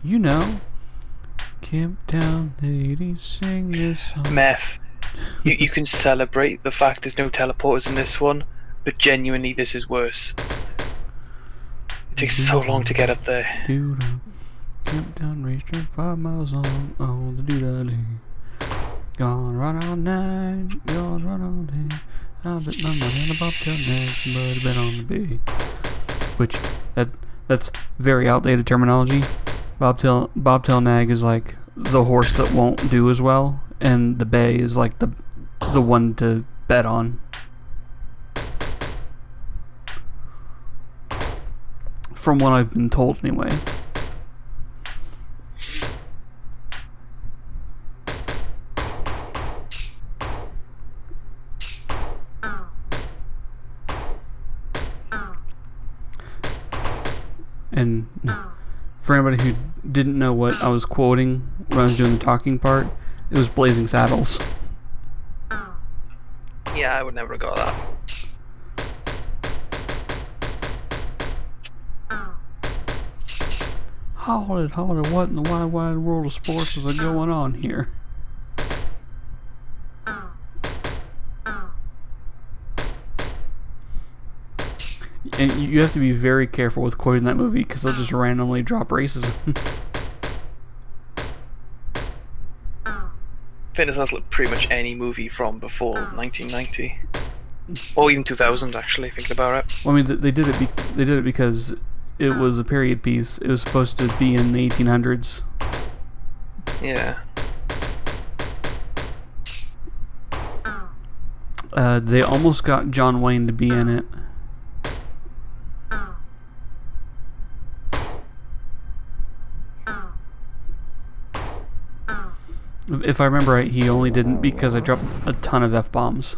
You know, Camptown Ladies sing this song. Meth, you can celebrate the fact there's no teleporters in this one, but genuinely this is worse. It takes so long to get up there. Doo-dah. Camptown racetrack 5 miles long. Oh, the doo-dah-lee. Gonna run all night, gonna run all day. I'll bet my money on the bobtail nag, somebody bet on the bay. Which, that's very outdated terminology. Bobtail nag is like the horse that won't do as well, and the bay is like the one to bet on. From what I've been told anyway. And for anybody who didn't know what I was quoting when I was doing the talking part, it was Blazing Saddles. Yeah, I would never have got that. Hold it, what in the wide, wide world of sports is going on here? And you have to be very careful with quoting that movie because they'll just randomly drop racism. Fitness has like pretty much any movie from before 1990, or even 2000. Actually, thinking about it. Well, I mean, they did it because it was a period piece. It was supposed to be in the 1800s. Yeah. They almost got John Wayne to be in it. If I remember right, he only didn't because I dropped a ton of F-bombs.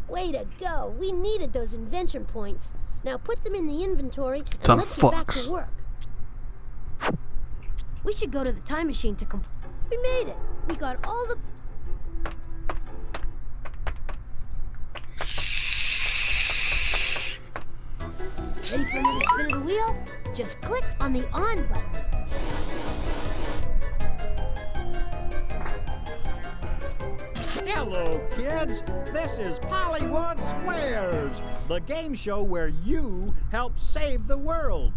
Way to go. We needed those invention points. Now put them in the inventory and Ton of let's get back fucks. to work. We should go to the time machine to complete. We made it. We got all the... Ready for another spin of the wheel? Just click on the on button. Hello, kids. This is Hollywood Squares, the game show where you help save the world.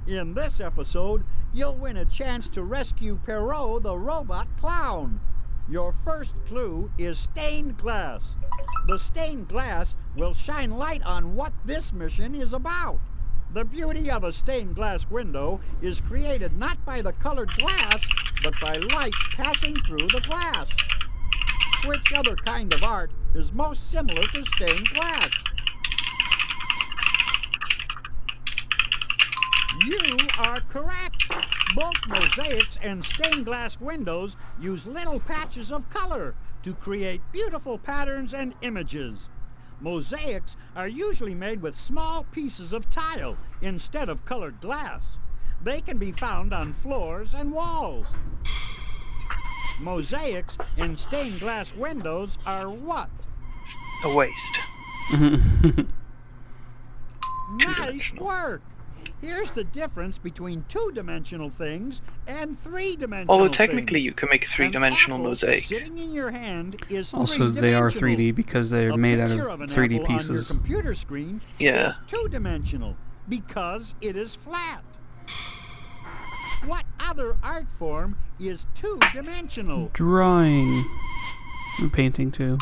In this episode, you'll win a chance to rescue Perrault the robot clown. Your first clue is stained glass. The stained glass will shine light on what this mission is about. The beauty of a stained glass window is created not by the colored glass, but by light passing through the glass. Which other kind of art is most similar to stained glass? You are correct. Both mosaics and stained glass windows use little patches of color to create beautiful patterns and images. Mosaics are usually made with small pieces of tile instead of colored glass. They can be found on floors and walls. Mosaics and stained glass windows are what? A waste. Nice work! Here's the difference between two-dimensional things and three-dimensional Although technically things. you can make a three-dimensional An apple mosaic. sitting in your hand is Also, they are three-dimensional. 3D because they're A made out picture of an 3D apple on your pieces. computer screen Yeah. is two-dimensional because it is flat. What other art form is two-dimensional? Drawing. And painting too.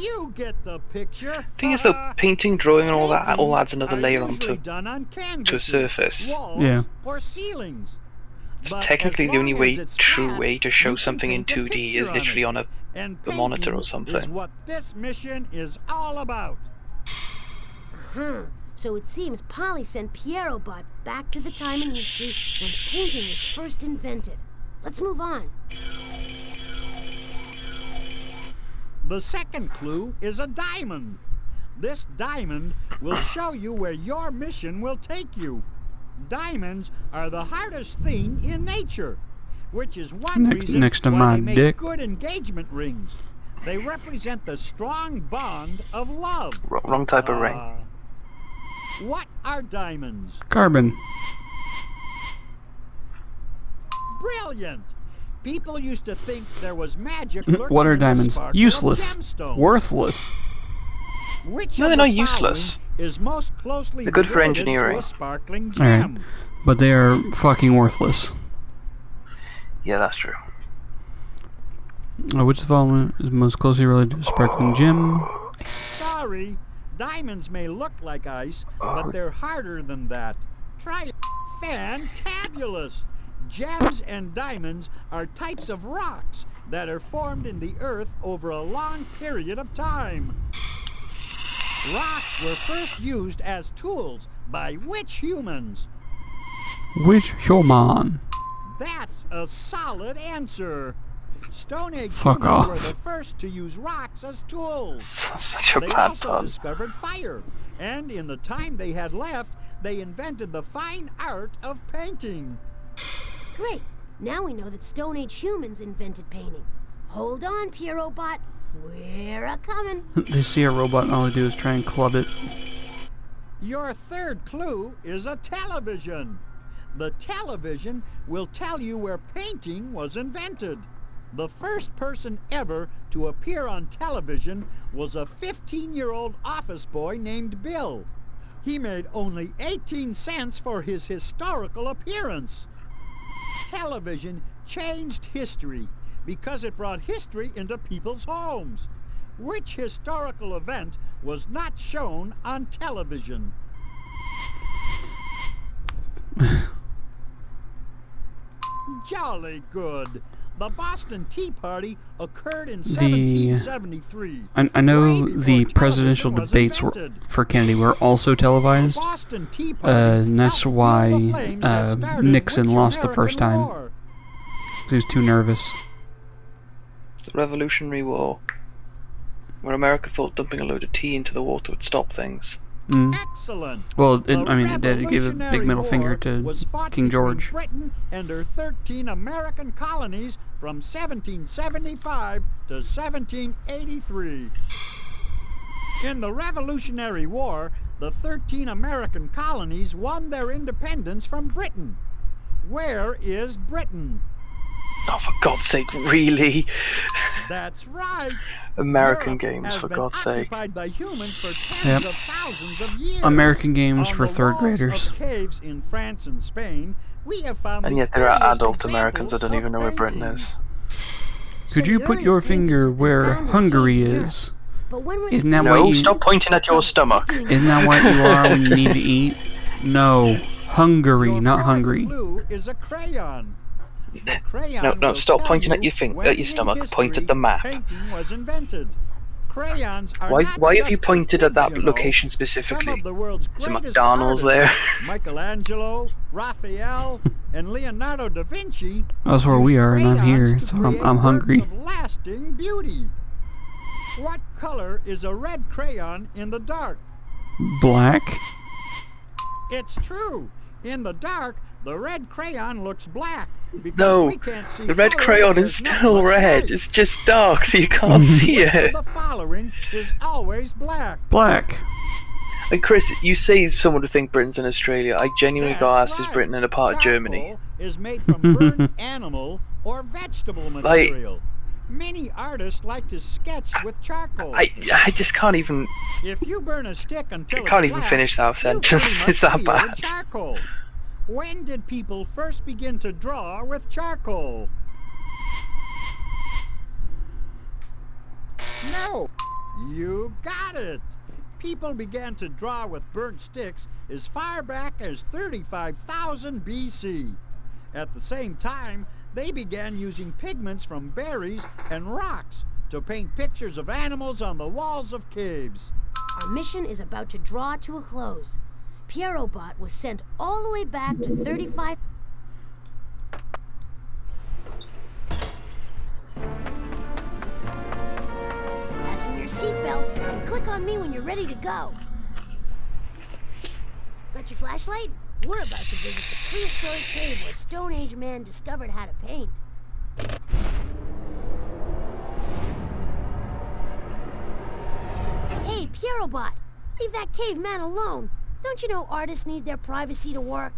You get the picture. Thing is, though, painting, drawing, and all that all Paintings adds another are layer usually onto. done on canvases, surface. walls, Yeah. or ceilings. But Technically, as the only long way, as it's true flat, way to show you can something in paint a 2D picture is literally it. on a And monitor or painting something. is what this mission is all about. So it seems Polly sent Pierrobot back to the time in history when painting was first invented. Let's move on. The second clue is a diamond. This diamond will show you where your mission will take you. Diamonds are the hardest thing in nature, which is one reason next to why my they make dick. good engagement rings. They represent the strong bond of love. wrong type of ring. What are diamonds? Carbon. Brilliant! People used to think there was magic lurking What are in the diamonds? sparkle of Useless. gemstones. Worthless. Which No, of they're the not useless. following is most closely They're good for related to engineering. a sparkling Alright. gem? But they are fucking worthless. Yeah, that's true. Which of the following is most closely related to a sparkling gem? Sorry, diamonds may look like ice, but they're harder than that. Try it. Fantabulous! Gems and diamonds are types of rocks that are formed in the earth over a long period of time. Rocks were first used as tools by which humans? Which human? That's a solid answer. Stone Age Fuck humans off. were the first to use rocks as tools. That's such a They bad also pun. discovered fire, and in the time they had left, they invented the fine art of painting. Great. Now we know that Stone Age humans invented painting. Hold on, Pierrobot. We're a-comin'. They see a robot and all they do is try and club it. Your third clue is a television. The television will tell you where painting was invented. The first person ever to appear on television was a 15-year-old office boy named Bill. He made only 18 cents for his historical appearance. Television changed history because it brought history into people's homes. Which historical event was not shown on television? Jolly good. The Boston Tea Party occurred in 1773. I know way before the presidential television was debates invented. for Kennedy were also televised. Boston Tea Party And that's helped why fuel the flames that started Nixon which lost the first American time. War? He was too nervous. The Revolutionary War, where America thought dumping a load of tea into the water would stop things. Excellent. Well, The I mean, it did. It gave a big Revolutionary middle finger War to was fought King between George. Britain and her 13 American colonies from 1775 to 1783. In the Revolutionary War, the 13 American colonies won their independence from Britain. Where is Britain? Oh, for God's sake, really? That's right. American Europe games, has for been God's sake. occupied by humans for tens Yep. of thousands of years. American games On for the third walls graders. Of caves in France and Spain, we have found And the yet there are earliest adult Americans that don't examples even know where of Britain paintings. is. Could you put your finger where Hungary is? But when we're Isn't that No, what you? stop pointing at your stomach. Isn't that what you are when you need to eat? No, Hungary, Your not fourth hungry. clue is a crayon. The crayon No, will stop tell pointing at you your when at your in stomach. Point at history the map. Painting was invented. Crayons are Why not have you just for pointed at that kids, you know. location Some specifically? of the world's Is it greatest McDonald's artists, there? Michelangelo, Raphael, and Leonardo da Vinci. That's where we used are, and I'm crayons here, to so create I'm hungry. works of lasting beauty. What color is a red crayon in the dark? Black. It's true. In the dark, the red crayon looks black. Because No, we can't see the red color, crayon is there's not still much red. light. It's just dark, so you can't see Which of it. the following is always black? Black. And Chris, you say someone would think Britain's in Australia. I genuinely got That's asked, is right. Britain in a part of Germany? Charcoal is made from burnt animal or vegetable material. Many artists like to sketch with charcoal. I just can't even. If you burn a stick until I can't it's even black, finish that you've sentence. pretty much It's that created bad. Charcoal. When did people first begin to draw with charcoal? No, you got it. People began to draw with burnt sticks as far back as 35,000 BC. At the same time, they began using pigments from berries and rocks to paint pictures of animals on the walls of caves. Our mission is about to draw to a close. Pierrobot was sent all the way back to 35... Fasten your seatbelt and click on me when you're ready to go. Got your flashlight? We're about to visit the prehistoric cave where Stone Age man discovered how to paint. Hey, Pierrobot! Leave that caveman alone! Don't you know artists need their privacy to work?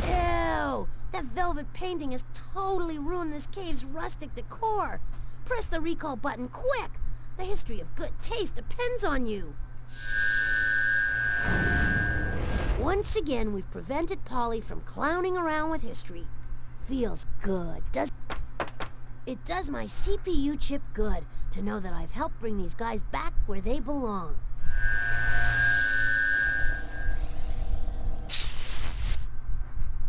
Ew! That velvet painting has totally ruined this cave's rustic decor! Press the recall button quick! The history of good taste depends on you! Once again, we've prevented Polly from clowning around with history. Feels good, does it? Does my CPU chip good to know that I've helped bring these guys back where they belong.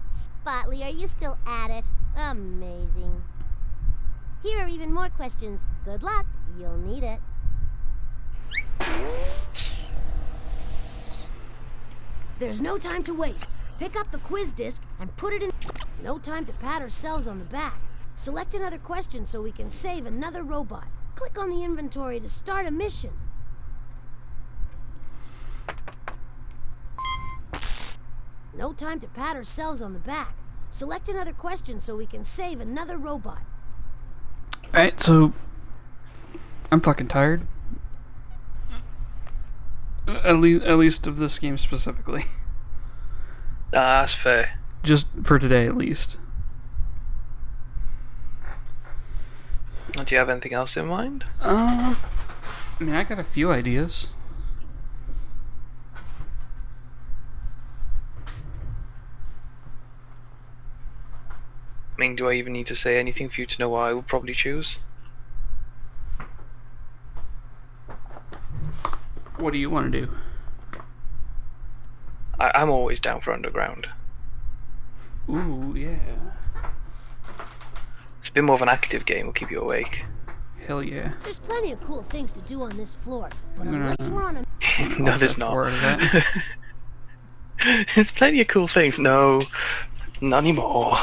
Spotley, are you still at it? Amazing. Here are even more questions. Good luck. You'll need it. There's no time to waste. Pick up the quiz disc and put it in... No time to pat ourselves on the back. Select another question so we can save another robot. Click on the inventory to start a mission. No time to pat ourselves on the back. Select another question so we can save another robot. Alright, so I'm fucking tired. At least of this game specifically. That's fair. Just for today, at least. Do you have anything else in mind? I mean, I got a few ideas. I mean, do I even need to say anything for you to know what I would probably choose? What do you want to do? I'm always down for Underground. Ooh, yeah. It's a bit more of an active game, will keep you awake. Hell yeah. There's plenty of cool things to do on this floor, but No. unless we're on a... No, there's Got not. 4 out of that. There's plenty of cool things. No, not anymore.